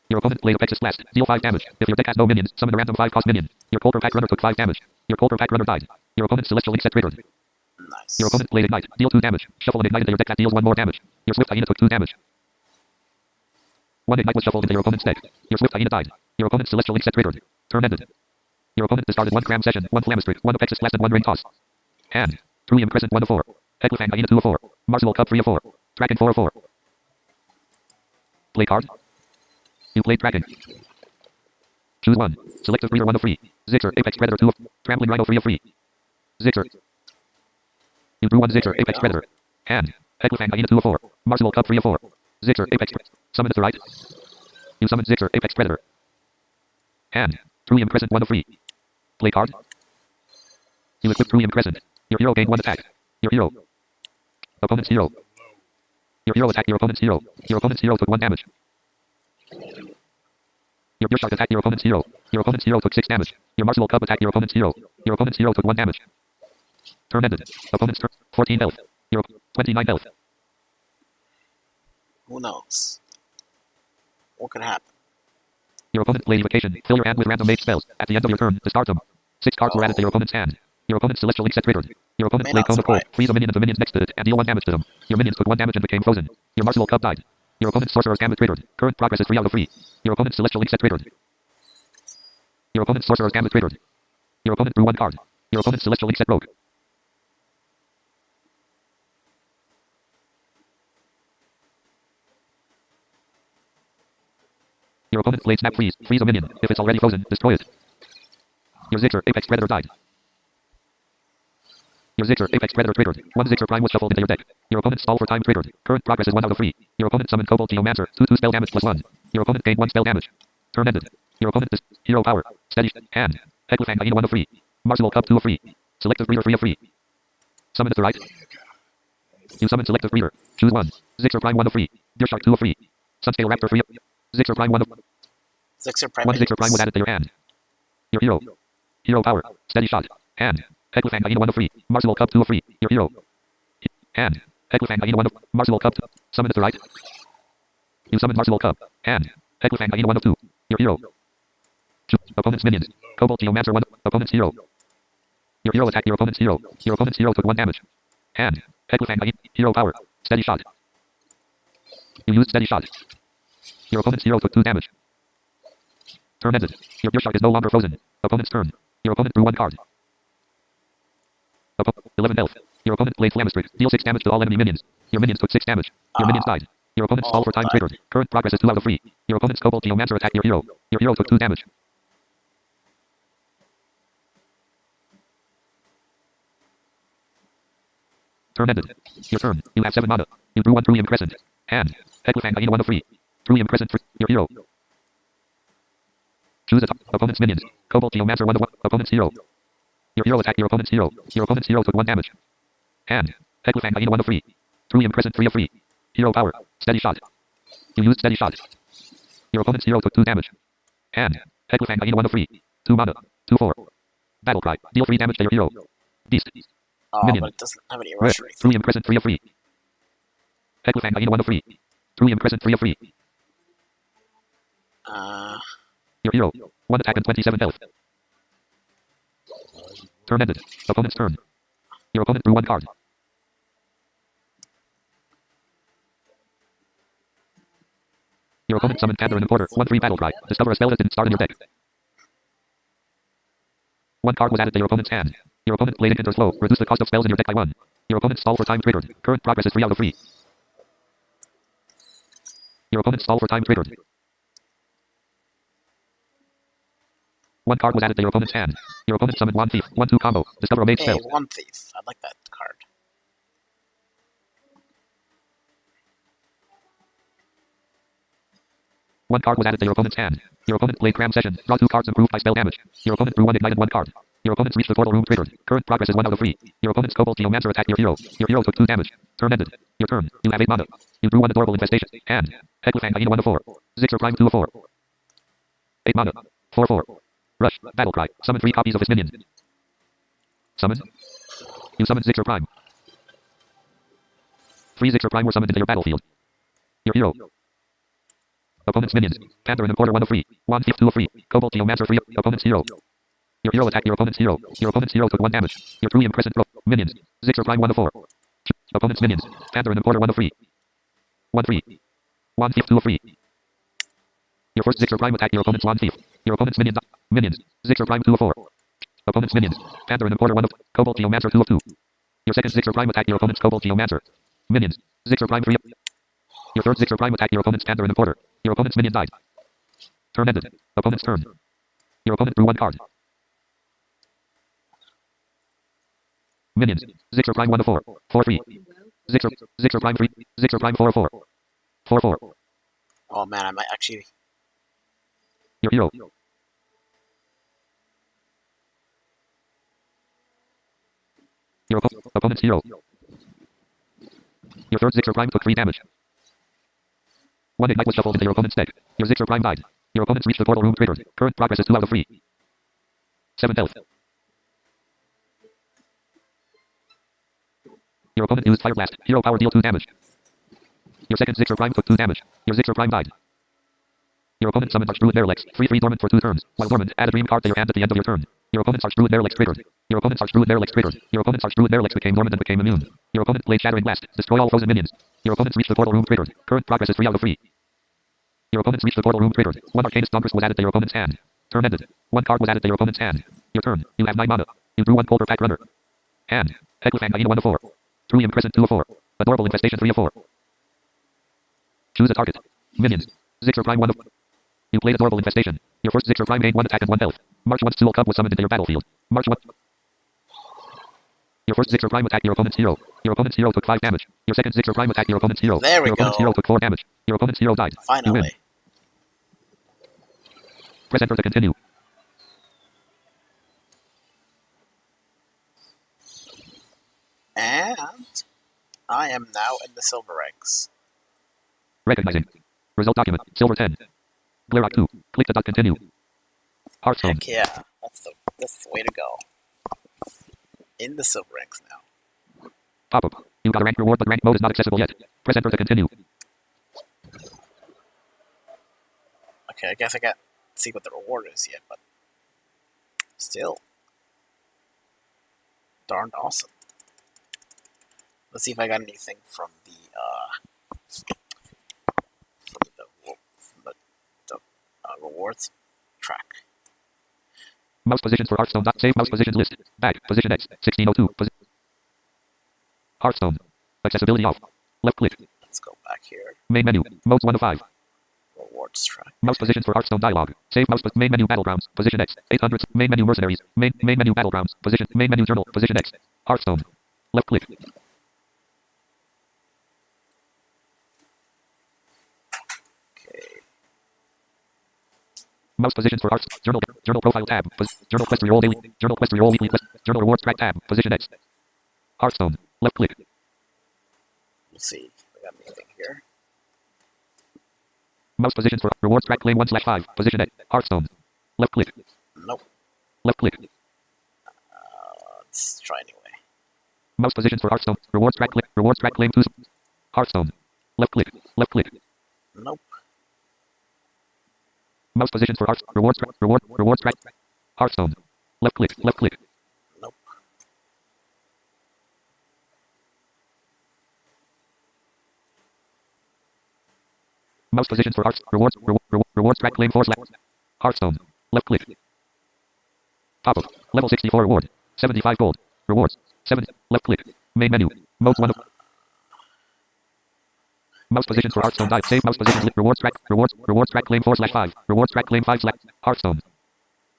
Your opponent played Apexis Blast. Deal 5 damage. If your deck has no minions, summon a random 5 cost minion. Your Coulter Pack Runner took 5 damage. Your Coulter Pack Runner died. Your opponent's Celestial Link set triggered. Nice. Your opponent played Ignite. Deal 2 damage. Shuffle an Ignite into your deck that deals 1 more damage. Your Swift Hyena took 2 damage. 1 Ignite was shuffled into your opponent's deck. Your Swift Hyena died. Your opponent's Celestial Link set triggered. Turn ended. Your opponent discarded 1 Cram Session, 1 Flamestreak, 1 Apexis Blast, and 1 Ring Toss. Hand. Thulium Crescent 1-4. Hecklefang Hyena 2-4. Marsual Cub 3-4. Dragon 4-4. Play card. You played Dragon. Choose 1. Selective Breeder 1-3. Zixer, Apex Predator 2. Trampling Rhino 3-3. Zixer. You drew 1 Zixer, Apex Predator. Hand. Hecklefang Hyena 2-4. Marsual Cub 3-4. Zixer, Apex Predator. Summon to the right. You summon Zixer, Apex Predator. Hand. Thulium Crescent 1-3. Play card. You equip Thulium Crescent. Your hero gained 1 attack. Your hero. Opponent's hero. Your hero attacked your opponent's hero. Your opponent's hero took 1 damage. Your Deer Shark attacked your opponent's hero. Your opponent's hero took 6 damage. Your Marsual Cub attacked your opponent's hero. Your opponent's hero took 1 damage. Turn ended. Opponent's turn. 14 health. Your 29 health. Who knows? What could happen? Your opponent played Evocation. Fill your hand with random mage spells. At the end of your turn, discard them. 6 cards were added to your opponent's hand. Your opponent's Celestial Link set triggered. Your opponent May played not Cone of Cold. survive. Freeze a minion and the minions next to it and deal 1 damage to them. Your minions took 1 damage and became frozen. Your Marsual Cub died. Your opponent's Sorcerer's Gambit triggered. Current progress is 3 out of 3. Your opponent's Celestial Link set triggered. Your opponent's Sorcerer's Gambit triggered. Your opponent drew 1 card. Your opponent's Celestial Link set broke. Your opponent played Snap Freeze. Freeze a minion. If it's already frozen, destroy it. Your Zixer, Apex Predator died. Your Zixer, Apex Predator triggered. 1 Zixer Prime was shuffled into your deck. Your opponent's Stall for Time triggered. Current progress is 1 out of 3. Your opponent summoned Cobalt Geomancer. 2 spell damage plus 1. Your opponent gained 1 spell damage. Turn ended. Your opponent is hero power. Steady hand. Hecklefang Hyena 1-3. Marsual Cub 2-3. Selective Breeder 3-3. Summon to the right. You summon Selective Breeder. Choose 1. Zixer Prime 1-3. Deer Shark 2-3. Sunscale Raptor 3. Zixer Prime 1. Zixer Prime. 1 Zixer Prime was added to your hand. Your hero. Hero power. Steady shot. Hand. Hecklefang Hyena 1-3. Marsual Cub 2-3. Your hero. Hand. Hecklefang Hyena 1. Marsual Cub. Summon to the right. You summon Marsual Cub. Hand. Hecklefang Hyena 1-2. Your hero. Opponent's minions. Cobalt Geomancer 1. Opponent's hero. Your hero attacked your opponent's hero. Your opponent's hero took 1 damage. Hand. Hecklefang Hyena. Hero power. Steady shot. You used steady shot. Your opponent's hero took 2 damage. Turn ended. Your Deer Shark is no longer frozen. Opponent's turn. Your opponent drew 1 card. 11 health. Your opponent played Flamestreak. Deal 6 damage to all enemy minions. Your minions took 6 damage. Your minions died. Your opponent's Stall for Time triggered. Current progress is 2 out of 3. Your opponent's Cobalt Geomancer attacked your hero. Your hero took 2 damage. Turn ended. Your turn. You have 7 mana. You drew 1 Thulium Crescent. Hand. Hecklefang Hyena 1-3. Thulium Crescent for your hero. Choose a opponent's minions. Cobalt Geomancer 1-1. Opponent's hero. Your hero attacked your opponent's hero. Your opponent's hero took 1 damage. Hand. Hecklefang Hyena 1-3. Truly impressive 3 of 3. Hero power. Steady shot. You used steady shot. Your opponent's hero took 2 damage. Hand. Hecklefang Hyena 1 of 3. 2 mana. 2/4. Battle cry. Deal 3 damage to your hero. Beast. Oh, Minion. but it doesn't have any Red. rush or anything. Truly impressive 3 of 3. Hecklefang Hyena 1 of 3. Truly impressive 3 of 3. Your hero. 1 attack and 27 health. Turn ended. Opponent's turn. Your opponent drew 1 card. Your opponent summoned Panther in the order. 1/3 battle cry. Discover a spell that didn't start in your deck. 1 card was added to your opponent's hand. Your opponent played Incanter's Flow. Reduce the cost of spells in your deck by 1. Your opponent's stall for time triggered. Current progress is 3 out of 3. Your opponent's stall for time triggered. 1 card was added to your opponent's hand. Your opponent summoned Wand Thief. 1/2 combo. Discover a mage Hey, spell. One Thief. I like that card. One card was added to your opponent's hand. Your opponent played Cram Session. Draw 2 cards improved by spell damage. Your opponent drew 1 ignited 1 card. Your opponent's reached the portal room triggered. Current progress is 1 out of 3. Your opponent's Cobalt Geomancer attacked your hero. Your hero took 2 damage. Turn ended. Your turn. You have 8 mana. You drew 1 adorable infestation. Hand. Hecklefang Hyena 1 of 4. Zixer Prime 2 of 4. 8 mana. 4/4. Rush. Battle cry. Summon 3 copies of his minion. Summon. You summoned Zixer Prime. 3 Zixer Prime were summoned into your battlefield. Your hero. Opponent's minions. Panther in the quarter 1 of 3. Wand Thief 2 of 3. Cobalt Geomancer 3 of opponent's hero. Your hero attacked your opponent's hero. Your opponent's hero took 1 damage. Your truly impressive minions. Zixer Prime 1 of 4. Opponent's minions. Panther in the quarter 1 of 3. 1/3. Wand Thief 2 of 3. Your first Zixer Prime attacked your opponent's Wand Thief. Your opponent's minions. Minions. Zixer Prime 2 of 4. Opponent's minions. Panther in the quarter 1 of Cobalt Geomancer 2 of 2. Your second Zixer Prime attacked your opponent's Cobalt Geomancer. Minions. Zixer Prime 3 of. Your third Zixer Prime attacked your opponent's Panther in the quarter. Your opponent's minion died. Turn ended. Opponent's turn. Your opponent drew 1 card. Minions. Zixer Prime 1 of 4. 4/3. Zixer Prime 3. Zixer Prime 4 of 4. 4/4. Oh man, I might actually. Your hero. Your opponent's hero. Your third Zixer Prime took 3 damage. 1 ignite was shuffled into your opponent's deck. Your Zixer Prime died. Your opponent's reached the portal room triggered. Current progress is 2 out of 3. 7 health. Your opponent used Fire Blast. Hero power deal 2 damage. Your second Zixer Prime took 2 damage. Your Zixer Prime died. Your opponent summoned Archdruid Nerlex. 3/3 dormant for 2 turns. While dormant, add a dream card to your hand at the end of your turn. Your opponent's Archdruid Nerlex triggered. Your opponent's Archdruid Nerlex triggered. Your opponent's Archdruid Nerlex became dormant and became immune. Your opponent played Shattering Blast. Destroy all frozen minions. Your opponent's reached the portal room triggered. Current progress is 3 out of 3. Your opponent's reached the portal room triggered. 1 Arcanist Dawngrist was added to your opponent's hand. Turn ended. 1 card was added to your opponent's hand. Your turn. You have 9 mana. You drew 1 Polter Pack Runner. Hand. Hecklefang Hyena 1 of 4. Truly Imprisoned 2 of 4. Adorable Infestation 3 of 4. Choose a target. Minions. Zixer Prime 1 of. You played Adorable Infestation. Your first Zixer Prime gained 1 attack and 1 health. March 1's Tool Cub was summoned into your battlefield. March 1. Your first Zixer Prime attacked your opponent's hero. Your opponent's hero took 5 damage. Your second Zixer Prime attacked your opponent's hero. There we Your opponent's go. hero took 4 damage. Your opponent's hero died. You win. Finally. Press enter to continue. And I am now in the silver ranks. Recognizing. Result document. Silver 10. Glarok 2. Click the dot continue. Hearthstone. Heck yeah, that's the way to go. In the silver ranks now. Pop-up. You got a rank reward, but rank mode is not accessible yet. Press enter to continue. Okay, I guess I can't see what the reward is yet, but still, darned awesome. Let's see if I got anything from the rewards track. Mouse positions for Hearthstone. Save mouse positions list. Back. Position X. 1602. Hearthstone. Accessibility off. Left click. Let's go back here. Main menu. Modes 1 of 5. Rewards track. Mouse positions for Hearthstone dialog. Save mouse. Main menu battlegrounds. Position X. 800. Main menu mercenaries. Main menu battlegrounds. Position. Main menu journal. Position X. Hearthstone. Left click. Okay. Mouse positions for Hearthstone. Journal profile tab. Journal quest reroll daily. Journal quest reroll weekly quest. Journal rewards track tab. Position X. Hearthstone. Left click. Let's Let's see. We got anything here? Mouse positions for rewards track lane 1/5. Position A. Hearthstone. Left click. Nope. Left click. Let's try anyway. Mouse positions for Hearthstone. Rewards track lane. Rewards track lane 2. Hearthstone. Left click. Left click. Nope. Mouse positions for Hearthstone. Rewards track. Hearthstone. Left click. Left click. Nope. Mouse positions for Hearthstone. Rewards track lane 4 /. Hearthstone. Left click. Pop up. Level 64 reward. 75 gold. Rewards. 7. Left click. Main menu. Modes 1 of. Mouse positions for Hearthstone dive. Save mouse positions. Rewards track. Rewards track lane 4/5. Rewards track lane 5 / Hearthstone.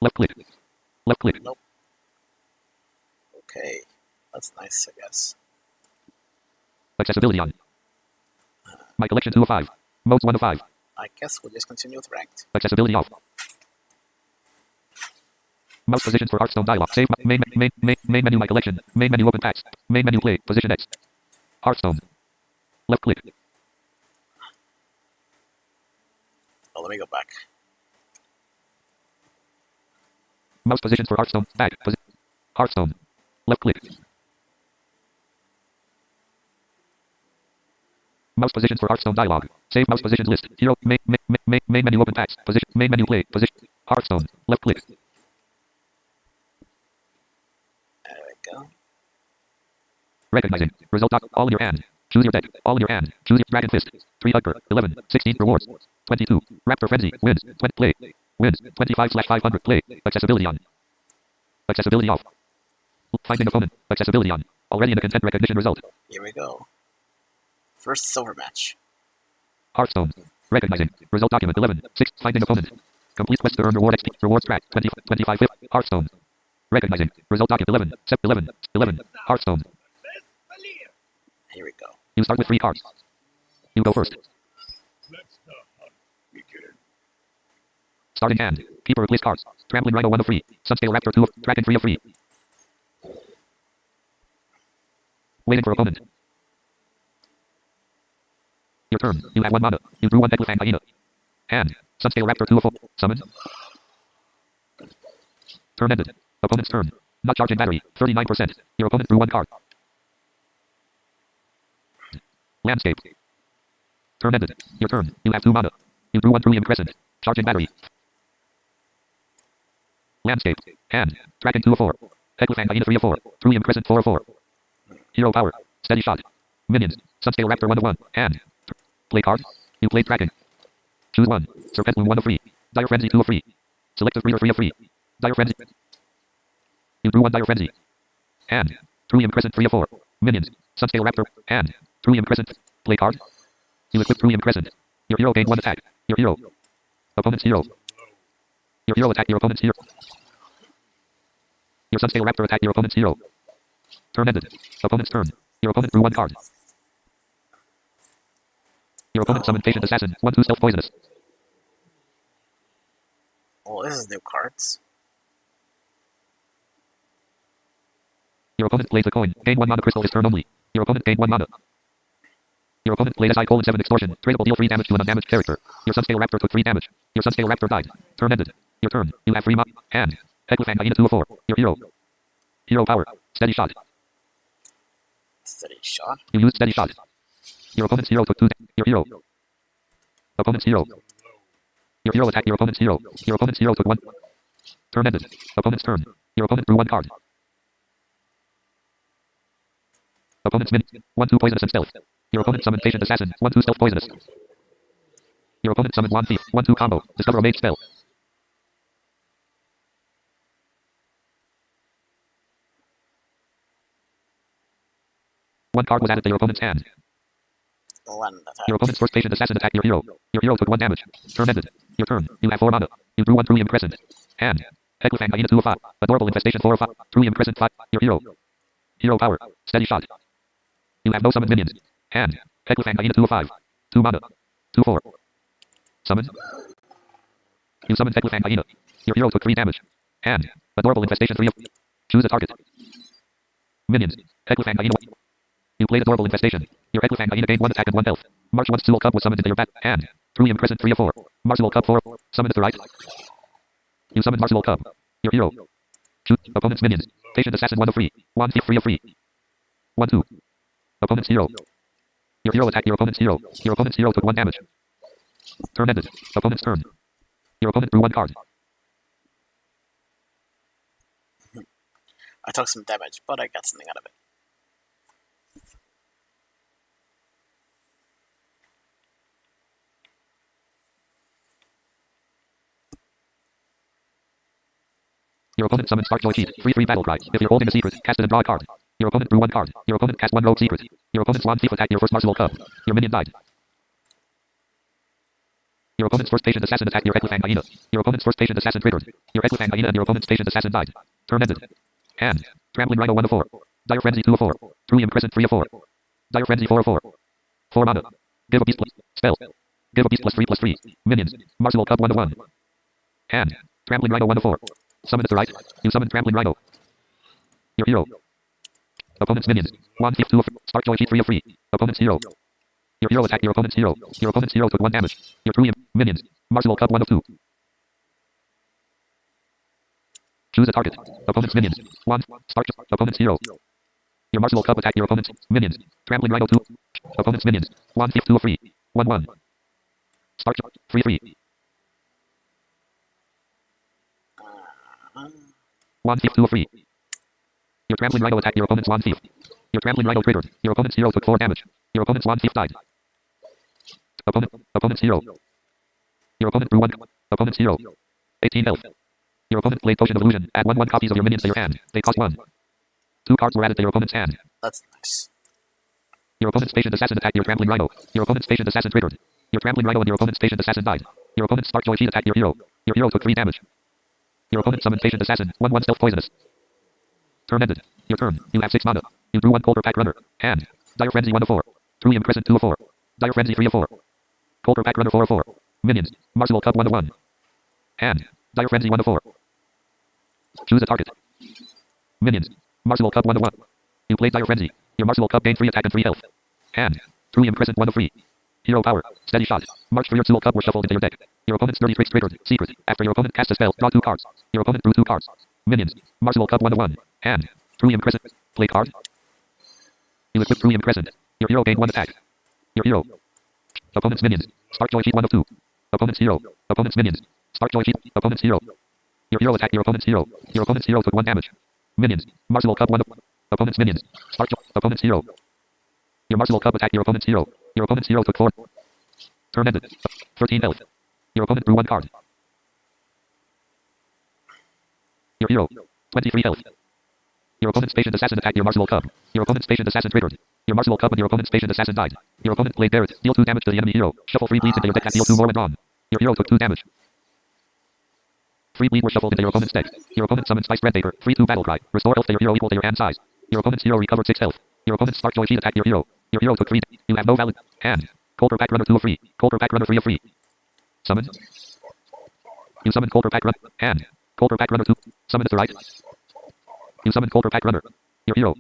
Left click. Left click. Nope. Okay. That's nice, I guess. Accessibility on. My collection 2 of 5. Modes 1 of 5. I guess we'll just continue with ranked. Accessibility off. Mouse positions for Hearthstone dialog. Save main menu. My collection. Main menu open packs. Main menu play. Position X. Hearthstone. Left click. Oh, let me go back. Mouse positions for Hearthstone. Back. Hearthstone. Left click. Mouse positions for Hearthstone dialog. Save mouse positions list. Hero. Main menu open packs. Position. Main menu play. Position. Hearthstone. Left click. There we go. Recognizing. Result doc. All in your hand. Choose your deck. All in your hand. Choose your Dragon Fist. 3 Hugger. 11. 16 rewards. 22. Raptor Frenzy. Wins. 20 play. Wins. 25/500 play. Accessibility on. Accessibility off. Finding opponent. Accessibility on. Already in a content recognition result. Here we go. First silver match. Hearthstone. Recognizing. Result document 11. 6. Finding opponent. Complete quest to earn reward XP. Rewards track 20. 25. Hearthstone. Recognizing. Result document 11. Step 11. 11. Hearthstone. Here we go. You start with 3 cards. You go first. Starting hand. Keeper replace cards. Trampling Rhino 1 of 3. Sunscale Raptor 2 of. Dragon 3 of 3. Waiting for opponent. Your turn. You have 1 mana. You drew 1 Eglifang Hyena. Hand. Sunscale Raptor 2 of 4. Summon. Turn ended. Opponent's turn. Not charging battery. 39%. Your opponent drew 1 card. Landscape. Turn ended. Your turn. You have 2 mana. You drew 1 Trillium Crescent. Charging battery. Landscape. Hand. Dragon 2 of 4. Eglifang Hyena 3 of 4. Trillium Crescent 4 of 4. Hero power. Steady shot. Minions. Sunscale Raptor 1 of 1. Hand. Play card. You play Dragon. Choose 1. Serpent Bloom 1 of 3. Dire Frenzy 2 of 3. Selective Breeder 3 of 3. Dire Frenzy. You drew 1 Dire Frenzy. Hand. Trillium Crescent 3 of 4. Minions. Sunscale Raptor. Hand. Trillium Crescent. Play card. You equip Trillium Crescent. Your hero gain 1 attack. Your hero. Opponent's hero. Your hero attack your opponent's hero. Your Sunscale Raptor attack your opponent's hero. Turn ended. Opponent's turn. Your opponent drew 1 card. Your opponent summoned Patient Assassin. 1/2 stealth poisonous. Oh, this is new cards. Your opponent plays a coin. Gain 1 mana crystal this turn only. Your opponent gained 1 mana. Your opponent played SI:7 extortion. Tradable deal 3 damage to an undamaged character. Your Sunscale Raptor took 3 damage. Your Sunscale Raptor died. Turn ended. Your turn. You have 3 mana. Hand. Eglifang Hyena 2 of 4. Your hero. Hero power. Steady shot. Steady shot. You used steady shot. Your opponent's hero took 2. Your hero. Opponent's hero. Your hero attacked your opponent's hero. Your opponent's hero took 1. Turn ended. Opponent's turn. Your opponent drew 1 card. Opponent's min. 1/2 poisonous and stealth. Your opponent summoned Patient Assassin. 1/2 stealth poisonous. Your opponent summoned Wand Thief. 1/2 combo. Discover a mage spell. One card was added to your opponent's hand. 1 attack. Your opponent's first Patient Assassin attacked your hero. Your hero took 1 damage. Turn ended. Your turn. You have 4 mana. You drew 1 Trillium Crescent. Hand. Eglifang Hyena 2 of 5. Adorable Infestation 4 of 5. Trillium Crescent 5. Your hero. Hero power. Steady shot. You have no summoned minions. Hand. Eglifang Hyena 2 of 5. 2 mana. 2/4. Summon. You summoned Eglifang Hyena. Your hero took 3 damage. Hand. Adorable Infestation 3 of. Choose a target. Minions. Eglifang Hyena. You played Adorable Infestation. Your Equifang Hyena gained 1 attack and 1 health. March 1 Sewell Cub was summoned into your back hand. Trillium Crescent 3 of 4. Marzulol Cub 4. Summoned to right. You summoned Marzulol Cub. Your hero. Shoot opponent's minions. Patient Assassin 1 of 3. Wand Thief 3 of 3. 1 2. Opponent's hero. Your hero attacked your opponent's hero. Your opponent's hero took 1 damage. Turn ended. Opponent's turn. Your opponent drew 1 card. I took some damage, but I got something out of it. Your opponent summoned Starkjoy Cheat. 3/3 battle cry. If you're holding a secret, cast it and draw a card. Your opponent drew 1 card. Your opponent cast 1 rogue secret. Your opponent's Wand Thief attacked your first Marzulol Cub. Your minion died. Your opponent's first Patient Assassin attacked your Equifang Hyena. Your opponent's first Patient Assassin triggered. Your Equifang Hyena and your opponent's Patient Assassin died. Turn ended. Hand. Trampling Rhino 1 of 4. Dire Frenzy 2 of 4. Trillium Crescent 3 of 4. Dire Frenzy 4 of 4. 4 mana. Give a beast plus. Spell. Give a beast +3/+3. Minions. Marzulol Cub 1 of 1. Hand. Trampling Rhino 1 of 4. Summon it to right. You summon Trampling Rhino. Your hero. Opponent's minions. Wand Thief 2 of 4. Starkjoy Cheat 3 of 3. Opponent's hero. Your hero attacked your opponent's hero. Your opponent's hero took 1 damage. Your Trillium minions. Marzulol Cub 1 of 2. Choose a target. Opponent's minions. Wand. Stark. Opponent's hero. Your Marzulol Cub attacked your opponent's minions. Trampling Rhino 2. Opponent's minions. Wand Thief 2 of 3. 1/1. Stark. 3/3. Wand Thief 2 of 3. Your Trampling Rhino attacked your opponent's Wand Thief. Your Trampling Rhino triggered. Your opponent's hero took 4 damage. Your opponent's Wand Thief died. Opponent's hero. Your opponent drew 1. Opponent's hero. 18 health. Your opponent played Potion of Illusion. Add 1/1 copies of your minions to your hand. They cost 1. 2 cards were added to your opponent's hand. That's nice. Your opponent's Patient Assassin attacked your Trampling Rhino. Your opponent's Patient Assassin triggered. Your Trampling Rhino and your opponent's Patient Assassin died. Your opponent's Starkjoy Cheat attacked your hero. Your hero took 3 damage. Your opponent summoned Patient Assassin. 1/1 stealth poisonous. Turn ended. Your turn. You have 6 mana. You drew 1 Colter Pack Runner. Hand. Dire Frenzy 1 of 4. Trillium Crescent 2 of 4. Dire Frenzy 3 of 4. Colter Pack Runner 4 of 4. Minions. Marzulol Cub 1 of 1. Hand. Dire Frenzy 1 of 4. Choose a target. Minions. Marzulol Cub 1 of 1. You played Dire Frenzy. Your Marzulol Cub gained 3 attack and 3 health. Hand. Trillium Crescent 1 of 3. Hero power. Steady shot. March 3 Marzulol Cub were shuffled into your deck. Your opponent's Dirty Tricks triggered. Secret. After your opponent cast a spell, draw 2 cards. Your opponent drew 2 cards. Minions. Marzulol Cub 1 of 1. Hand. Trillium Crescent. Play card. You equip Trillium Crescent. Your hero gained 1 attack. Your hero. Opponent's minions. Starkjoy Cheat 1 of 2. Opponent's hero. Opponent's minions. Starkjoy Cheat. Opponent's hero. Your hero attacked your opponent's hero. Your opponent's hero took 1 damage. Minions. Marzulol Cub 1 of 1. Opponent's minions. Starkjoy. Opponent's hero. Your Marzulol Cub attacked your opponent's hero. Your opponent's hero took 4. Turn ended. 13 health. Your opponent drew 1 card. Your hero. 23 health. Your opponent's Patient Assassin attacked your Marzulol Cub. Your opponent's Patient Assassin triggered. Your Marzulol Cub and your opponent's Patient Assassin died. Your opponent played Barret. Deal 2 damage to the enemy hero. Shuffle 3 bleeds into your deck. Deal 2 more when drawn. Your hero took 2 damage. 3 bleed were shuffled into your opponent's deck. Your opponent summoned Spice Breadbaker. 3/2 battle cry. Restore health to your hero equal to your hand size. Your opponent's hero recovered 6 health. Your opponent's Starkjoy Cheat attacked your hero. Your hero took 3. You have no valid hand. Colter Pack Runner 2 of 3. Colter Pack Runner 3 of 3. Summon. You summon Colter Pack Runner. Hand. Colter Pack Runner 2. Summon it to right. You summon Colter Pack Runner. Your hero.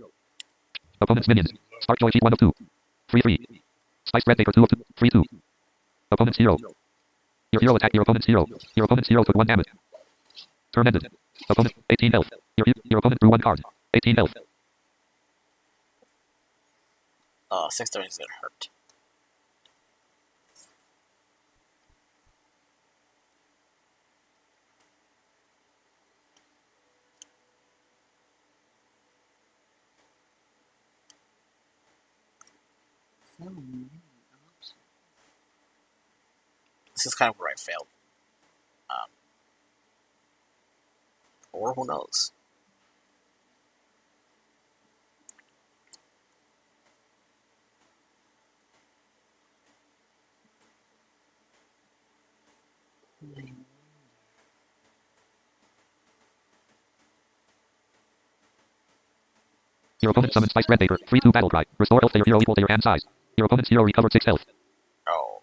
Opponent's minions. Starkjoy Cheat 1 of 2. 3/3. Spice Breadbaker 2 of 2. 3/2. Opponent's hero. Your hero attacked your opponent's hero. Your opponent's hero took 1 damage. Turn ended. Opponent 18 health. Your opponent drew 1 card. 18 health. 6 turns is gonna hurt. So many options. This is kind of where I failed. Or who knows? Your opponent summoned Spice Breadbaker. 3/2 battle cry. Restore health to your hero equal to your hand size. Your opponent's hero recovered 6 health. Oh.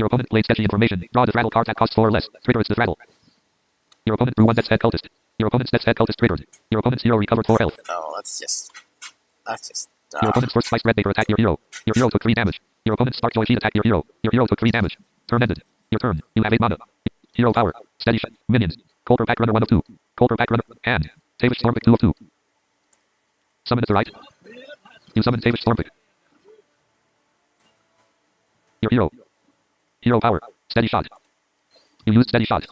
Your opponent played sketchy information. Draw the rattle card that costs 4 or less. Trigger its rattle. Your opponent drew 1 Death's Head Cultist. Your opponent's Death's Head Cultist triggered. Your opponent's hero recovered 4 health. Oh, that's just. Your opponent's first Sliced Red Baker attacked your hero. Your hero took 3 damage. Your opponent's Sparkjoy Sheet attacked your hero. Your hero took 3 damage. Turn ended. Your turn. You have 8 mana. Hero power. Steady shot. Minions. Coulter Pack Runner 1 of 2. Coulter Pack Runner. And. Tavish Stormpick 2 of 2. Summon at the right. You summon Tavish Stormpick. Your hero. Hero power. Steady shot. You used steady shot.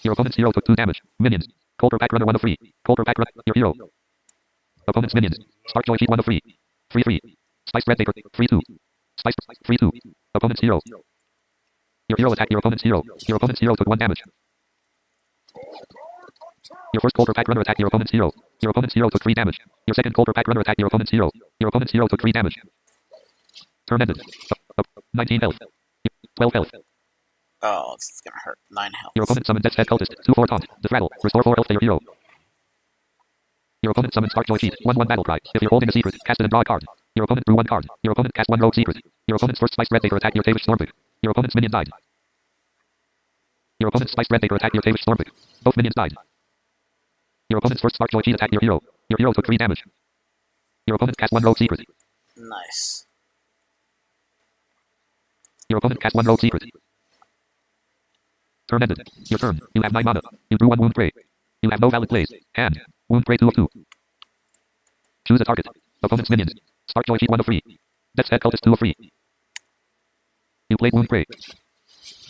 Your opponent's hero took 2 damage. Minions. Coulter Pack Runner 1 of 3. Coulter Pack Runner. Your hero. Opponent's minions. Sparkjoy Sheet 1 of 3. 3-3. Spiced Red Baker. 3-2. Spiced 3-2. Opponent's hero. Your hero attacked your opponent's hero. Your opponent's hero took 1 damage. Your first Coulter Pack Runner attacked your opponent's hero. Your opponent's hero took 3 damage. Your second Coulter Pack Runner attacked your opponent's hero. Your opponent's hero took 3 damage. Turn ended. 19 health. 12 health. Oh, this is gonna hurt. 9 health. Your opponent summoned Death's Head Cultist. 2-4 taunt. Rattle. Restore 4 health to your hero. Your opponent summoned Sparkjoy Sheet. 1-1 battle cry. If you're holding a secret, cast it and draw a card. Your opponent drew 1 card. Your opponent cast 1 rogue secret. Your opponent's first Spiced Red Baker attacked your Tavish Stormpick. Your opponent's minion died. Your opponent's Spiced Red Baker attacked your Tavish Stormpick. Both minions died. Your opponent's first Sparkjoy Sheet attacked your hero. Your hero took 3 damage. Your opponent cast 1 rogue secret. Nice. Your opponent cast 1 rogue secret. Turn ended. Your turn. You have 9 mana. You drew 1 Wound Prey. You have no valid plays. And. Wound Prey 2 of 2. Choose a target. Opponent's minions. Sparkjoy Sheet 1 of 3. Death's Head Cultist 2 of 3. You played Wound Prey.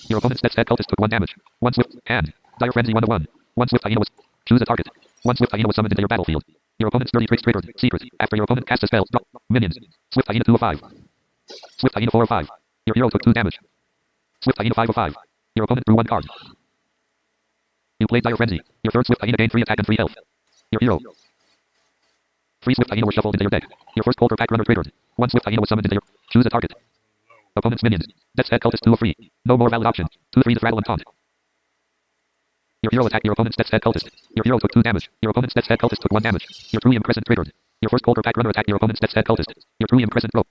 Your opponent's Death's Head Cultist took 1 damage. 1 Swift. And. Dire Frenzy 1 of 1. 1 Swift Hyena was. Choose a target. 1 Swift Hyena was summoned into your battlefield. Your opponent's Dirty Tricks triggered. Secret. After your opponent casts a spell. Drop. Minions. Swift Hyena 2 of 5. Swift Hyena 4 of 5. Your hero took 2 damage. Swift Hyena 5 of 5. Your opponent drew 1 card. You played Dire Frenzy. Your third Swift Hyena gained 3 attack and 3 health. Your hero. 3 Swift Hyena were shuffled into your deck. Your first Coulter Pack Runner triggered. 1 Swift Hyena was summoned into your... Choose a target. Opponent's minions. Death's Head Cultist 2 of 3. No more valid option. 2-3 rattle and taunt. Your hero attacked your opponent's Death's Head Cultist. Your hero took 2 damage. Your opponent's Death's Head Cultist took 1 damage. Your Truium Crescent triggered. Your first Coulter Pack Runner attacked your opponent's Death's Head Cultist. Your Truium Crescent broke.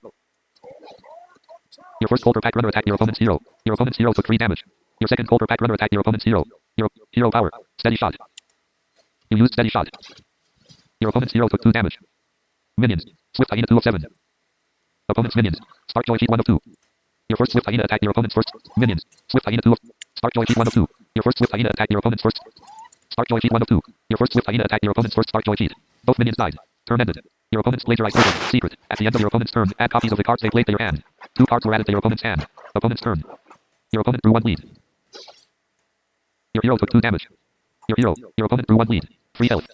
Your first Coulter Pack Runner attacked your opponent's hero. Your opponent's hero took 3 damage. Your second Coulter Pack Runner attacked your opponent's hero. Your hero power. Steady shot. You used steady shot. Your opponent's hero took 2 damage. Minions. Swift Hyena 2 of 7. Opponent's minions. Sparkjoy Sheet 1 of 2. Your first Swift Hyena attacked your opponent's first. Minions. Swift Hyena 2 of... Sparkjoy Sheet 1 of 2. Your first Swift Hyena attacked your opponent's first. Sparkjoy Sheet 1 of 2. Your first Swift Hyena attacked your opponent's first Sparkjoy Sheet. Both minions died. Turn ended. Your opponent's Laserized Trigger. Secret. At the end of your opponent's turn, add copies of the cards they played to your hand. 2 cards were added to your opponent's hand. Opponent's turn. Your opponent drew 1 lead. Your hero took 2 damage. Your hero. Your opponent drew 1 lead. 3 health.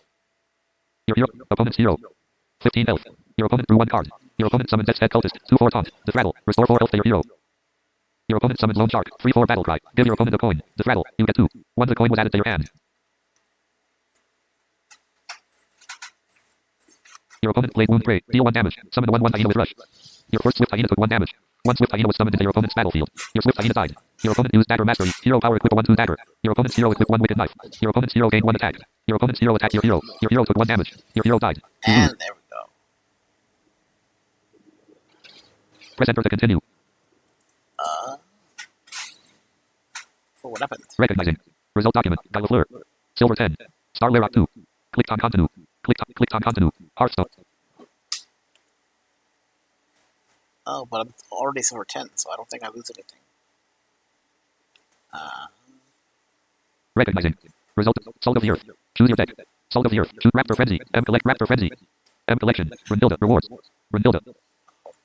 Your hero. Opponent's hero. 15 health. Your opponent drew 1 card. Your opponent summoned Death's Head Cultist. 2-4 taunt. Rattle. Restore 4 health to your hero. Your opponent summoned Lone Shark. 3-4 battle cry. Give your opponent a coin. Rattle. You get 2. 1 the coin was added to your hand. Your opponent played Wound Prey. Deal 1 damage. Summon 1-1 Hyena with Rush. Your first Swift Hyena took 1 damage. 1 Swift Hyena was summoned into your opponent's battlefield. Your Swift Hyena died. Your opponent used Dagger Mastery. Hero power equip a 1-2 dagger. Your opponent's hero equipped 1 Wicked Knife. Your opponent's hero gained 1 attack. Your opponent's hero attacked your hero. Your hero took 1 damage. Your hero died. And there we go. Press enter to continue. Oh, what happened? Recognizing. Result document. Guy Lafleur. Silver 10. Star Larock 2. Clicked on continue. Clicked on continue. Hearthstone. Oh, but I'm already silver 10, so I don't think I lose anything. Recognizing. Result. Salt of the Earth. Choose your deck. Salt of the Earth. Choose Raptor Frenzy. M collect Raptor Frenzy. M collection. Brunhilde. Rewards. Brunhilde.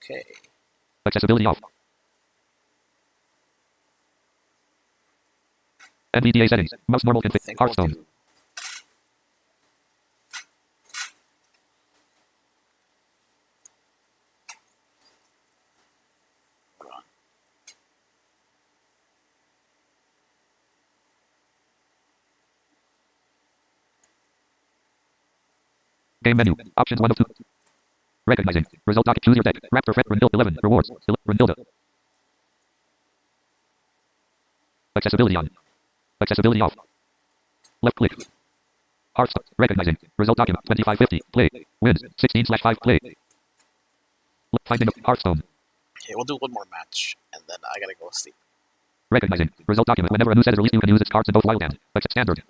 Okay. Accessibility off. NVDA settings. Mouse normal config. Think we'll Hearthstone. do- Hold on. Game menu. Options 1 of 2. Recognizing. Result doc. Choose your deck. Raptor Fred. Brunhilde 11. Rewards. Brunhilde. Accessibility on. Accessibility off. Left click. Hearthstone. Recognizing. Result document. 2550. Play. Wins. 16/5. Play. Finding of Hearthstone. Okay, we'll do one more match, and then I gotta go sleep. Recognizing. Result document. Whenever a new set is released, you can use its cards in both wild and except standard.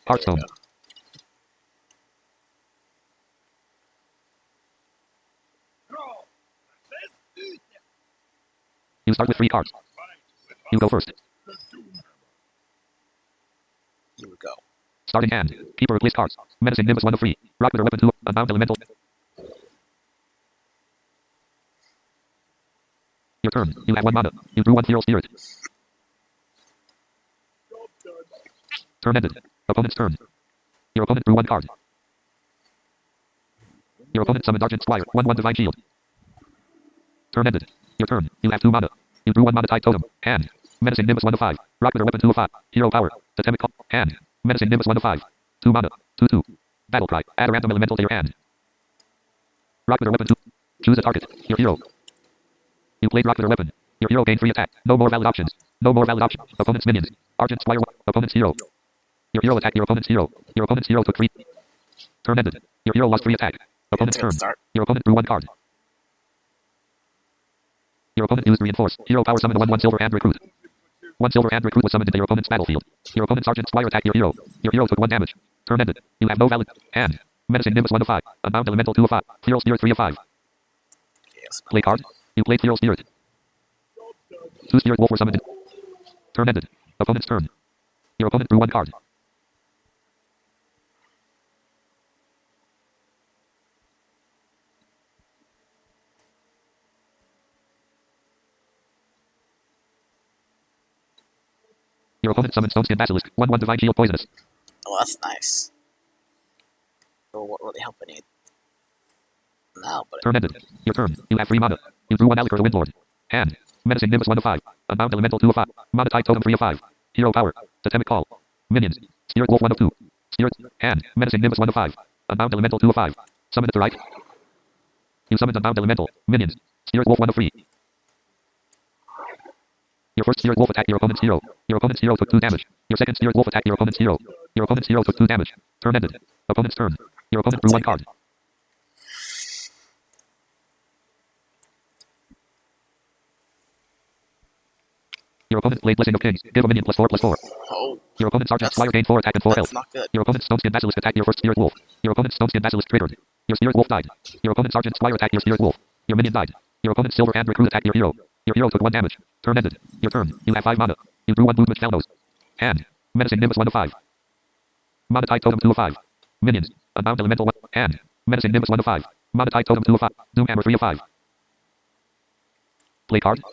Hearthstone. There you go. Draw. Says Uta. You start with 3 cards. You go first. Here we go. Starting hand. Keeper replace cards. Menacing Nimbus 1 of 3. Rock with a weapon 2. Unbound elemental. Your turn. You have 1 mana. You drew 1 Feral Spirit. Turn ended. Opponent's turn. Your opponent drew 1 card. Your opponent summoned Argent Squire. 1/1 Divine Shield. Turn ended. Your turn. You have 2 mana. You drew 1 mana Tide Totem. Hand. Menacing Nimbus 1 of 5. Rock with a weapon 2 of 5. Hero power. Totemic call. Hand. Menacing Nimbus 1 of 5. 2 mana. 2/2. Battle cry. Add a random elemental to your hand. Rock with a weapon 2. Choose a target. Your hero. You played Rock with a weapon. Your hero gained 3 attack. No more valid options. No more valid options. Opponent's minions. Argent Squire. Opponent's hero. Your hero attacked your opponent's hero. Your opponent's hero took 3. Turn ended. Your hero lost 3 attack. Opponent's It's gonna turn. start. Your opponent drew 1 card. Your opponent used Reinforce. Hero power summon 1/1 Silver Hand Recruit. 1 Silver Hand Recruit was summoned into your opponent's battlefield. Your opponent's Argent Squire attacked your hero. Your hero took 1 damage. Turn ended. You have no valid hand. Menacing Nimbus 1 of 5. Unbound Elemental 2 of 5. Feral Spirit 3 of 5. Yes. Play card. You played Feral Spirit. 2 Spirit Wolf were summoned in. Turn ended. Opponent's turn. Your opponent drew 1 card. Your opponent summoned Stoneskin Basilisk. 1/1 Divine Shield Poisonous. Oh, that's nice. So what really help I need? Now, but Turn ended. Your turn. You have 3 mana. You drew 1 Alikor the Windlord. Hand. Menacing Nimbus 1 of 5. Unbound Elemental 2 of 5. Mana Tide Totem 3 of 5. Hero power. Totemic call. Minions. Spirit Wolf 1 of 2. Spirit. Hand. Menacing Nimbus 1 of 5. Unbound Elemental 2 of 5. Summon it to right. You summoned Unbound Elemental. Minions. Spirit Wolf 1 of 3. Your first Spirit Wolf attacked your opponent's hero. Your opponent's hero took 2 damage. Your second Spirit Wolf attacked your opponent's hero. Your opponent's hero took 2 damage. Turn ended. Opponent's turn. Your opponent drew 1 card. Your opponent played Blessing of Kings. Give a minion +4/+4. oh, Your opponent's Argent That's- Squire gained 4 attack and 4 that's health. not good. Your opponent's Stoneskin Basilisk attacked your first Spirit Wolf. Your opponent's Stoneskin Basilisk triggered. Your Spirit Wolf died. Your opponent's Argent Squire attacked your Spirit Wolf. Your minion died. Your opponent's Silver Hand Recruit attacked your hero. Your hero took 1 damage. Turn ended. Your turn. You have 5 mana. You drew 1 Movement Shallows. Hand. Menacing Nimbus 1 of 5. Mana Tide Totem 2 of 5. Minions. Unbound Elemental 1. Hand. Menacing Nimbus 1 of 5. Mana Tide Totem 2 of 5. Doom Hammer 3 of 5. Play card.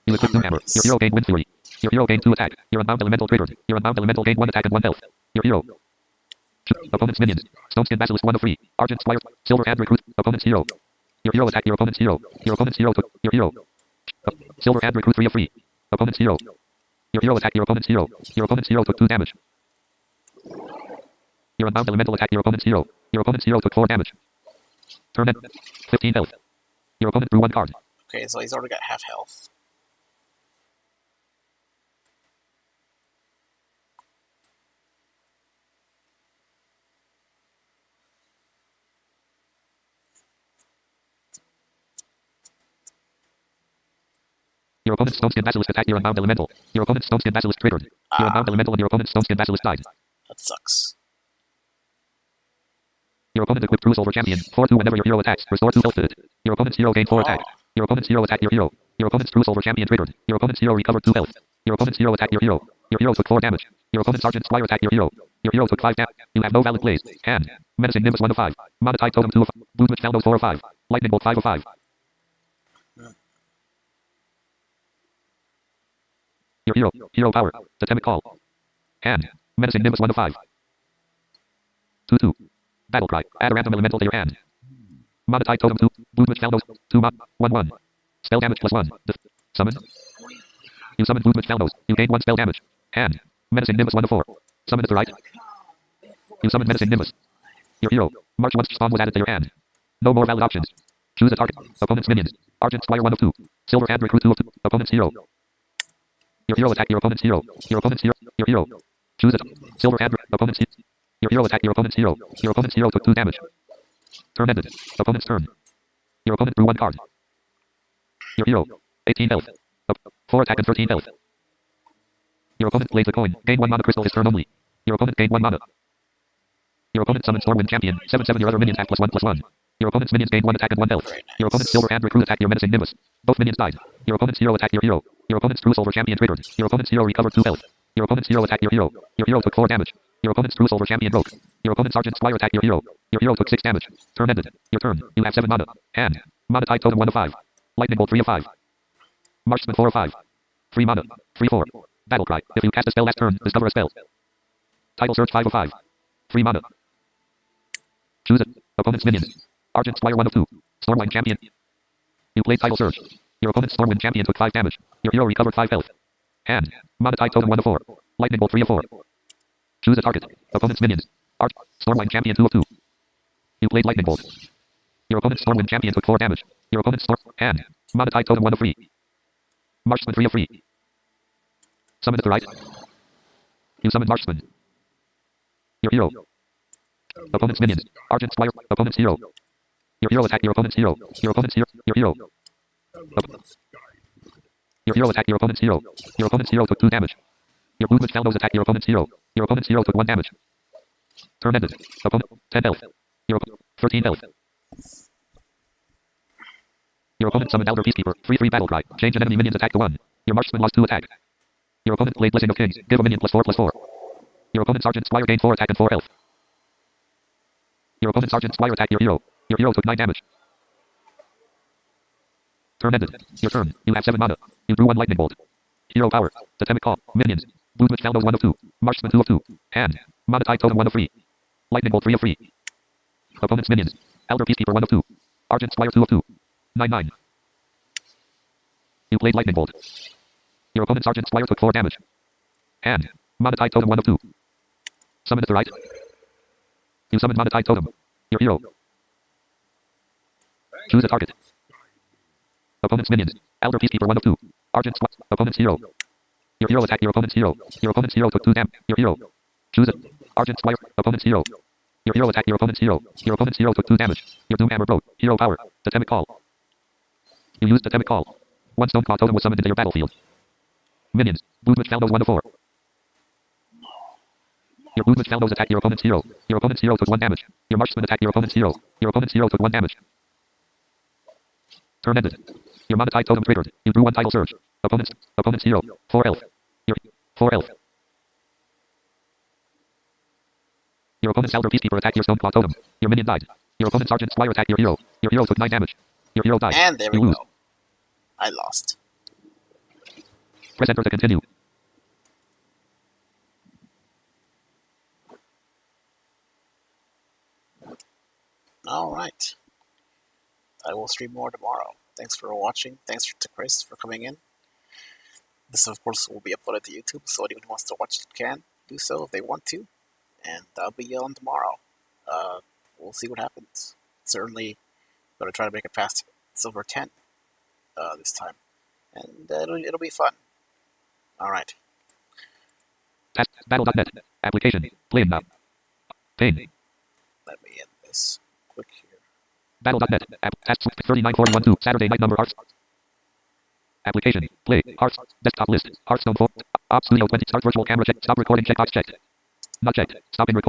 You equip Doom Hammer. Your hero gained Wind Fury. Your hero gained 2 attack. Your Unbound Elemental triggered. Your Unbound Elemental gained 1 attack and 1 health. Your hero. Opponent's minions. Stoneskin Basilisk 1 of 3. Argent Squire. Silver Hand Recruit. Opponent's hero. Your hero attacked your opponent's hero. Your opponent's hero took your hero. Silver Hand Recruit 3 of 3. Opponent's hero. Your hero attacked your opponent's hero. Your opponent's hero took 2 damage. Your Unbound Elemental attacked your opponent's hero. Your opponent's hero took 4 damage. Turn end. 15 health. Your opponent drew 1 card. Okay, so he's already got half health. Your opponent's Stoneskin Basilisk attacked your Unbound Elemental. Your opponent's Stoneskin Basilisk triggered. Your Unbound Elemental and your opponent's Stoneskin Basilisk died. That sucks. Your opponent equipped True Silver Champion. 4/2 whenever your hero attacks. Restore 2 health to it. Your opponent's hero gained 4 attack. Your opponent's hero attacked your hero. Your opponent's True Silver Champion triggered. Your opponent's hero recovered 2 health. Your opponent's hero attacked your hero. Your hero took 4 damage. Your opponent's Argent Squire attacked your hero. Your hero took 5 damage. You have no valid plays. Hand. Menacing Nimbus 1 of 5. Mana Tide Totem 2 of 5. Movement Shallows 4 of 5. Lightning Bolt 5 of 5. Your hero. Hero power. Totemic call. Hand. Menacing Nimbus 1 of 5. 2/2. Battle cry. Add a random elemental to your hand. Mana Tide Totem 2. Movement Shallows 2 mana. 1/1. Spell damage +1. Summon. You summon Movement Shallows. You gain 1 spell damage. Hand. Menacing Nimbus 1 of 4. Summon it to right. You summon Menacing Nimbus. Your hero. March once spawn was added to your hand. No more valid options. Choose a target. Opponent's minions. Argent Squire 1 of 2. Silver Hand Recruit 2 of 2. Opponent's hero. Your hero attacked your opponent's hero. Your opponent's hero. Your hero. Choose it. Silver Hand. Opponent's hero. Your hero attacked your opponent's hero. Your opponent's hero took 2 damage. Turn ended. Opponent's turn. Your opponent drew 1 card. Your hero. 18 health. 4 attack and 13 health. Your opponent plays a coin. Gain 1 mana crystal his turn only. Your opponent gained 1 mana. Your opponent summons Stormwind Champion. 7/7 your other minions have +1/+1. Your opponent's minions gain 1 attack and 1 health. Very nice. Your opponent's Silver and Recruit attack your menacing Nimbus. Both minions died. Your opponent's hero attacked your hero. Your opponent's True Silver Champion triggered. Your opponent's hero recovered 2 health. Your opponent's hero attacked your hero. Your hero took 4 damage. Your opponent's True Silver Champion broke. Your opponent's Sergeant Squire attacked your hero. Your hero took 6 damage. Turn ended. Your turn. You have 7 mana. Hand. Mana Tide Totem 1 of 5. Lightning Bolt 3 of 5. Marksman 4 of 5. 3 mana. 3/4. Battle Cry. If you cast a spell last turn, discover a spell. Tidal Surge 5 of 5. 3 mana. Choose it. Opponent's minions. Argent Squire 1 of 2. Stormwind Champion. You played Tidal Surge. Your opponent's Stormwind Champion took 5 damage. Your hero recovered 5 health. Hand. Mana Tide Totem 1 of 4. Lightning Bolt 3 of 4. Choose a target. Opponent's minions. Stormwind Champion 2 of 2. You played Lightning Bolt. Your opponent's Stormwind Champion took 4 damage. Your opponent's Hand. Mana Tide Totem 1 of 3. Marksman 3 of 3. Summon at the right. You summon Marksman. Your hero. Opponent's minions. Argent Squire. Opponent's hero. Your hero attacked your opponent's hero. Your opponent's hero. Your hero. Your hero attacked your opponent's hero. Your opponent's hero took 2 damage. Your movement Fellows attacked your opponent's hero. Your opponent's hero took 1 damage. Turn ended. Opponent 10 health. Your 13 health. Your opponent summoned Elder Peacekeeper. 3/3 battle cry. Change an enemy minion's attack to 1. Your marksman lost 2 attack. Your opponent played Blessing of Kings. Give a minion +4/+4. Your opponent's Sergeant Squire gained 4 attack and 4 health. Your opponent's Sergeant Squire attacked your hero. Your hero took 9 damage. Turn ended. Your turn. You have 7 mana. You drew 1 lightning bolt. Hero power. Totemic call. Minions. Movement Fellows 1 of 2. Marksman 2 of 2. Hand. Mana Tide Totem 1 of 3. Lightning bolt 3 of 3. Opponent's minions. Elder Peacekeeper 1 of 2. Argent Squire 2 of 2. 9/9. You played Lightning Bolt. Your opponent's Sergeant Squire took 4 damage. Hand. Mana Tide Totem 1 of 2. Summon at the right. You summoned Mana Tide Totem. Your hero. Choose a target. Opponent's minions. Elder Peacekeeper 1 of 2. Argent Squire. Opponent's hero. Your hero attacked your opponent's hero. Your opponent's hero took 2 damage. Your hero. Choose it. Argent Squire. Opponent's hero. Your hero attacked your opponent's hero. Your opponent's hero took 2 damage. Your Doom Hammer broke. Hero power. Totemic call. You used Totemic call. 1 Stone Claw Totem was summoned into your battlefield. Minions. Movement Fellows 1 of 4. Your movement Fellows attacked your opponent's hero. Your opponent's hero took 1 damage. Your Marksman attacked your opponent's hero. Your opponent's hero took 1 damage. Turn ended. Your Mana Tide Totem triggered. You drew 1 Tidal Surge. Opponent's hero. 4 health. Your 4 health. Your opponent's Elder Peacekeeper attacked your Stone Claw Totem. Your minion died. Your opponent's Sergeant Squire attacked your hero. Your hero took 9 damage. Your hero died. And there we You lose. go. I lost. Press enter to continue. Alright. I will stream more tomorrow. Thanks for watching. Thanks to Chris for coming in. This, of course, will be uploaded to YouTube, so anyone who wants to watch it can do so if they want to. And I'll be on tomorrow. We'll see what happens. Certainly going to try to make it past Silver 10 this time. And it'll be fun. Alright. Battle.net. Application. Playing now. Pain. Let me end this quick here. Battle.net. Tasks 394112. Saturday night number Hearts. Application. Play. Hearts. Desktop list. Hearthstone 4. Op Studio 20. Start virtual camera check. Stop recording checkbox checked. Not checked. Stopping recording.